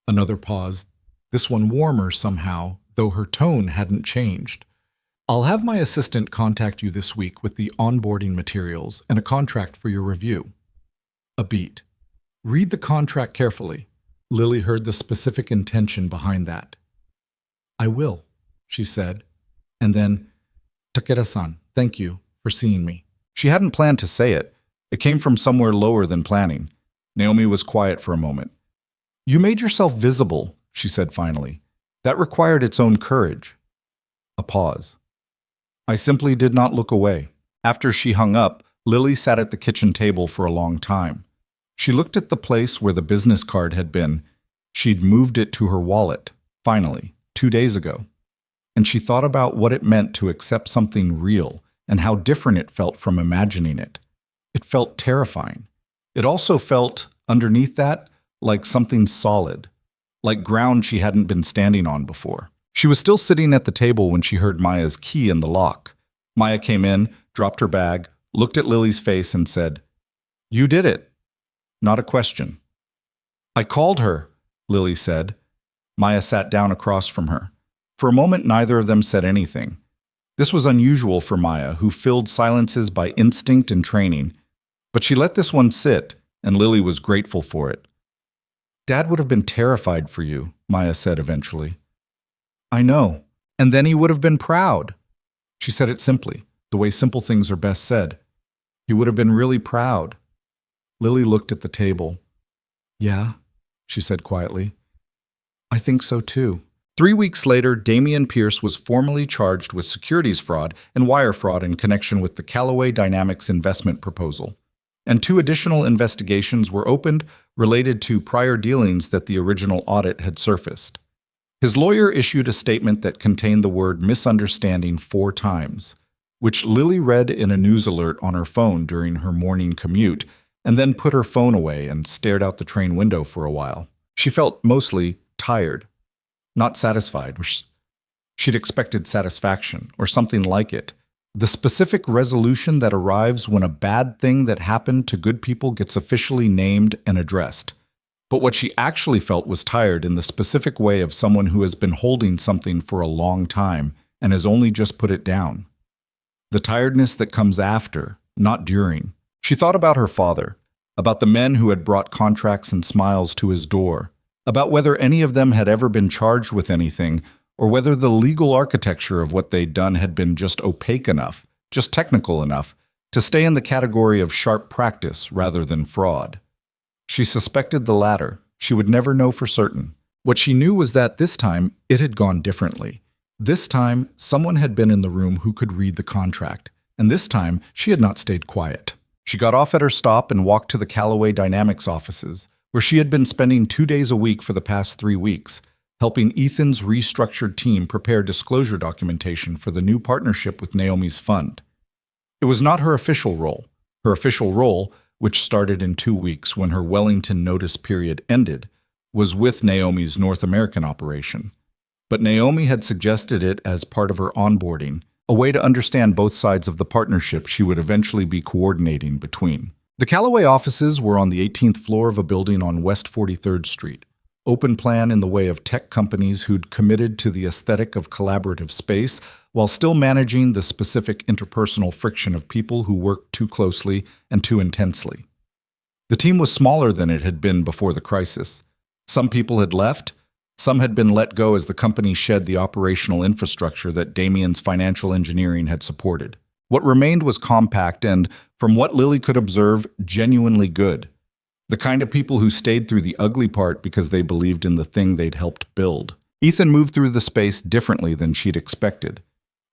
Another pause, this one warmer somehow, though her tone hadn't changed. I'll have my assistant contact you this week with the onboarding materials and a contract for your review. A beat. Read the contract carefully. Lily heard the specific intention behind that. I will, she said. And then, Takeda-san, thank you for seeing me. She hadn't planned to say it. It came from somewhere lower than planning. Naomi was quiet for a moment. You made yourself visible, she said finally. That required its own courage. A pause. I simply did not look away. After she hung up, Lily sat at the kitchen table for a long time. She looked at the place where the business card had been. She'd moved it to her wallet, finally, 2 days ago. And she thought about what it meant to accept something real and how different it felt from imagining it. It felt terrifying. It also felt, underneath that, like something solid, like ground she hadn't been standing on before. She was still sitting at the table when she heard Maya's key in the lock. Maya came in, dropped her bag, looked at Lily's face and said, "You did it." Not a question. "I called her," Lily said. Maya sat down across from her. For a moment, neither of them said anything. This was unusual for Maya, who filled silences by instinct and training. But she let this one sit, and Lily was grateful for it. "Dad would have been terrified for you," Maya said eventually. "I know. And then he would have been proud." She said it simply, the way simple things are best said. "He would have been really proud." Lily looked at the table. "Yeah," she said quietly. "I think so too." 3 weeks later, Damian Pierce was formally charged with securities fraud and wire fraud in connection with the Callaway Dynamics investment proposal. And 2 additional investigations were opened related to prior dealings that the original audit had surfaced. His lawyer issued a statement that contained the word misunderstanding 4 times, which Lily read in a news alert on her phone during her morning commute, and then put her phone away and stared out the train window for a while. She felt mostly tired. Not satisfied. She'd expected satisfaction, or something like it. The specific resolution that arrives when a bad thing that happened to good people gets officially named and addressed. But what she actually felt was tired in the specific way of someone who has been holding something for a long time and has only just put it down. The tiredness that comes after, not during. She thought about her father, about the men who had brought contracts and smiles to his door, about whether any of them had ever been charged with anything, or whether the legal architecture of what they'd done had been just opaque enough, just technical enough, to stay in the category of sharp practice rather than fraud. She suspected the latter. She would never know for certain. What she knew was that this time it had gone differently. This time, someone had been in the room who could read the contract, and this time she had not stayed quiet. She got off at her stop and walked to the Callaway Dynamics offices, where she had been spending 2 days a week for the past 3 weeks, helping Ethan's restructured team prepare disclosure documentation for the new partnership with Naomi's fund. It was not her official role. Her official role, which started in 2 weeks when her Wellington notice period ended, was with Naomi's North American operation. But Naomi had suggested it as part of her onboarding, a way to understand both sides of the partnership she would eventually be coordinating between. The Callaway offices were on the 18th floor of a building on West 43rd Street. Open plan in the way of tech companies who'd committed to the aesthetic of collaborative space while still managing the specific interpersonal friction of people who worked too closely and too intensely. The team was smaller than it had been before the crisis. Some people had left. Some had been let go as the company shed the operational infrastructure that Damian's financial engineering had supported. What remained was compact and, from what Lily could observe, genuinely good. The kind of people who stayed through the ugly part because they believed in the thing they'd helped build. Ethan moved through the space differently than she'd expected.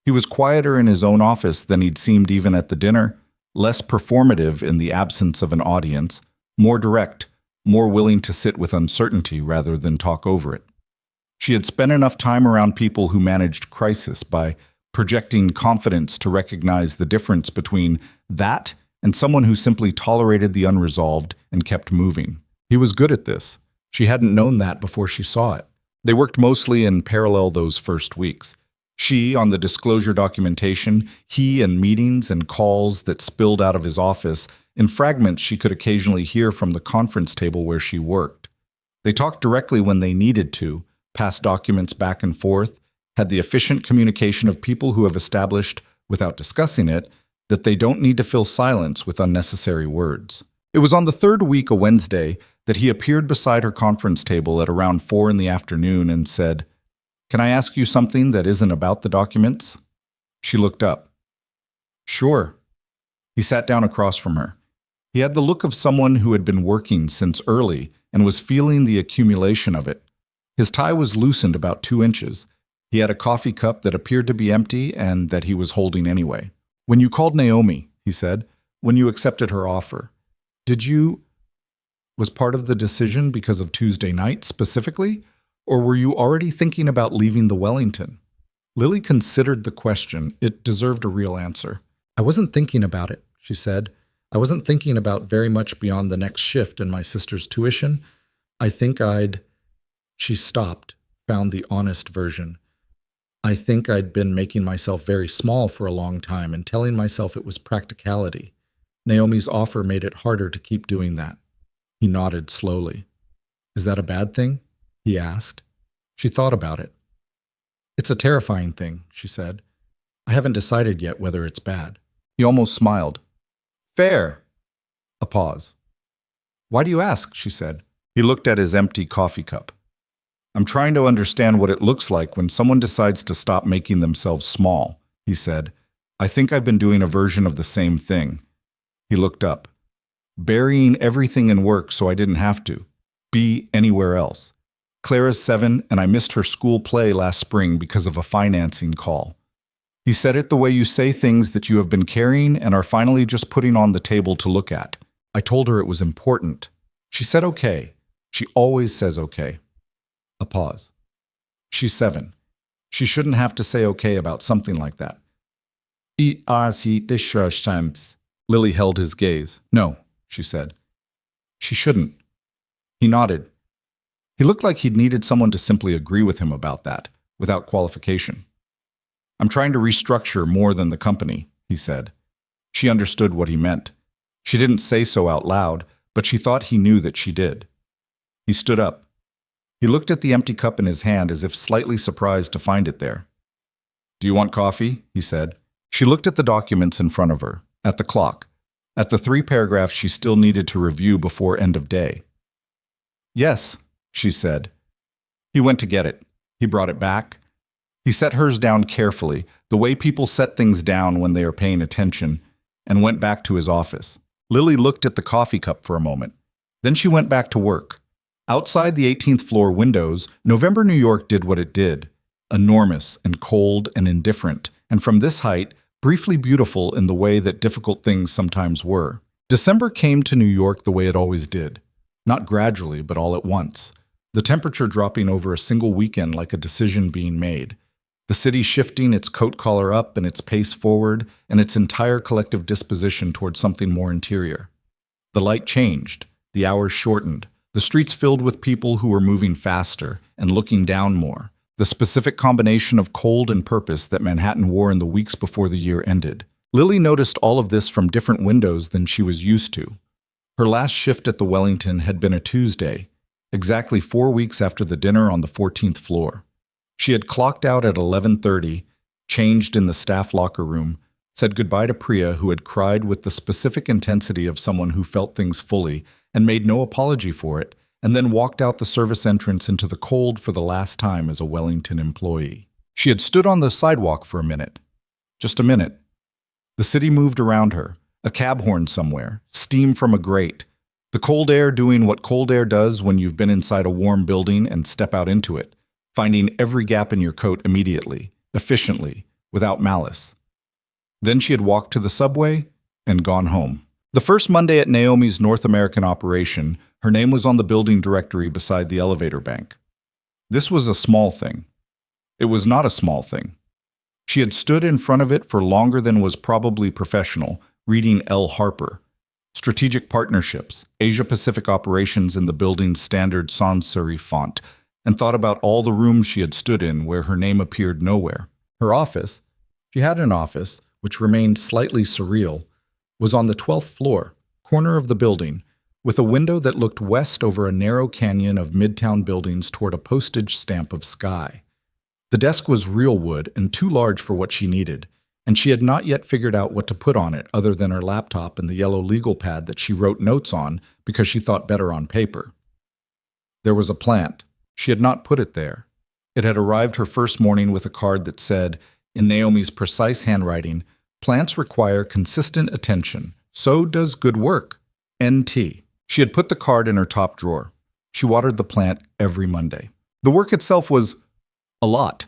He was quieter in his own office than he'd seemed even at the dinner, less performative in the absence of an audience, more direct, more willing to sit with uncertainty rather than talk over it. She had spent enough time around people who managed crisis by projecting confidence to recognize the difference between that and someone who simply tolerated the unresolved and kept moving. He was good at this. She hadn't known that before she saw it. They worked mostly in parallel those first weeks. She on the disclosure documentation, he in meetings and calls that spilled out of his office, in fragments she could occasionally hear from the conference table where she worked. They talked directly when they needed to, passed documents back and forth, had the efficient communication of people who have established, without discussing it, that they don't need to fill silence with unnecessary words. It was on the 3rd week, a Wednesday, that he appeared beside her conference table at around 4 in the afternoon and said, "Can I ask you something that isn't about the documents?" She looked up. "Sure." He sat down across from her. He had the look of someone who had been working since early and was feeling the accumulation of it. His tie was loosened about 2 inches. He had a coffee cup that appeared to be empty and that he was holding anyway. "When you called Naomi," he said, "when you accepted her offer, was part of the decision because of Tuesday night specifically, or were you already thinking about leaving the Wellington?" Lily considered the question. It deserved a real answer. "I wasn't thinking about it," she said. "I wasn't thinking about very much beyond the next shift in my sister's tuition. I think I'd..." She stopped, found the honest version. I think I'd been making myself very small for a long time and telling myself it was practicality. Naomi's offer made it harder to keep doing that. He nodded slowly. Is that a bad thing? He asked. She thought about it. It's a terrifying thing, she said. I haven't decided yet whether it's bad. He almost smiled. Fair. A pause. Why do you ask? She said. He looked at his empty coffee cup. I'm trying to understand what it looks like when someone decides to stop making themselves small, he said. I think I've been doing a version of the same thing. He looked up. Burying everything in work so I didn't have to be anywhere else. Clara's 7 and I missed her school play last spring because of a financing call. He said it the way you say things that you have been carrying and are finally just putting on the table to look at. I told her it was important. She said okay. She always says okay. A pause. She's 7. She shouldn't have to say okay about something like that. Lily held his gaze. No, she said. She shouldn't. He nodded. He looked like he'd needed someone to simply agree with him about that, without qualification. I'm trying to restructure more than the company, he said. She understood what he meant. She didn't say so out loud, but she thought he knew that she did. He stood up. He looked at the empty cup in his hand as if slightly surprised to find it there. Do you want coffee? He said. She looked at the documents in front of her, at the clock, at the 3 paragraphs she still needed to review before end of day. Yes, she said. He went to get it. He brought it back. He set hers down carefully, the way people set things down when they are paying attention, and went back to his office. Lily looked at the coffee cup for a moment. Then she went back to work. Outside the 18th floor windows, November New York did what it did, enormous and cold and indifferent, and from this height, briefly beautiful in the way that difficult things sometimes were. December came to New York the way it always did, not gradually, but all at once, the temperature dropping over a single weekend like a decision being made, the city shifting its coat collar up and its pace forward, and its entire collective disposition toward something more interior. The light changed, the hours shortened, the streets filled with people who were moving faster and looking down more, the specific combination of cold and purpose that Manhattan wore in the weeks before the year ended. Lily noticed all of this from different windows than she was used to. Her last shift at the Wellington had been a Tuesday, exactly 4 weeks after the dinner on the 14th floor. She had clocked out at 11:30, changed in the staff locker room, said goodbye to Priya, who had cried with the specific intensity of someone who felt things fully and made no apology for it, and then walked out the service entrance into the cold for the last time as a Wellington employee. She had stood on the sidewalk for a minute. Just a minute. The city moved around her, a cab horn somewhere, steam from a grate, the cold air doing what cold air does when you've been inside a warm building and step out into it, finding every gap in your coat immediately, efficiently, without malice. Then she had walked to the subway and gone home. The first Monday at Naomi's North American operation, her name was on the building directory beside the elevator bank. This was a small thing. It was not a small thing. She had stood in front of it for longer than was probably professional, reading L. Harper, Strategic Partnerships, Asia-Pacific Operations in the building's standard sans serif font, and thought about all the rooms she had stood in where her name appeared nowhere. Her office, she had an office, which remained slightly surreal, was on the 12th floor, corner of the building, with a window that looked west over a narrow canyon of midtown buildings toward a postage stamp of sky. The desk was real wood and too large for what she needed, and she had not yet figured out what to put on it other than her laptop and the yellow legal pad that she wrote notes on because she thought better on paper. There was a plant. She had not put it there. It had arrived her first morning with a card that said, in Naomi's precise handwriting, "Plants require consistent attention. So does good work. NT." She had put the card in her top drawer. She watered the plant every Monday. The work itself was a lot,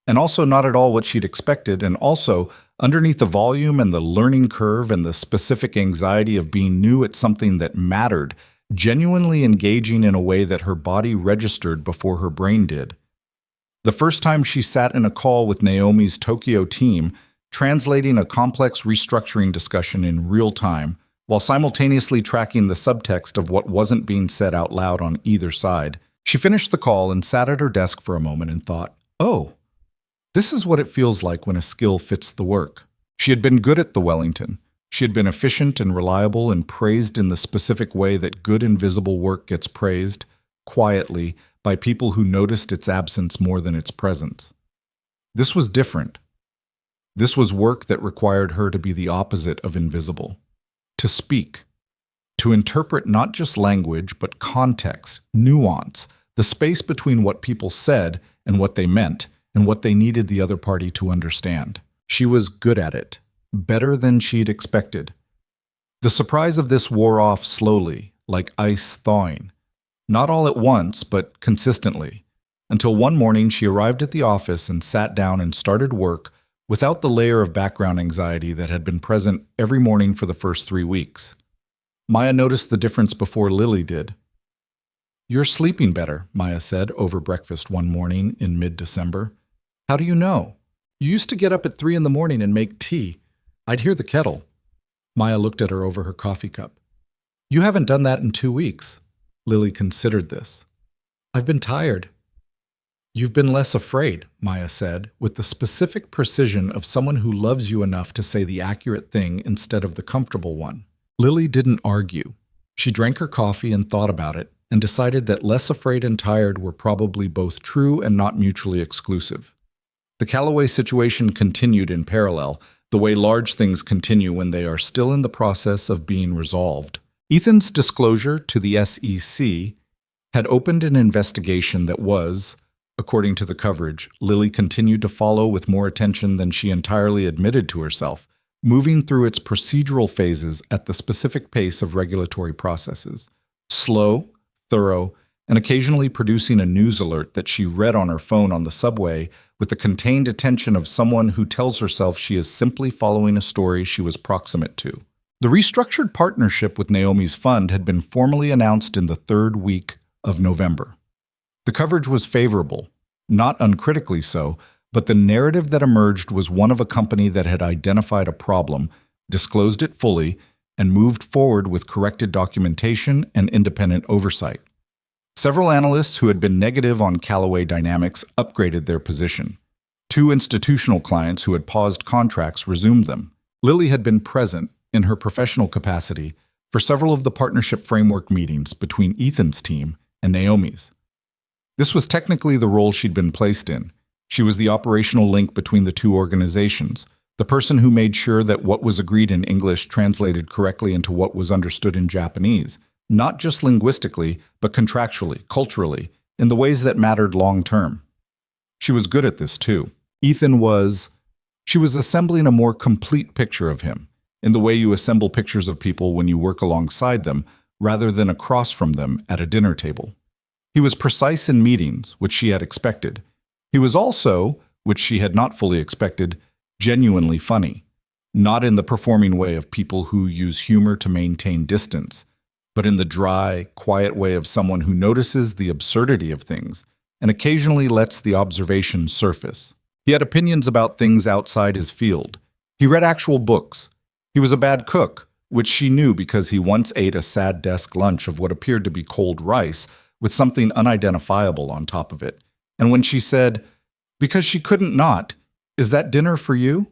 and also not at all what she'd expected, and also, underneath the volume and the learning curve and the specific anxiety of being new at something that mattered, genuinely engaging in a way that her body registered before her brain did. The first time she sat in a call with Naomi's Tokyo team, translating a complex restructuring discussion in real time, while simultaneously tracking the subtext of what wasn't being said out loud on either side, She finished the call and sat at her desk for a moment and thought, oh, this is what it feels like when a skill fits the work. She had been good at the Wellington. She had been efficient and reliable and praised in the specific way that good invisible work gets praised, quietly, by people who noticed its absence more than its presence. This was different. This was work that required her to be the opposite of invisible. To speak. To interpret not just language, but context, nuance, the space between what people said and what they meant, and what they needed the other party to understand. She was good at it, better than she'd expected. The surprise of this wore off slowly, like ice thawing. Not all at once, but consistently, until one morning she arrived at the office and sat down and started work without the layer of background anxiety that had been present every morning for the first 3 weeks. Maya noticed the difference before Lily did. "You're sleeping better," Maya said over breakfast one morning in mid-December. "How do you know? You used to get up at 3 in the morning and make tea. I'd hear the kettle." Maya looked at her over her coffee cup. "You haven't done that in 2 weeks." Lily considered this. "I've been tired." "You've been less afraid," Maya said, with the specific precision of someone who loves you enough to say the accurate thing instead of the comfortable one. Lily didn't argue. She drank her coffee and thought about it, and decided that less afraid and tired were probably both true and not mutually exclusive. The Callaway situation continued in parallel, the way large things continue when they are still in the process of being resolved. Ethan's disclosure to the SEC had opened an investigation that was, according to the coverage, Lily continued to follow with more attention than she entirely admitted to herself, moving through its procedural phases at the specific pace of regulatory processes. Slow, thorough, and occasionally producing a news alert that she read on her phone on the subway with the contained attention of someone who tells herself she is simply following a story she was proximate to. The restructured partnership with Naomi's fund had been formally announced in the 3rd week of November. The coverage was favorable, not uncritically so, but the narrative that emerged was one of a company that had identified a problem, disclosed it fully, and moved forward with corrected documentation and independent oversight. Several analysts who had been negative on Callaway Dynamics upgraded their position. 2 institutional clients who had paused contracts resumed them. Lily had been present, in her professional capacity, for several of the partnership framework meetings between Ethan's team and Naomi's. This was technically the role she'd been placed in. She was the operational link between the 2 organizations, the person who made sure that what was agreed in English translated correctly into what was understood in Japanese, not just linguistically, but contractually, culturally, in the ways that mattered long-term. She was good at this, too. She was assembling a more complete picture of him, in the way you assemble pictures of people when you work alongside them, rather than across from them at a dinner table. He was precise in meetings, which she had expected. He was also, which she had not fully expected, genuinely funny, not in the performing way of people who use humor to maintain distance, but in the dry, quiet way of someone who notices the absurdity of things and occasionally lets the observation surface. He had opinions about things outside his field. He read actual books. He was a bad cook, which she knew because he once ate a sad desk lunch of what appeared to be cold rice with something unidentifiable on top of it. And when she said, because she couldn't not, "Is that dinner for you?"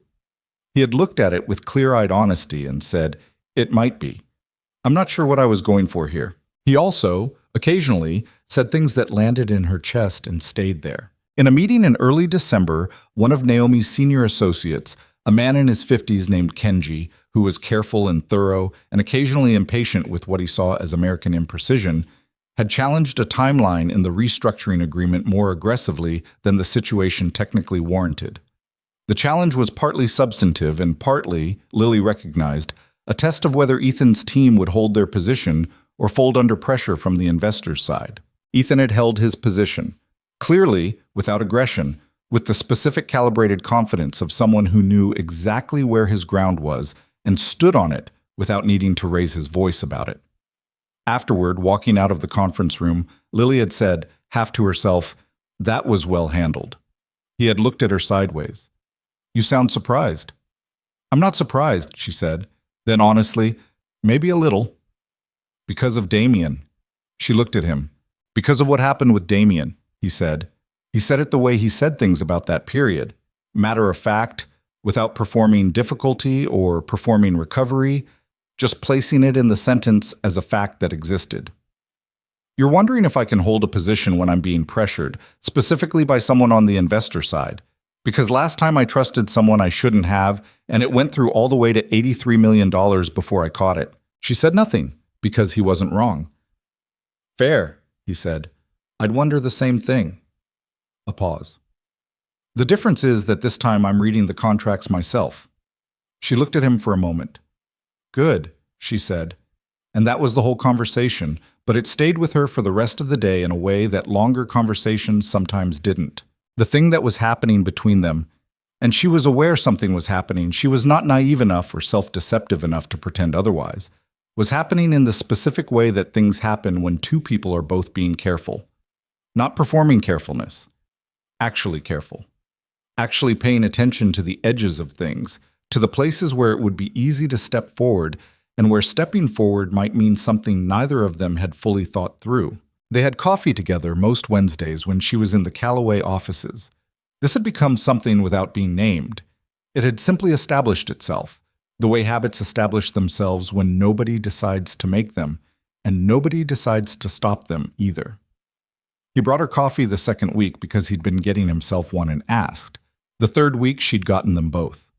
he had looked at it with clear-eyed honesty and said, "It might be. I'm not sure what I was going for here." He also, occasionally, said things that landed in her chest and stayed there. In a meeting in early December, one of Naomi's senior associates, a man in his 50s named Kenji, who was careful and thorough and occasionally impatient with what he saw as American imprecision, had challenged a timeline in the restructuring agreement more aggressively than the situation technically warranted. The challenge was partly substantive and partly, Lily recognized, a test of whether Ethan's team would hold their position or fold under pressure from the investor's side. Ethan had held his position, clearly, without aggression, with the specific calibrated confidence of someone who knew exactly where his ground was and stood on it without needing to raise his voice about it. Afterward, walking out of the conference room, Lily had said, half to herself, "That was well handled." He had looked at her sideways. "You sound surprised." "I'm not surprised," she said. Then honestly, "Maybe a little." "Because of Damien." She looked at him. Because of what happened with Damien, he said. He said it the way he said things about that period. Matter of fact, without performing difficulty or performing recovery, just placing it in the sentence as a fact that existed. You're wondering if I can hold a position when I'm being pressured, specifically by someone on the investor side. Because last time I trusted someone I shouldn't have, and it went through all the way to $83 million before I caught it. She said nothing, because he wasn't wrong. Fair, he said. I'd wonder the same thing. A pause. The difference is that this time I'm reading the contracts myself. She looked at him for a moment. Good, she said. And that was the whole conversation, but it stayed with her for the rest of the day in a way that longer conversations sometimes didn't. The thing that was happening between them, and she was aware something was happening, she was not naive enough or self-deceptive enough to pretend otherwise, was happening in the specific way that things happen when two people are both being careful. Not performing carefulness. Actually careful. Actually paying attention to the edges of things, to the places where it would be easy to step forward and where stepping forward might mean something neither of them had fully thought through. They had coffee together most Wednesdays when she was in the Callaway offices. This had become something without being named. It had simply established itself, the way habits establish themselves when nobody decides to make them, and nobody decides to stop them either. He brought her coffee the second week because he'd been getting himself one and asked. The third week, she'd gotten them both.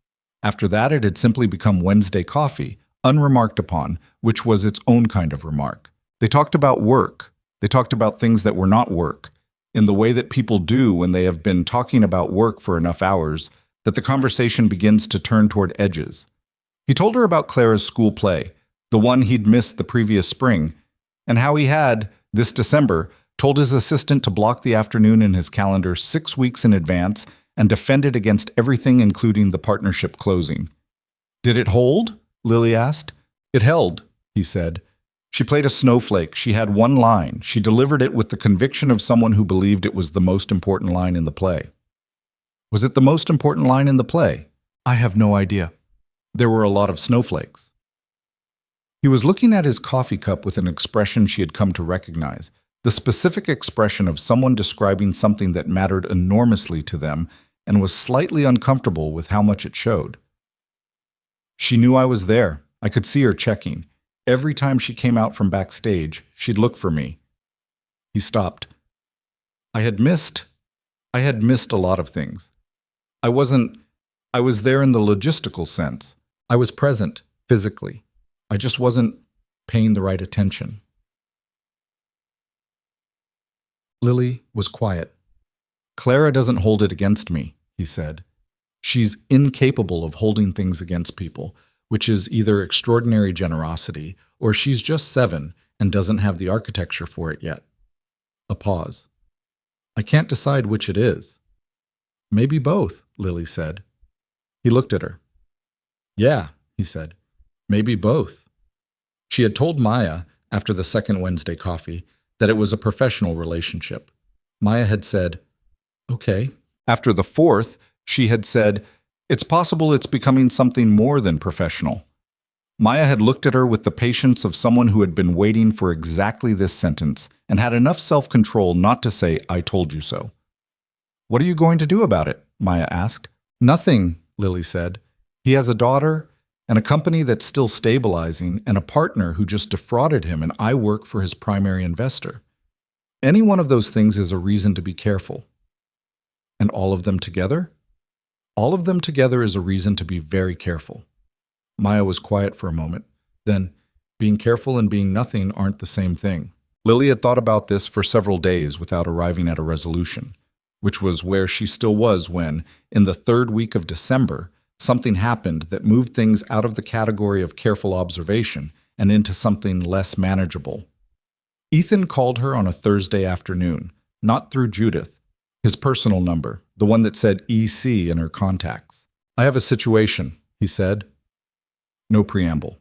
After that, it had simply become Wednesday coffee, unremarked upon, which was its own kind of remark. They talked about work. They talked about things that were not work, in the way that people do when they have been talking about work for enough hours that the conversation begins to turn toward edges. He told her about Clara's school play, the one he'd missed the previous spring, and how he had, this December, told his assistant to block the afternoon in his calendar 6 weeks in advance and defend it against everything including the partnership closing. Did it hold? Lily asked. It held, he said. She played a snowflake. She had one line. She delivered it with the conviction of someone who believed it was the most important line in the play. Was it the most important line in the play? I have no idea. There were a lot of snowflakes. He was looking at his coffee cup with an expression she had come to recognize, the specific expression of someone describing something that mattered enormously to them and was slightly uncomfortable with how much it showed. She knew I was there. I could see her checking. Every time she came out from backstage, she'd look for me. He stopped. I had missed a lot of things. I was there in the logistical sense. I was present, physically. I just wasn't paying the right attention. Lily was quiet. Clara doesn't hold it against me, he said. She's incapable of holding things against people, which is either extraordinary generosity or she's just 7 and doesn't have the architecture for it yet. A pause. I can't decide which it is. Maybe both, Lily said. He looked at her. Yeah, he said. Maybe both. She had told Maya, after the second Wednesday coffee, that it was a professional relationship. Maya had said, okay. After the fourth, she had said, it's possible it's becoming something more than professional. Maya had looked at her with the patience of someone who had been waiting for exactly this sentence and had enough self-control not to say, I told you so. What are you going to do about it? Maya asked. Nothing, Lily said. He has a daughter and a company that's still stabilizing and a partner who just defrauded him, and I work for his primary investor. Any one of those things is a reason to be careful. And all of them together? All of them together is a reason to be very careful. Maya was quiet for a moment. Then, being careful and being nothing aren't the same thing. Lily had thought about this for several days without arriving at a resolution, which was where she still was when, in the third week of December, something happened that moved things out of the category of careful observation and into something less manageable. Ethan called her on a Thursday afternoon, not through Judith, his personal number, the one that said EC in her contacts. I have a situation, he said. No preamble.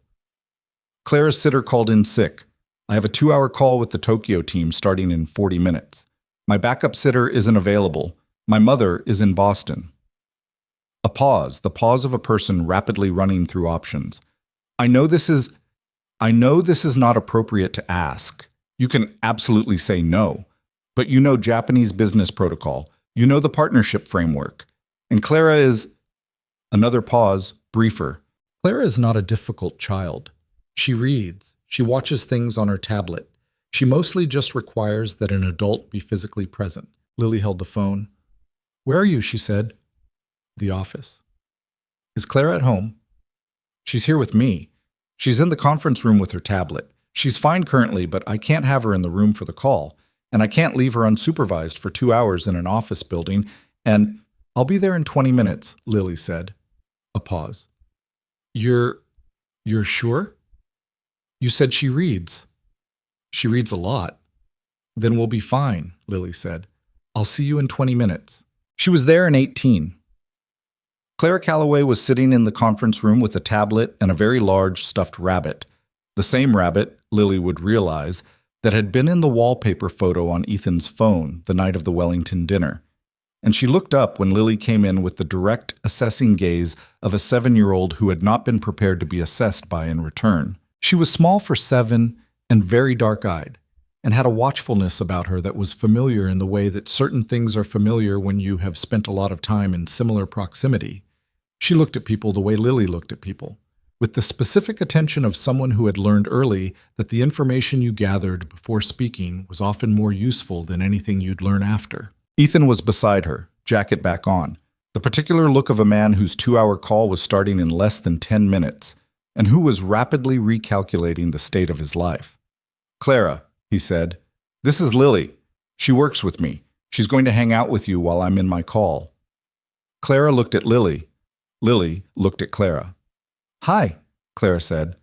Clara's sitter called in sick. I have a 2-hour call with the Tokyo team starting in 40 minutes. My backup sitter isn't available. My mother is in Boston. A pause, the pause of a person rapidly running through options. I know this is not appropriate to ask. You can absolutely say no. But you know Japanese business protocol. You know the partnership framework. And Clara is... Another pause, briefer. Clara is not a difficult child. She reads. She watches things on her tablet. She mostly just requires that an adult be physically present. Lily held the phone. Where are you? She said. The office. Is Clara at home? She's here with me. She's in the conference room with her tablet. She's fine currently, but I can't have her in the room for the call. And I can't leave her unsupervised for 2 hours in an office building. And I'll be there in 20 minutes, Lily said. A pause. You're sure? You said she reads. She reads a lot. Then we'll be fine, Lily said. I'll see you in 20 minutes. She was there in 18. Clara Calloway was sitting in the conference room with a tablet and a very large stuffed rabbit. The same rabbit, Lily would realize, that had been in the wallpaper photo on Ethan's phone the night of the Wellington dinner. And she looked up when Lily came in with the direct, assessing gaze of a 7-year-old who had not been prepared to be assessed by in return. She was small for 7 and very dark-eyed, and had a watchfulness about her that was familiar in the way that certain things are familiar when you have spent a lot of time in similar proximity. She looked at people the way Lily looked at people, with the specific attention of someone who had learned early that the information you gathered before speaking was often more useful than anything you'd learn after. Ethan was beside her, jacket back on, the particular look of a man whose 2-hour call was starting in less than 10 minutes, and who was rapidly recalculating the state of his life. Clara, he said, this is Lily. She works with me. She's going to hang out with you while I'm in my call. Clara looked at Lily. Lily looked at Clara. Hi, Clara said.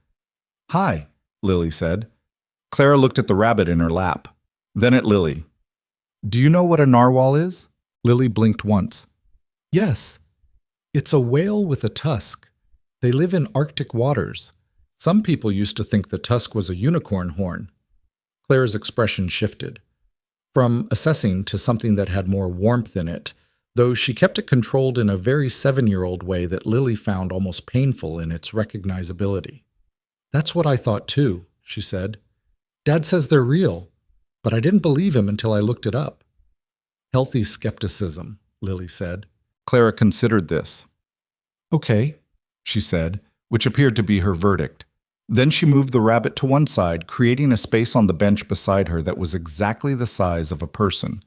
Hi, Lily said. Clara looked at the rabbit in her lap, then at Lily. Do you know what a narwhal is? Lily blinked once. Yes. It's a whale with a tusk. They live in Arctic waters. Some people used to think the tusk was a unicorn horn. Clara's expression shifted, from assessing to something that had more warmth in it, though she kept it controlled in a very 7-year-old way that Lily found almost painful in its recognizability. That's what I thought too, she said. Dad says they're real, but I didn't believe him until I looked it up. Healthy skepticism, Lily said. Clara considered this. Okay, she said, which appeared to be her verdict. Then she moved the rabbit to one side, creating a space on the bench beside her that was exactly the size of a person.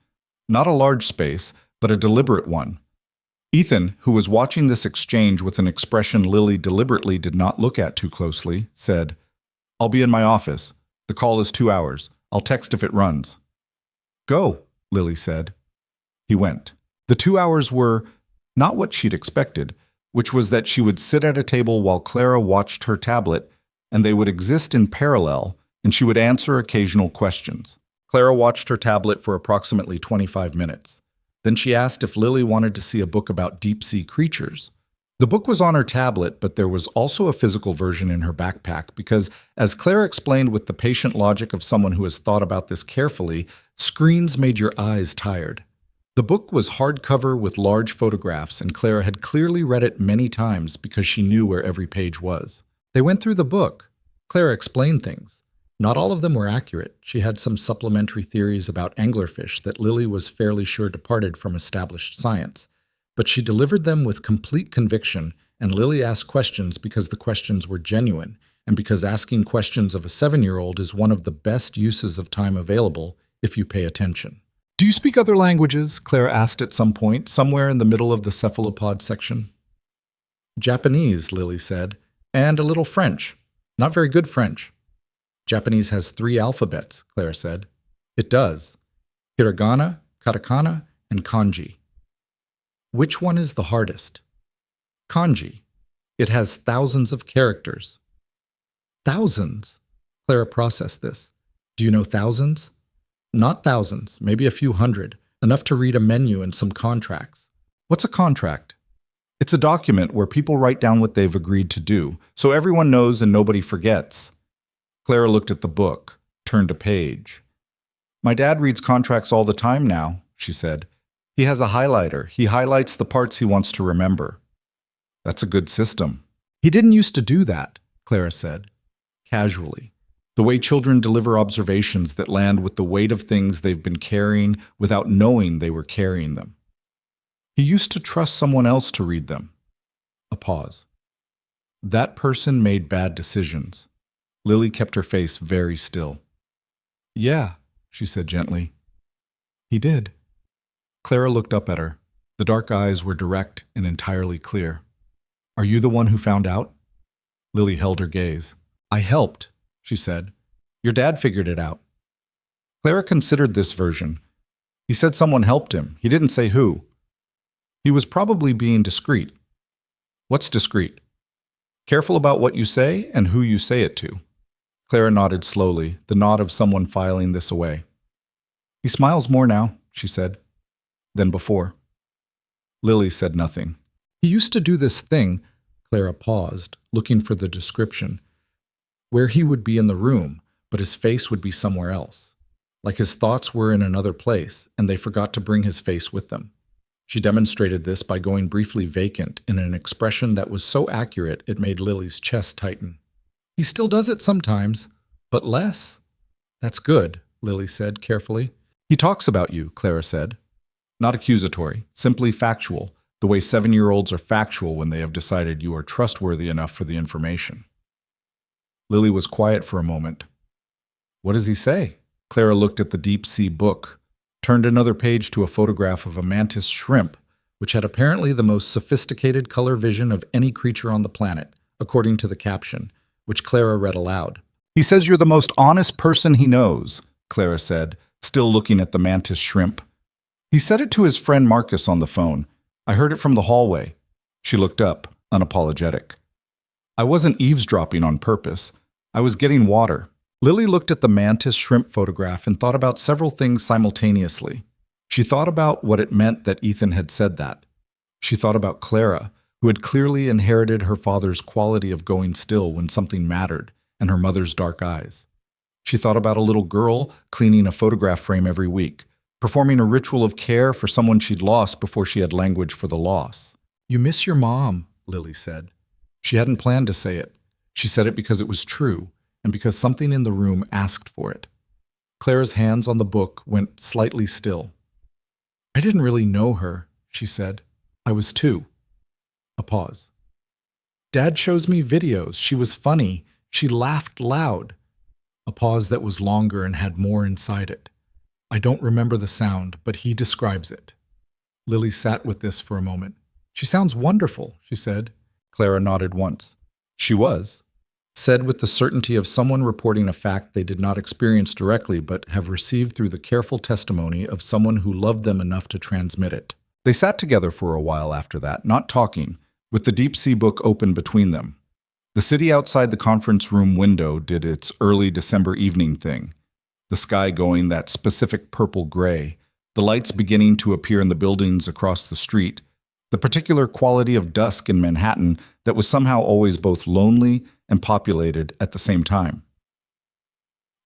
Not a large space, but a deliberate one. Ethan, who was watching this exchange with an expression Lily deliberately did not look at too closely, said, I'll be in my office. The call is 2 hours. I'll text if it runs. Go, Lily said. He went. The 2 hours were not what she'd expected, which was that she would sit at a table while Clara watched her tablet, and they would exist in parallel, and she would answer occasional questions. Clara watched her tablet for approximately 25 minutes. Then she asked if Lily wanted to see a book about deep-sea creatures. The book was on her tablet, but there was also a physical version in her backpack because, as Clara explained with the patient logic of someone who has thought about this carefully, screens made your eyes tired. The book was hardcover with large photographs, and Clara had clearly read it many times because she knew where every page was. They went through the book. Clara explained things. Not all of them were accurate. She had some supplementary theories about anglerfish that Lily was fairly sure departed from established science. But she delivered them with complete conviction, and Lily asked questions because the questions were genuine, and because asking questions of a 7-year-old is one of the best uses of time available if you pay attention. Do you speak other languages? Clara asked at some point, somewhere in the middle of the cephalopod section. Japanese, Lily said, and a little French. Not very good French. Japanese has 3 alphabets, Clara said. It does. Hiragana, katakana, and kanji. Which one is the hardest? Kanji. It has thousands of characters. Thousands? Clara processed this. Do you know thousands? Not thousands, maybe a few hundred, enough to read a menu and some contracts. What's a contract? It's a document where people write down what they've agreed to do, so everyone knows and nobody forgets. Clara looked at the book, turned a page. My dad reads contracts all the time now, she said. He has a highlighter. He highlights the parts he wants to remember. That's a good system. He didn't used to do that, Clara said, casually. The way children deliver observations that land with the weight of things they've been carrying without knowing they were carrying them. He used to trust someone else to read them. A pause. That person made bad decisions. Lily kept her face very still. Yeah, she said gently. He did. Clara looked up at her. The dark eyes were direct and entirely clear. Are you the one who found out? Lily held her gaze. I helped, she said. Your dad figured it out. Clara considered this version. He said someone helped him. He didn't say who. He was probably being discreet. What's discreet? Careful about what you say and who you say it to. Clara nodded slowly, the nod of someone filing this away. He smiles more now, she said, than before. Lily said nothing. He used to do this thing, Clara paused, looking for the description, where he would be in the room, but his face would be somewhere else. Like his thoughts were in another place, and they forgot to bring his face with them. She demonstrated this by going briefly vacant in an expression that was so accurate it made Lily's chest tighten. He still does it sometimes, but less. That's good, Lily said carefully. He talks about you, Clara said. Not accusatory, simply factual, the way 7-year-olds are factual when they have decided you are trustworthy enough for the information. Lily was quiet for a moment. What does he say? Clara looked at the deep-sea book, turned another page to a photograph of a mantis shrimp, which had apparently the most sophisticated color vision of any creature on the planet, according to the caption, which Clara read aloud. He says you're the most honest person he knows, Clara said, still looking at the mantis shrimp. He said it to his friend Marcus on the phone. I heard it from the hallway. She looked up, unapologetic. I wasn't eavesdropping on purpose. I was getting water. Lily looked at the mantis shrimp photograph and thought about several things simultaneously. She thought about what it meant that Ethan had said that. She thought about Clara, who had clearly inherited her father's quality of going still when something mattered, and her mother's dark eyes. She thought about a little girl cleaning a photograph frame every week, performing a ritual of care for someone she'd lost before she had language for the loss. You miss your mom, Lily said. She hadn't planned to say it. She said it because it was true, and because something in the room asked for it. Clara's hands on the book went slightly still. I didn't really know her, she said. I was 2. A pause. Dad shows me videos. She was funny. She laughed loud. A pause that was longer and had more inside it. I don't remember the sound, but he describes it. Lily sat with this for a moment. She sounds wonderful, she said. Clara nodded once. She was. Said with the certainty of someone reporting a fact they did not experience directly but have received through the careful testimony of someone who loved them enough to transmit it. They sat together for a while after that, not talking, with the deep-sea book open between them. The city outside the conference room window did its early December evening thing, the sky going that specific purple-gray, the lights beginning to appear in the buildings across the street, the particular quality of dusk in Manhattan that was somehow always both lonely and populated at the same time.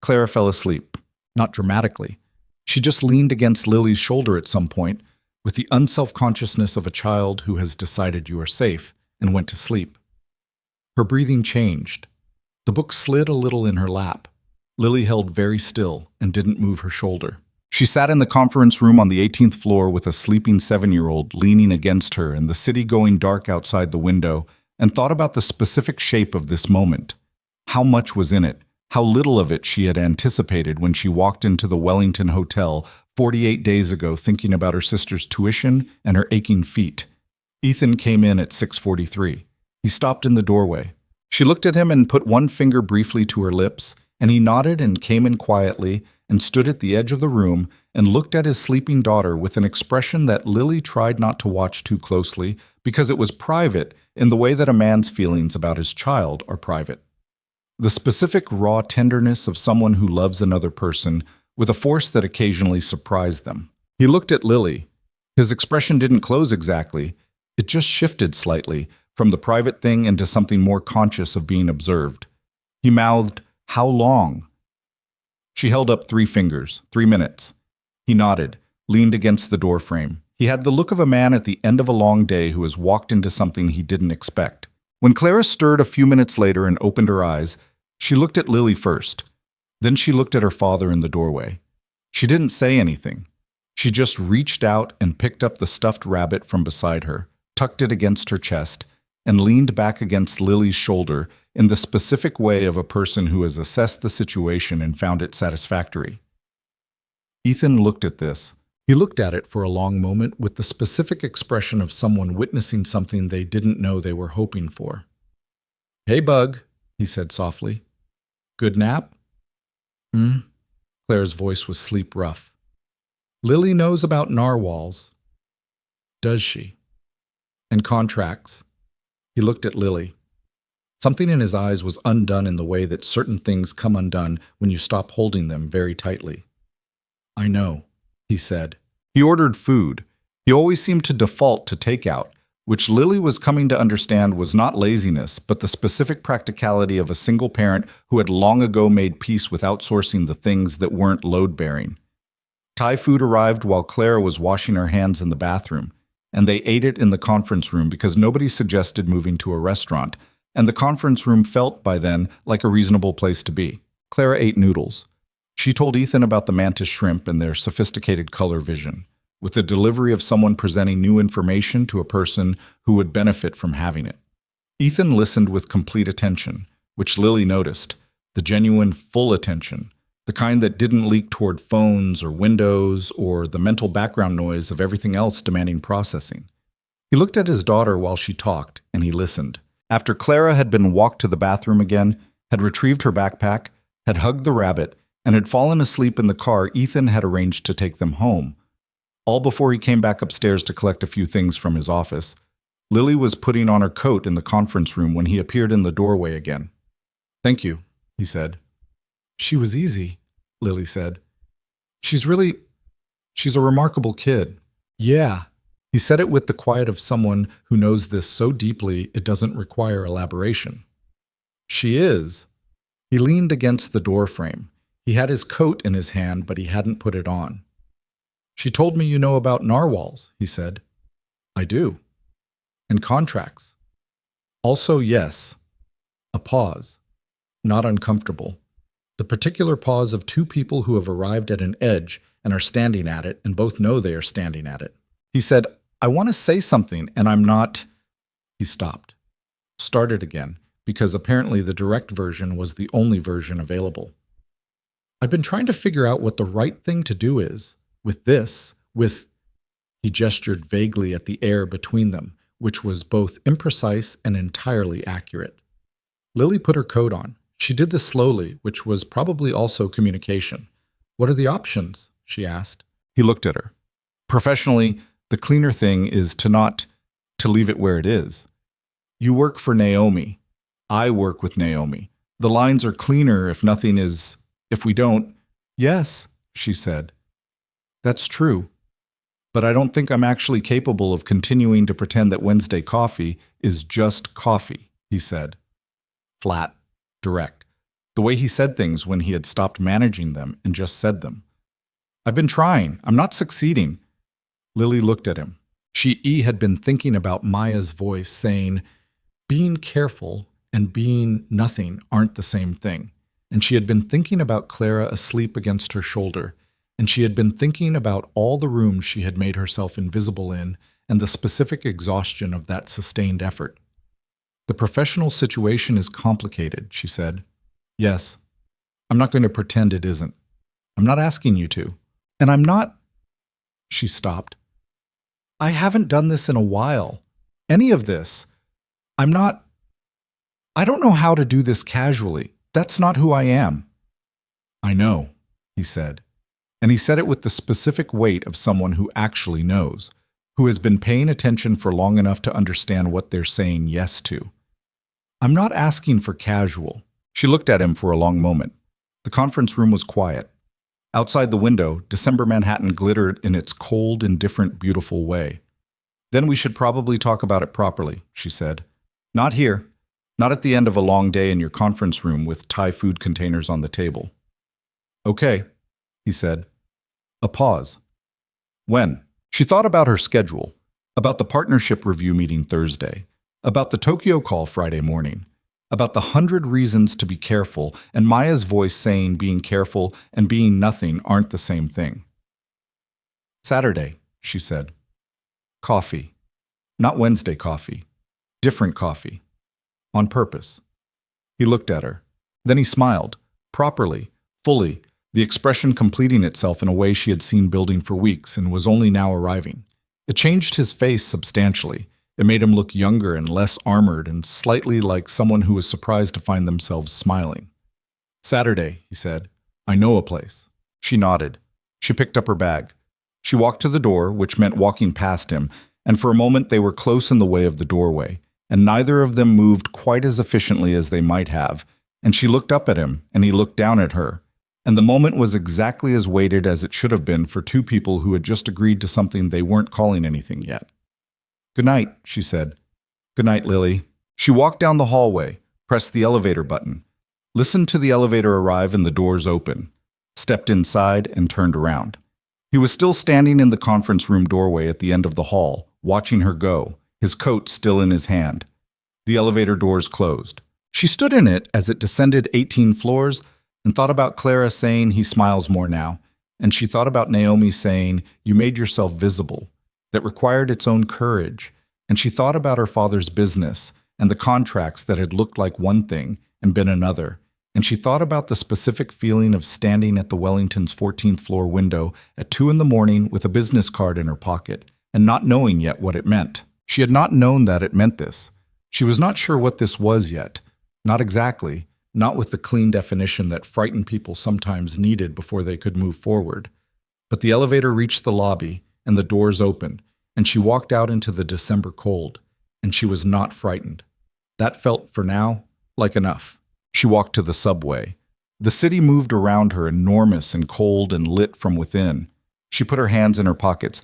Clara fell asleep, not dramatically. She just leaned against Lily's shoulder at some point, with the unself-consciousness of a child who has decided you are safe, and went to sleep. Her breathing changed. The book slid a little in her lap. Lily held very still and didn't move her shoulder. She sat in the conference room on the 18th floor with a sleeping 7-year-old leaning against her and the city going dark outside the window, and thought about the specific shape of this moment. How much was in it? How little of it she had anticipated when she walked into the Wellington Hotel 48 days ago thinking about her sister's tuition and her aching feet. Ethan came in at 6:43. He stopped in the doorway. She looked at him and put one finger briefly to her lips, and he nodded and came in quietly and stood at the edge of the room and looked at his sleeping daughter with an expression that Lily tried not to watch too closely because it was private in the way that a man's feelings about his child are private. The specific raw tenderness of someone who loves another person with a force that occasionally surprised them. He looked at Lily. His expression didn't close exactly. It just shifted slightly from the private thing into something more conscious of being observed. He mouthed, "How long?" She held up 3 fingers. 3 minutes. He nodded, leaned against the doorframe. He had the look of a man at the end of a long day who has walked into something he didn't expect. When Clara stirred a few minutes later and opened her eyes, she looked at Lily first. Then she looked at her father in the doorway. She didn't say anything. She just reached out and picked up the stuffed rabbit from beside her, tucked it against her chest, and leaned back against Lily's shoulder in the specific way of a person who has assessed the situation and found it satisfactory. Ethan looked at this. He looked at it for a long moment with the specific expression of someone witnessing something they didn't know they were hoping for. "Hey, Bug," he said softly. "Good nap?" "Hmm?" Claire's voice was sleep rough. "Lily knows about narwhals." "Does she?" "And contracts." He looked at Lily. Something in his eyes was undone in the way that certain things come undone when you stop holding them very tightly. "I know," he said. He ordered food. He always seemed to default to takeout, which Lily was coming to understand was not laziness, but the specific practicality of a single parent who had long ago made peace with outsourcing the things that weren't load-bearing. Thai food arrived while Clara was washing her hands in the bathroom, and they ate it in the conference room because nobody suggested moving to a restaurant, and the conference room felt, by then, like a reasonable place to be. Clara ate noodles. She told Ethan about the mantis shrimp and their sophisticated color vision, with the delivery of someone presenting new information to a person who would benefit from having it. Ethan listened with complete attention, which Lily noticed, the genuine full attention, the kind that didn't leak toward phones or windows or the mental background noise of everything else demanding processing. He looked at his daughter while she talked, and he listened. After Clara had been walked to the bathroom again, had retrieved her backpack, had hugged the rabbit, and had fallen asleep in the car Ethan had arranged to take them home, all before he came back upstairs to collect a few things from his office, Lily was putting on her coat in the conference room when he appeared in the doorway again. "Thank you," he said. "She was easy," Lily said. She's a remarkable kid." "Yeah." He said it with the quiet of someone who knows this so deeply it doesn't require elaboration. "She is." He leaned against the door frame. He had his coat in his hand, but he hadn't put it on. "She told me you know about narwhals," he said. "I do." "And contracts." "Also, yes." A pause. Not uncomfortable. The particular pause of two people who have arrived at an edge and are standing at it and both know they are standing at it. He said, "I want to say something, and I'm not—" He stopped. Started again, because apparently the direct version was the only version available. "I've been trying to figure out what the right thing to do is. With He gestured vaguely at the air between them, which was both imprecise and entirely accurate. Lily put her coat on. She did this slowly, which was probably also communication. "What are the options?" she asked. He looked at her. "Professionally, the cleaner thing is to leave it where it is. You work for Naomi. I work with Naomi. The lines are cleaner if we don't." "Yes," she said. "That's true. But I don't think I'm actually capable of continuing to pretend that Wednesday coffee is just coffee," he said. Flat, direct. The way he said things when he had stopped managing them and just said them. "I've been trying. I'm not succeeding." Lily looked at him. She had been thinking about Maya's voice saying, "Being careful and being nothing aren't the same thing." And she had been thinking about Clara asleep against her shoulder, and she had been thinking about all the rooms she had made herself invisible in and the specific exhaustion of that sustained effort. "The professional situation is complicated," she said. "Yes. I'm not going to pretend it isn't. I'm not asking you to. And I'm not—" She stopped. "I haven't done this in a while. Any of this. I don't know how to do this casually. That's not who I am." "I know," he said. And he said it with the specific weight of someone who actually knows, who has been paying attention for long enough to understand what they're saying yes to. "I'm not asking for casual." She looked at him for a long moment. The conference room was quiet. Outside the window, December Manhattan glittered in its cold, indifferent, beautiful way. "Then we should probably talk about it properly," she said. "Not here. Not at the end of a long day in your conference room with Thai food containers on the table." "Okay," he said. A pause. "When?" She thought about her schedule, about the partnership review meeting Thursday, about the Tokyo call Friday morning. about the 100 reasons to be careful, and Maya's voice saying being careful and being nothing aren't the same thing. Saturday, she said. Coffee. Not Wednesday coffee. Different coffee. On purpose. He looked at her. Then he smiled. Properly, fully, the expression completing itself in a way she had seen building for weeks and was only now arriving. It changed his face substantially. It made him look younger and less armored and slightly like someone who was surprised to find themselves smiling. Saturday, he said. I know a place. She nodded. She picked up her bag. She walked to the door, which meant walking past him, and for a moment they were close in the way of the doorway, and neither of them moved quite as efficiently as they might have, and she looked up at him, and he looked down at her, and the moment was exactly as weighted as it should have been for two people who had just agreed to something they weren't calling anything yet. Good night, she said. Good night, Lily. She walked down the hallway, pressed the elevator button, listened to the elevator arrive and the doors open, stepped inside and turned around. He was still standing in the conference room doorway at the end of the hall, watching her go, his coat still in his hand. The elevator doors closed. She stood in it as it descended 18 floors and thought about Clara saying he smiles more now, and she thought about Naomi saying, you made yourself visible. That required its own courage, and she thought about her father's business and the contracts that had looked like one thing and been another, and she thought about the specific feeling of standing at the Wellington's 14th floor window at 2 a.m. with a business card in her pocket and not knowing yet what it meant. She had not known that it meant this. She was not sure what this was yet. Not exactly, not with the clean definition that frightened people sometimes needed before they could move forward. But the elevator reached the lobby, and the doors opened, and she walked out into the December cold, and she was not frightened. That felt, for now, like enough. She walked to the subway. The city moved around her, enormous and cold and lit from within. She put her hands in her pockets.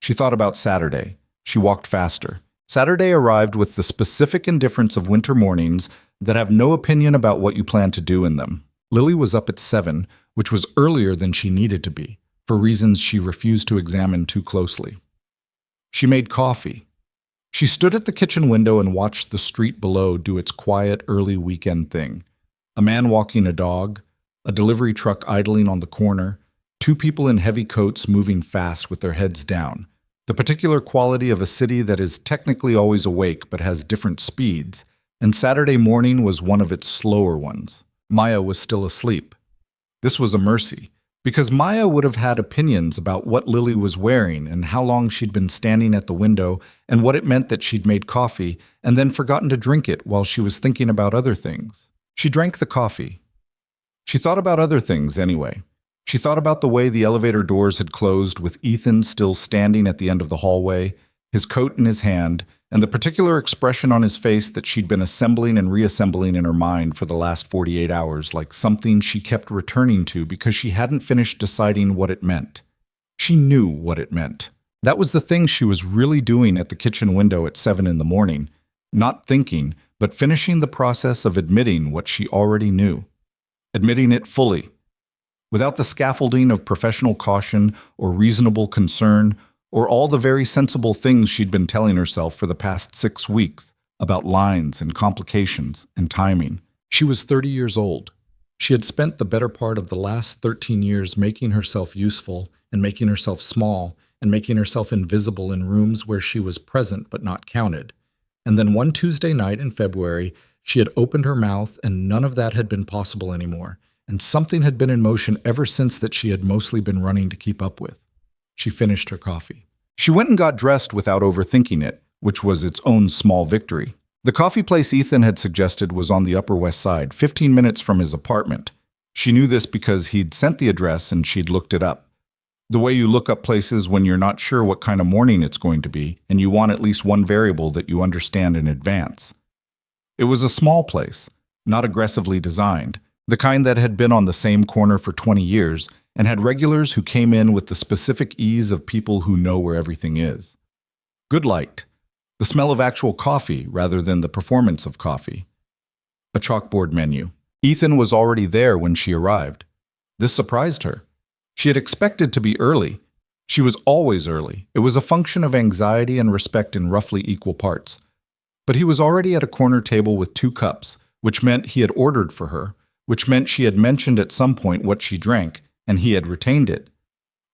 She thought about Saturday. She walked faster. Saturday arrived with the specific indifference of winter mornings that have no opinion about what you plan to do in them. Lily was up at 7, which was earlier than she needed to be, for reasons she refused to examine too closely. She made coffee. She stood at the kitchen window and watched the street below do its quiet, early weekend thing. A man walking a dog, a delivery truck idling on the corner, two people in heavy coats moving fast with their heads down. The particular quality of a city that is technically always awake but has different speeds, and Saturday morning was one of its slower ones. Maya was still asleep. This was a mercy, because Maya would have had opinions about what Lily was wearing and how long she'd been standing at the window and what it meant that she'd made coffee and then forgotten to drink it while she was thinking about other things. She drank the coffee. She thought about other things anyway. She thought about the way the elevator doors had closed with Ethan still standing at the end of the hallway, his coat in his hand, and the particular expression on his face that she'd been assembling and reassembling in her mind for the last 48 hours, like something she kept returning to because she hadn't finished deciding what it meant. She knew what it meant. That was the thing she was really doing at the kitchen window at 7 a.m, not thinking, but finishing the process of admitting what she already knew. Admitting it fully, without the scaffolding of professional caution or reasonable concern, or all the very sensible things she'd been telling herself for the past 6 weeks about lines and complications and timing. She was 30 years old. She had spent the better part of the last 13 years making herself useful and making herself small and making herself invisible in rooms where she was present but not counted. And then one Tuesday night in February, she had opened her mouth and none of that had been possible anymore, and something had been in motion ever since that she had mostly been running to keep up with. She finished her coffee. She went and got dressed without overthinking it, which was its own small victory. The coffee place Ethan had suggested was on the Upper West Side, 15 minutes from his apartment. She knew this because he'd sent the address and she'd looked it up. The way you look up places when you're not sure what kind of morning it's going to be, and you want at least one variable that you understand in advance. It was a small place, not aggressively designed, the kind that had been on the same corner for 20 years, and had regulars who came in with the specific ease of people who know where everything is. Good light. The smell of actual coffee rather than the performance of coffee. A chalkboard menu. Ethan was already there when she arrived. This surprised her. She had expected to be early. She was always early. It was a function of anxiety and respect in roughly equal parts. But he was already at a corner table with 2 cups, which meant he had ordered for her, which meant she had mentioned at some point what she drank, and he had retained it.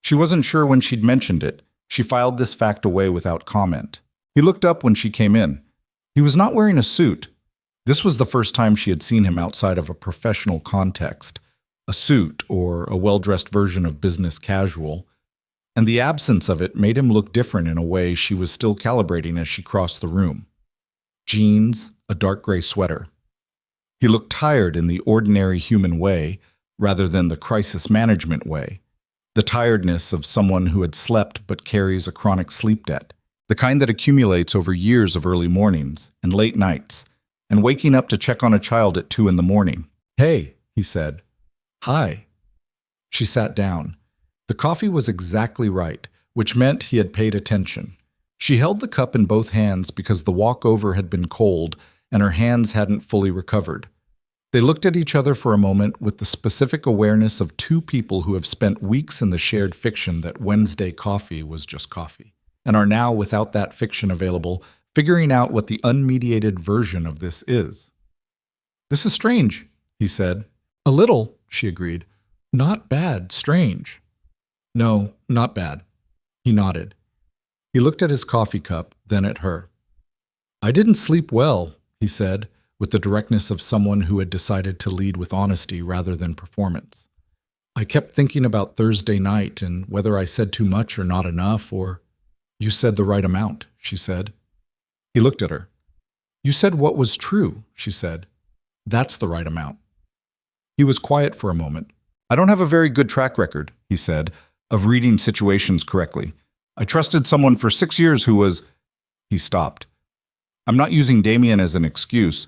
She wasn't sure when she'd mentioned it. She filed this fact away without comment. He looked up when she came in. He was not wearing a suit. This was the first time she had seen him outside of a professional context, a suit or a well-dressed version of business casual, and the absence of it made him look different in a way she was still calibrating as she crossed the room. Jeans, a dark gray sweater. He looked tired in the ordinary human way rather than the crisis management way, the tiredness of someone who had slept but carries a chronic sleep debt, the kind that accumulates over years of early mornings and late nights, and waking up to check on a child at 2 a.m. "Hey," he said. "Hi." She sat down. The coffee was exactly right, which meant he had paid attention. She held the cup in both hands because the walkover had been cold and her hands hadn't fully recovered. They looked at each other for a moment with the specific awareness of two people who have spent weeks in the shared fiction that Wednesday coffee was just coffee, and are now, without that fiction available, figuring out what the unmediated version of this is. "This is strange," he said. "A little," she agreed. "Not bad, strange." "No, not bad." He nodded. He looked at his coffee cup, then at her. "I didn't sleep well," he said, with the directness of someone who had decided to lead with honesty rather than performance. "I kept thinking about Thursday night and whether I said too much or not enough, or—" "You said the right amount," she said. He looked at her. "You said what was true," she said. "That's the right amount." He was quiet for a moment. "I don't have a very good track record," he said, "of reading situations correctly. I trusted someone for 6 years who was—" He stopped. "I'm not using Damien as an excuse.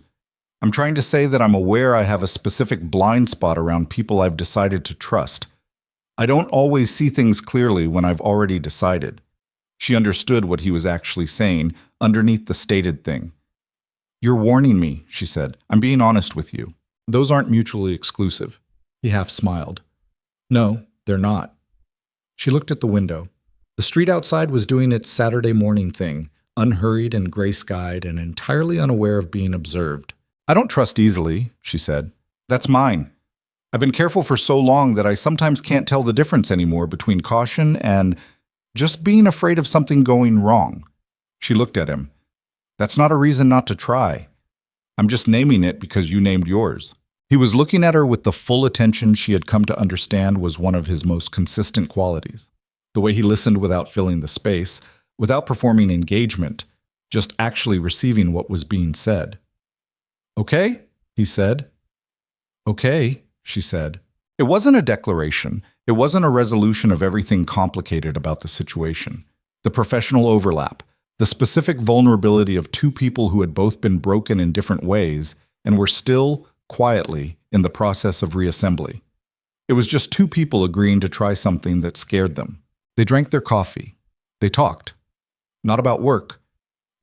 I'm trying to say that I'm aware I have a specific blind spot around people I've decided to trust. I don't always see things clearly when I've already decided." She understood what he was actually saying underneath the stated thing. "You're warning me," she said. "I'm being honest with you. Those aren't mutually exclusive." He half smiled. "No, they're not." She looked at the window. The street outside was doing its Saturday morning thing, unhurried and gray-skied and entirely unaware of being observed. "I don't trust easily," she said. "That's mine. I've been careful for so long that I sometimes can't tell the difference anymore between caution and just being afraid of something going wrong." She looked at him. "That's not a reason not to try. I'm just naming it because you named yours." He was looking at her with the full attention she had come to understand was one of his most consistent qualities. The way he listened without filling the space, without performing engagement, just actually receiving what was being said. "Okay," he said. "Okay," she said. It wasn't a declaration. It wasn't a resolution of everything complicated about the situation. The professional overlap, the specific vulnerability of two people who had both been broken in different ways and were still, quietly, in the process of reassembly. It was just two people agreeing to try something that scared them. They drank their coffee. They talked. Not about work.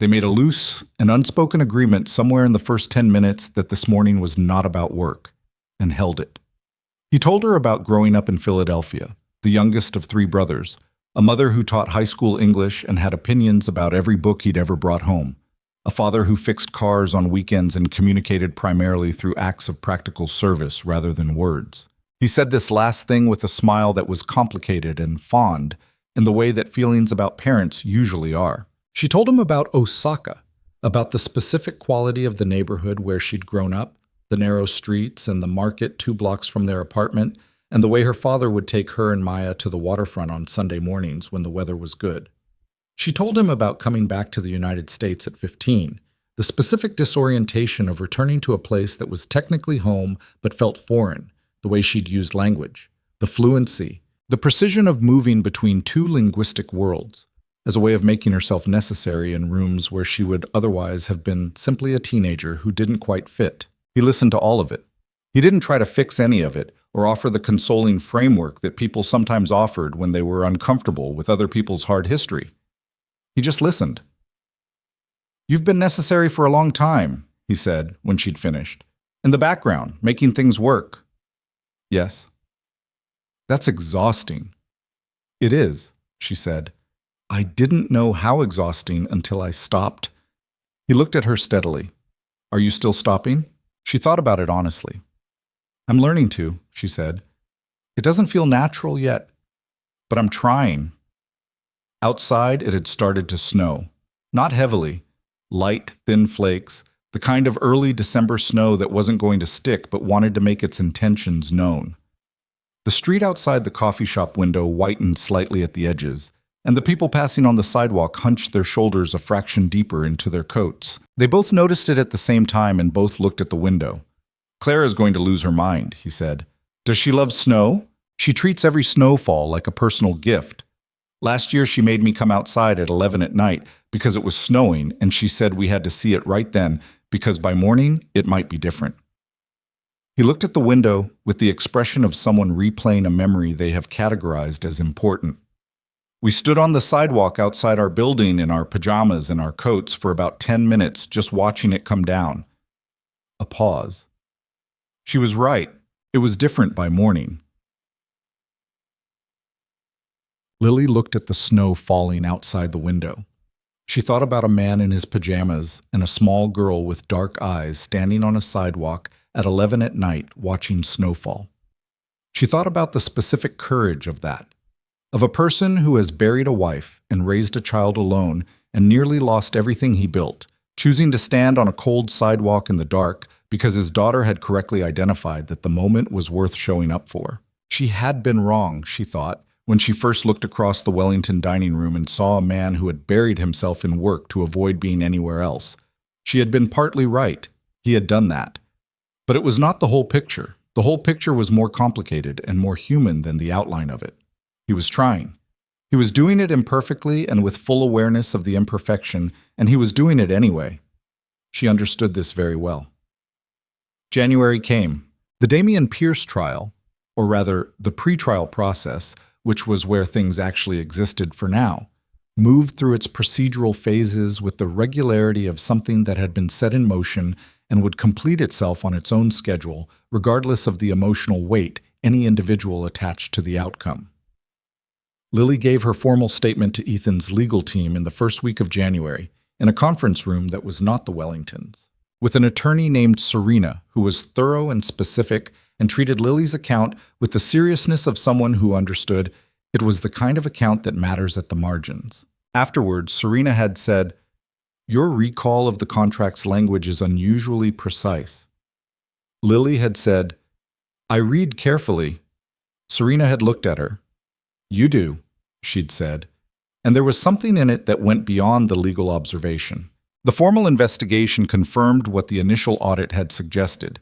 They made a loose and unspoken agreement somewhere in the first 10 minutes that this morning was not about work, and held it. He told her about growing up in Philadelphia, the youngest of 3 brothers, a mother who taught high school English and had opinions about every book he'd ever brought home, a father who fixed cars on weekends and communicated primarily through acts of practical service rather than words. He said this last thing with a smile that was complicated and fond, in the way that feelings about parents usually are. She told him about Osaka, about the specific quality of the neighborhood where she'd grown up, the narrow streets and the market 2 blocks from their apartment, and the way her father would take her and Maya to the waterfront on Sunday mornings when the weather was good. She told him about coming back to the United States at 15, the specific disorientation of returning to a place that was technically home but felt foreign, the way she'd used language, the fluency, the precision of moving between 2 linguistic worlds, as a way of making herself necessary in rooms where she would otherwise have been simply a teenager who didn't quite fit. He listened to all of it. He didn't try to fix any of it or offer the consoling framework that people sometimes offered when they were uncomfortable with other people's hard history. He just listened. "You've been necessary for a long time," he said when she'd finished. "In the background, making things work." "Yes." "That's exhausting." "It is," she said. "I didn't know how exhausting until I stopped." He looked at her steadily. "Are you still stopping?" She thought about it honestly. I'm learning to, she said. It doesn't feel natural yet, but I'm trying. Outside, it had started to snow. Not heavily. Light, thin flakes, the kind of early December snow that wasn't going to stick but wanted to make its intentions known. The street outside the coffee shop window whitened slightly at the edges, and the people passing on the sidewalk hunched their shoulders a fraction deeper into their coats. They both noticed it at the same time and both looked at the window. Clara's going to lose her mind, he said. Does she love snow? She treats every snowfall like a personal gift. Last year she made me come outside at 11 at night because it was snowing, and she said we had to see it right then because by morning it might be different. He looked at the window with the expression of someone replaying a memory they have categorized as important. We stood on the sidewalk outside our building in our pajamas and our coats for about 10 minutes just watching it come down. A pause. She was right. It was different by morning. Lily looked at the snow falling outside the window. She thought about a man in his pajamas and a small girl with dark eyes standing on a sidewalk at 11 at night watching snowfall. She thought about the specific courage of that, of a person who has buried a wife and raised a child alone and nearly lost everything he built, choosing to stand on a cold sidewalk in the dark because his daughter had correctly identified that the moment was worth showing up for. She had been wrong, she thought, when she first looked across the Wellington dining room and saw a man who had buried himself in work to avoid being anywhere else. She had been partly right. He had done that. But it was not the whole picture. The whole picture was more complicated and more human than the outline of it. He was trying. He was doing it imperfectly and with full awareness of the imperfection, and he was doing it anyway. She understood this very well. January came. The Damian Pierce trial, or rather the pretrial process, which was where things actually existed for now, moved through its procedural phases with the regularity of something that had been set in motion and would complete itself on its own schedule, regardless of the emotional weight any individual attached to the outcome. Lily gave her formal statement to Ethan's legal team in the first week of January, in a conference room that was not the Wellingtons, with an attorney named Serena, who was thorough and specific and treated Lily's account with the seriousness of someone who understood it was the kind of account that matters at the margins. Afterwards, Serena had said, "Your recall of the contract's language is unusually precise." Lily had said, "I read carefully." Serena had looked at her. "You do," she'd said, and there was something in it that went beyond the legal observation. The formal investigation confirmed what the initial audit had suggested.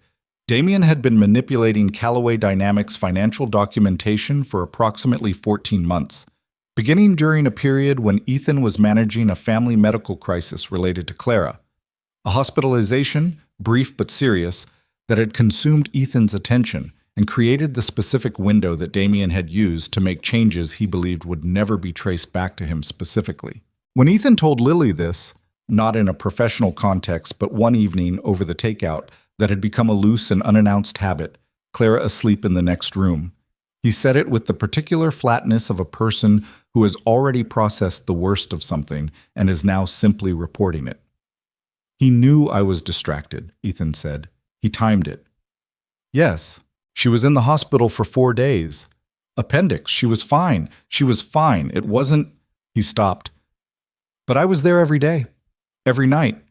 Damian had been manipulating Callaway Dynamics' financial documentation for approximately 14 months, beginning during a period when Ethan was managing a family medical crisis related to Clara, a hospitalization, brief but serious, that had consumed Ethan's attention and created the specific window that Damian had used to make changes he believed would never be traced back to him specifically. When Ethan told Lily this, not in a professional context but one evening over the takeout that had become a loose and unannounced habit, Clara asleep in the next room, he said it with the particular flatness of a person who has already processed the worst of something and is now simply reporting it. "He knew I was distracted," Ethan said. "He timed it." "Yes, she was in the hospital for 4 days. Appendix, she was fine. She was fine. It wasn't—" He stopped. "But I was there every day. Every night.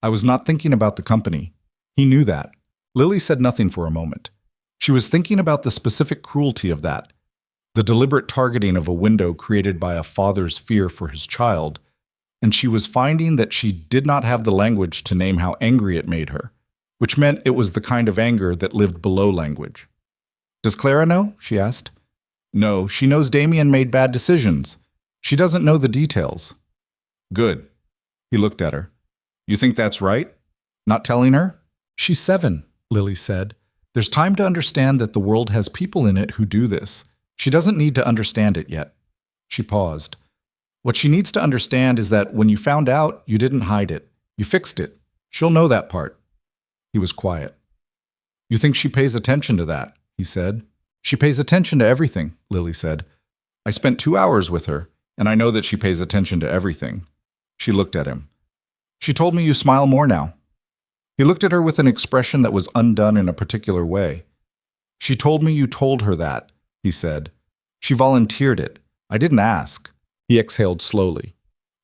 I was not thinking about the company." He knew that. Lily said nothing for a moment. She was thinking about the specific cruelty of that, the deliberate targeting of a window created by a father's fear for his child, and she was finding that she did not have the language to name how angry it made her, which meant it was the kind of anger that lived below language. "Does Clara know?" she asked. "No, she knows Damian made bad decisions. She doesn't know the details." "Good." He looked at her. "You think that's right? Not telling her?" "She's 7, Lily said. "There's time to understand that the world has people in it who do this. She doesn't need to understand it yet." She paused. "What she needs to understand is that when you found out, you didn't hide it. You fixed it. She'll know that part." He was quiet. "You think she pays attention to that?" he said. "She pays attention to everything," Lily said. "I spent 2 hours with her, and I know that she pays attention to everything." She looked at him. "She told me you smile more now." He looked at her with an expression that was undone in a particular way. She told me you told her that, he said. She volunteered it. I didn't ask. He exhaled slowly.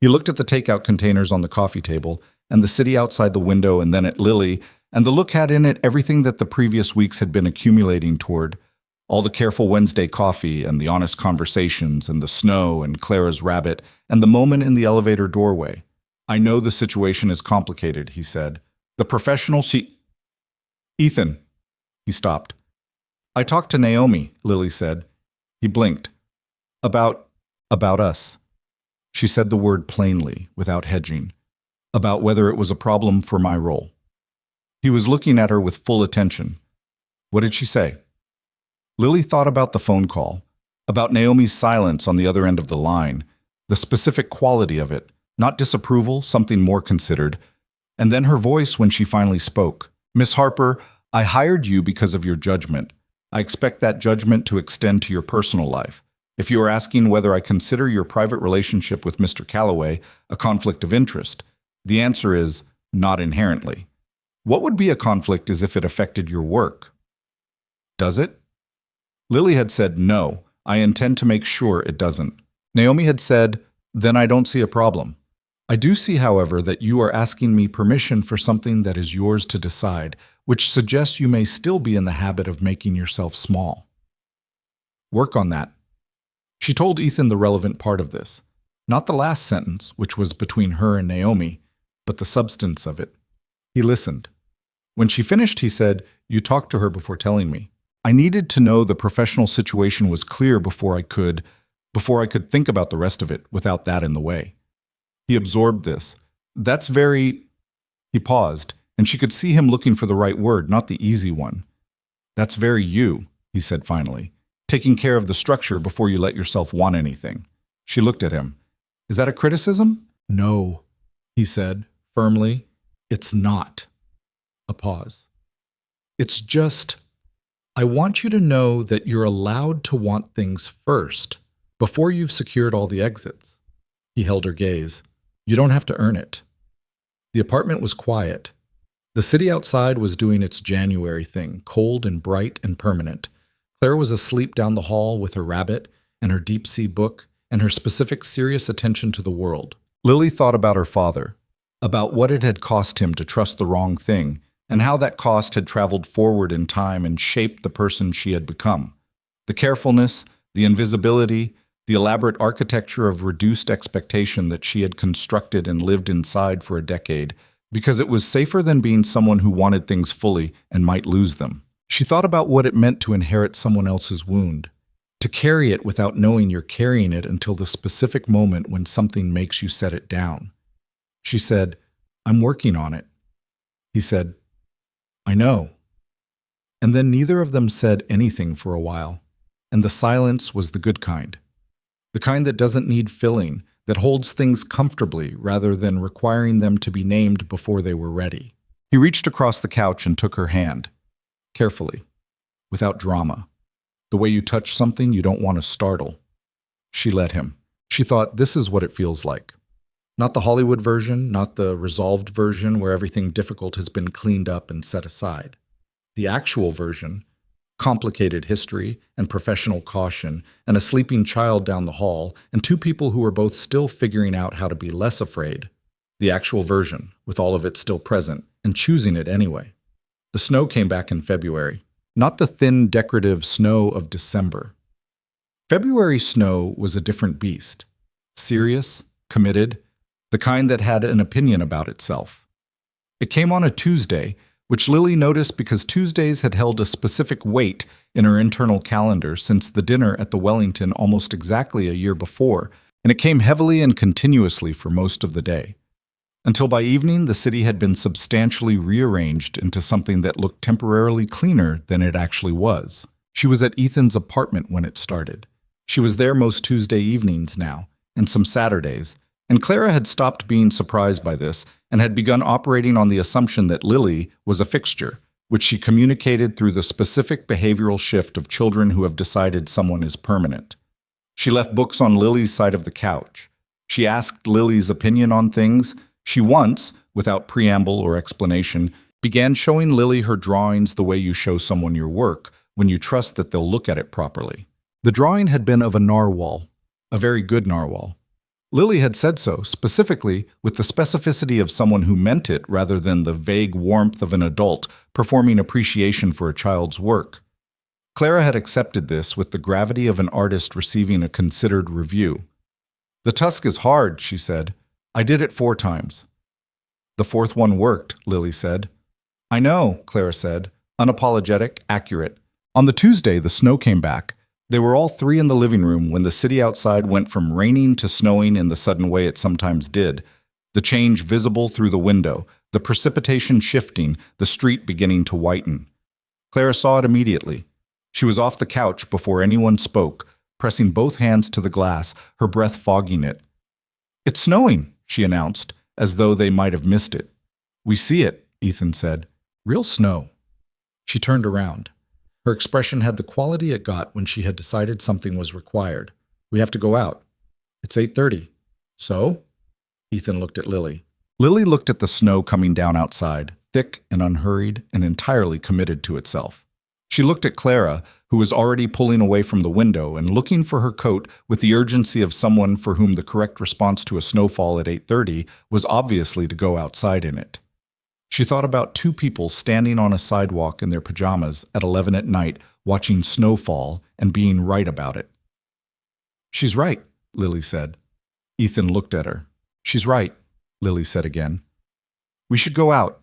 He looked at the takeout containers on the coffee table, and the city outside the window, and then at Lily, and the look had in it everything that the previous weeks had been accumulating toward. All the careful Wednesday coffee, and the honest conversations, and the snow, and Clara's rabbit, and the moment in the elevator doorway. I know the situation is complicated, he said. The professional Ethan. He stopped. I talked to Naomi, Lily said. He blinked. About us. She said the word plainly, without hedging. About whether it was a problem for my role. He was looking at her with full attention. What did she say? Lily thought about the phone call, about Naomi's silence on the other end of the line, the specific quality of it, not disapproval, something more considered, and then her voice when she finally spoke. Miss Harper, I hired you because of your judgment. I expect that judgment to extend to your personal life. If you are asking whether I consider your private relationship with Mr. Calloway a conflict of interest, the answer is not inherently. What would be a conflict is if it affected your work. Does it? Lily had said, no, I intend to make sure it doesn't. Naomi had said, then I don't see a problem. I do see, however, that you are asking me permission for something that is yours to decide, which suggests you may still be in the habit of making yourself small. Work on that. She told Ethan the relevant part of this, not the last sentence, which was between her and Naomi, but the substance of it. He listened. When she finished, he said, you talked to her before telling me. I needed to know the professional situation was clear before I could think about the rest of it without that in the way. He absorbed this. That's very... He paused, and she could see him looking for the right word, not the easy one. That's very you, he said finally, taking care of the structure before you let yourself want anything. She looked at him. Is that a criticism? No, he said, firmly. It's not. A pause. It's just... I want you to know that you're allowed to want things first, before you've secured all the exits. He held her gaze. You don't have to earn it. The apartment was quiet. The city outside was doing its January thing, cold and bright and permanent. Clara was asleep down the hall with her rabbit and her deep-sea book and her specific serious attention to the world. Lily thought about her father, about what it had cost him to trust the wrong thing, and how that cost had traveled forward in time and shaped the person she had become. The carefulness, the invisibility, the elaborate architecture of reduced expectation that she had constructed and lived inside for a decade, because it was safer than being someone who wanted things fully and might lose them. She thought about what it meant to inherit someone else's wound, to carry it without knowing you're carrying it until the specific moment when something makes you set it down. She said, I'm working on it. He said, I know. And then neither of them said anything for a while, and the silence was the good kind. The kind that doesn't need filling, that holds things comfortably rather than requiring them to be named before they were ready. He reached across the couch and took her hand, carefully, without drama. The way you touch something you don't want to startle. She let him. She thought, this is what it feels like. Not the Hollywood version, not the resolved version where everything difficult has been cleaned up and set aside. The actual version, complicated history and professional caution, and a sleeping child down the hall, and two people who were both still figuring out how to be less afraid. The actual version, with all of it still present, and choosing it anyway. The snow came back in February, not the thin, decorative snow of December. February snow was a different beast. Serious, committed, the kind that had an opinion about itself. It came on a Tuesday, which Lily noticed because Tuesdays had held a specific weight in her internal calendar since the dinner at the Wellington almost exactly a year before, and it came heavily and continuously for most of the day. Until by evening, the city had been substantially rearranged into something that looked temporarily cleaner than it actually was. She was at Ethan's apartment when it started. She was there most Tuesday evenings now, and some Saturdays, and Clara had stopped being surprised by this and had begun operating on the assumption that Lily was a fixture, which she communicated through the specific behavioral shift of children who have decided someone is permanent. She left books on Lily's side of the couch. She asked Lily's opinion on things. She once, without preamble or explanation, began showing Lily her drawings the way you show someone your work when you trust that they'll look at it properly. The drawing had been of a narwhal, a very good narwhal. Lily had said so, specifically with the specificity of someone who meant it rather than the vague warmth of an adult performing appreciation for a child's work. Clara had accepted this with the gravity of an artist receiving a considered review. "The tusk is hard," she said. "I did it 4 times. "The 4th one worked," Lily said. "I know," Clara said, unapologetic, accurate. On the Tuesday, the snow came back. They were all 3 in the living room when the city outside went from raining to snowing in the sudden way it sometimes did. The change visible through the window, the precipitation shifting, the street beginning to whiten. Clara saw it immediately. She was off the couch before anyone spoke, pressing both hands to the glass, her breath fogging it. "It's snowing," she announced, as though they might have missed it. "We see it," Ethan said. "Real snow." She turned around. Her expression had the quality it got when she had decided something was required. "We have to go out." "It's 8:30. "So?" Ethan looked at Lily. Lily looked at the snow coming down outside, thick and unhurried and entirely committed to itself. She looked at Clara, who was already pulling away from the window and looking for her coat with the urgency of someone for whom the correct response to a snowfall at 8:30 was obviously to go outside in it. She thought about 2 people standing on a sidewalk in their pajamas at 11 at night, watching snowfall and being right about it. "She's right," Lily said. Ethan looked at her. "She's right," Lily said again. "We should go out."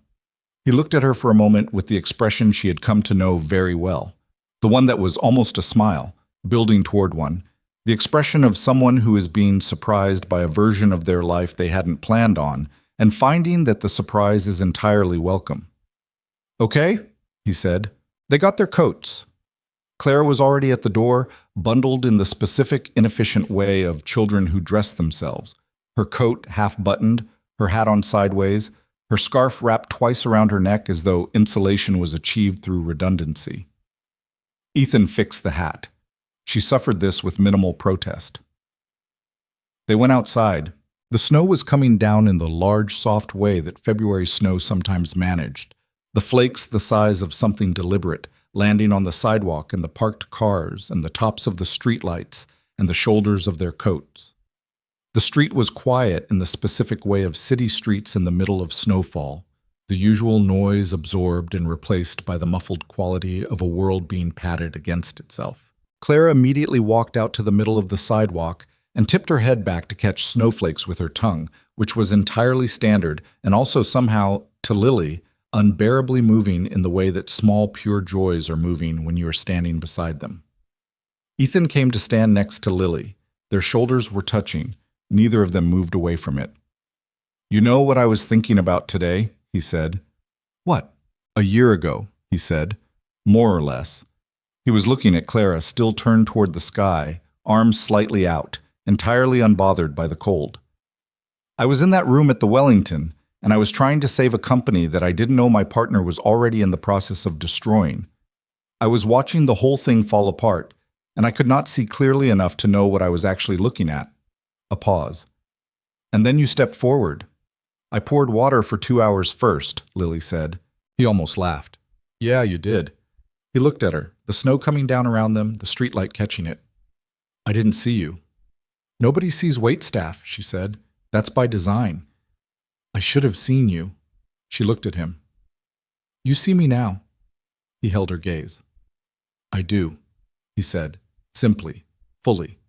He looked at her for a moment with the expression she had come to know very well, the one that was almost a smile, building toward one, the expression of someone who is being surprised by a version of their life they hadn't planned on, and finding that the surprise is entirely welcome. "Okay," he said. They got their coats. Clara was already at the door, bundled in the specific, inefficient way of children who dress themselves, her coat half-buttoned, her hat on sideways, her scarf wrapped twice around her neck as though insulation was achieved through redundancy. Ethan fixed the hat. She suffered this with minimal protest. They went outside. The snow was coming down in the large, soft way that February snow sometimes managed, the flakes the size of something deliberate, landing on the sidewalk and the parked cars and the tops of the streetlights and the shoulders of their coats. The street was quiet in the specific way of city streets in the middle of snowfall, the usual noise absorbed and replaced by the muffled quality of a world being patted against itself. Clara immediately walked out to the middle of the sidewalk and tipped her head back to catch snowflakes with her tongue, which was entirely standard and also somehow, to Lily, unbearably moving in the way that small, pure joys are moving when you are standing beside them. Ethan came to stand next to Lily. Their shoulders were touching. Neither of them moved away from it. "You know what I was thinking about today?" he said. "What?" "A year ago," he said, more or less. He was looking at Clara, still turned toward the sky, arms slightly out, entirely unbothered by the cold. "I was in that room at the Wellington, and I was trying to save a company that I didn't know my partner was already in the process of destroying. I was watching the whole thing fall apart, and I could not see clearly enough to know what I was actually looking at." A pause. "And then you stepped forward." "I poured water for 2 hours first," Lily said. He almost laughed. "Yeah, you did." He looked at her, the snow coming down around them, the streetlight catching it. "I didn't see you." "Nobody sees waitstaff," she said. "That's by design." "I should have seen you." She looked at him. "You see me now." He held her gaze. "I do," he said, simply, fully,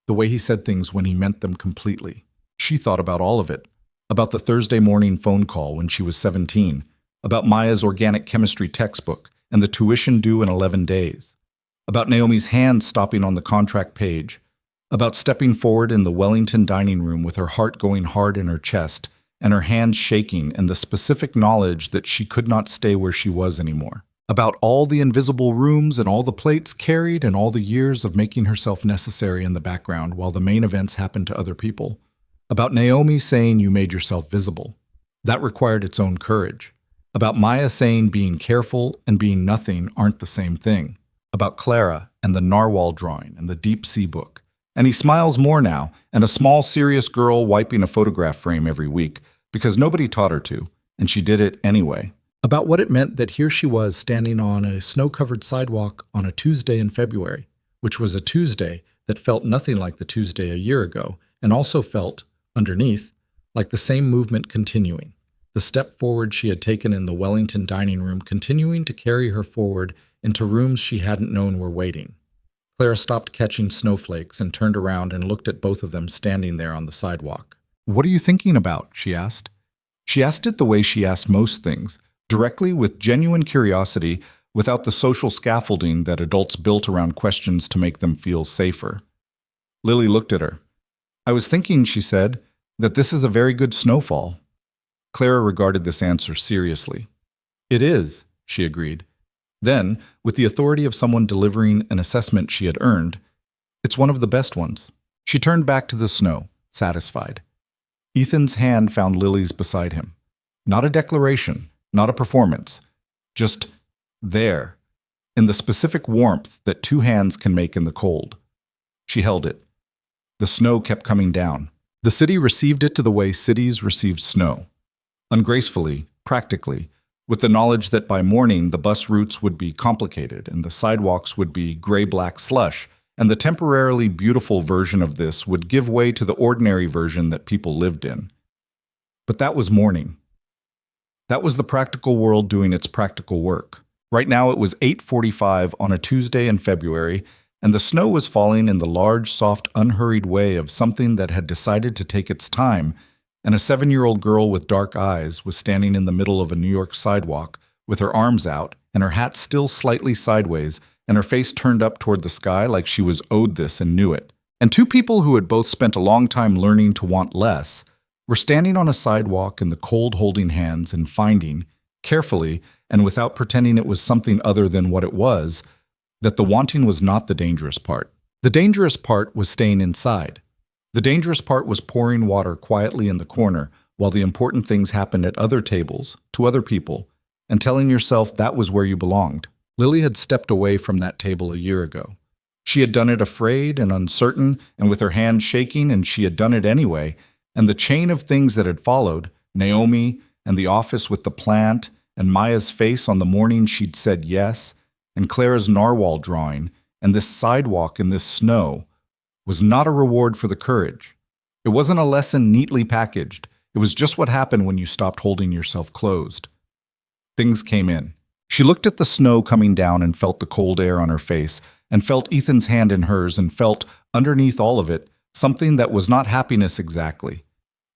the way he said things when he meant them completely. She thought about all of it, about the Thursday morning phone call when she was 17, about Maya's organic chemistry textbook and the tuition due in 11 days, about Naomi's hand stopping on the contract page, about stepping forward in the Wellington dining room with her heart going hard in her chest and her hands shaking and the specific knowledge that she could not stay where she was anymore, about all the invisible rooms and all the plates carried and all the years of making herself necessary in the background while the main events happened to other people, about Naomi saying you made yourself visible. That required its own courage. About Maya saying being careful and being nothing aren't the same thing. About Clara and the narwhal drawing and the deep sea book. And he smiles more now, and a small, serious girl wiping a photograph frame every week, because nobody taught her to, and she did it anyway. about what it meant that here she was standing on a snow-covered sidewalk on a Tuesday in February, which was a Tuesday that felt nothing like the Tuesday a year ago, and also felt, underneath, like the same movement continuing, the step forward she had taken in the Wellington dining room continuing to carry her forward into rooms she hadn't known were waiting. Clara stopped catching snowflakes and turned around and looked at both of them standing there on the sidewalk. "What are you thinking about?" she asked. She asked it the way she asked most things, directly with genuine curiosity, without the social scaffolding that adults built around questions to make them feel safer. Lily looked at her. "I was thinking," she said, "that this is a very good snowfall." Clara regarded this answer seriously. "It is," she agreed. Then, with the authority of someone delivering an assessment she had earned, "It's one of the best ones." She turned back to the snow, satisfied. Ethan's hand found Lily's beside him. Not a declaration, not a performance, just there, in the specific warmth that two hands can make in the cold. She held it. The snow kept coming down. The city received it to the way cities receive snow. Ungracefully, practically, with the knowledge that by morning the bus routes would be complicated and the sidewalks would be gray-black slush, and the temporarily beautiful version of this would give way to the ordinary version that people lived in. But that was morning. That was the practical world doing its practical work. Right now it was 8:45 on a Tuesday in February, and the snow was falling in the large, soft, unhurried way of something that had decided to take its time, and a 7-year-old girl with dark eyes was standing in the middle of a New York sidewalk with her arms out and her hat still slightly sideways and her face turned up toward the sky like she was owed this and knew it. And two people who had both spent a long time learning to want less were standing on a sidewalk in the cold holding hands and finding, carefully and without pretending it was something other than what it was, that the wanting was not the dangerous part. The dangerous part was staying inside. The dangerous part was pouring water quietly in the corner while the important things happened at other tables, to other people, and telling yourself that was where you belonged. Lily had stepped away from that table a year ago. She had done it afraid and uncertain and with her hand shaking, and she had done it anyway, and the chain of things that had followed, Naomi and the office with the plant and Maya's face on the morning she'd said yes, and Clara's narwhal drawing, and this sidewalk in this snow, was not a reward for the courage. It wasn't a lesson neatly packaged. It was just what happened when you stopped holding yourself closed. Things came in. She looked at the snow coming down and felt the cold air on her face, and felt Ethan's hand in hers, and felt, underneath all of it, something that was not happiness exactly.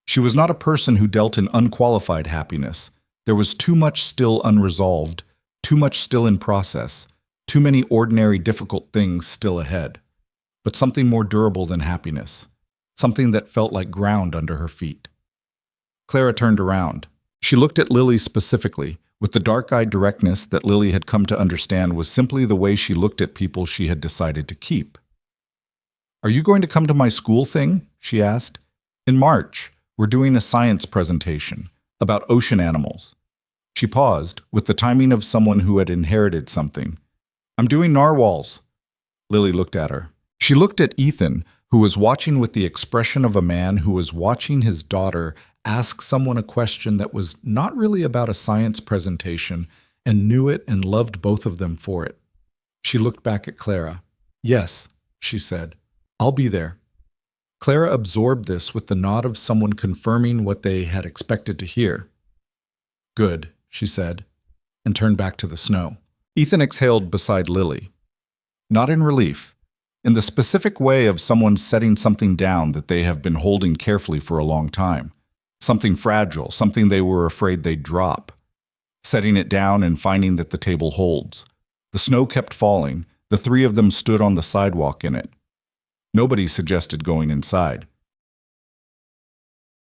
She was not a person who dealt in unqualified happiness. There was too much still unresolved, too much still in process, too many ordinary difficult things still ahead. But something more durable than happiness, something that felt like ground under her feet. Clara turned around. She looked at Lily specifically, with the dark-eyed directness that Lily had come to understand was simply the way she looked at people she had decided to keep. "Are you going to come to my school thing?" she asked. "In March, we're doing a science presentation about ocean animals." She paused, with the timing of someone who had inherited something. "I'm doing narwhals." Lily looked at her. She looked at Ethan, who was watching with the expression of a man who was watching his daughter ask someone a question that was not really about a science presentation, and knew it and loved both of them for it. She looked back at Clara. "Yes," she said. "I'll be there." Clara absorbed this with the nod of someone confirming what they had expected to hear. "Good," she said, and turned back to the snow. Ethan exhaled beside Lily. Not in relief. In the specific way of someone setting something down that they have been holding carefully for a long time. Something fragile, something they were afraid they'd drop. Setting it down and finding that the table holds. The snow kept falling. The three of them stood on the sidewalk in it. Nobody suggested going inside.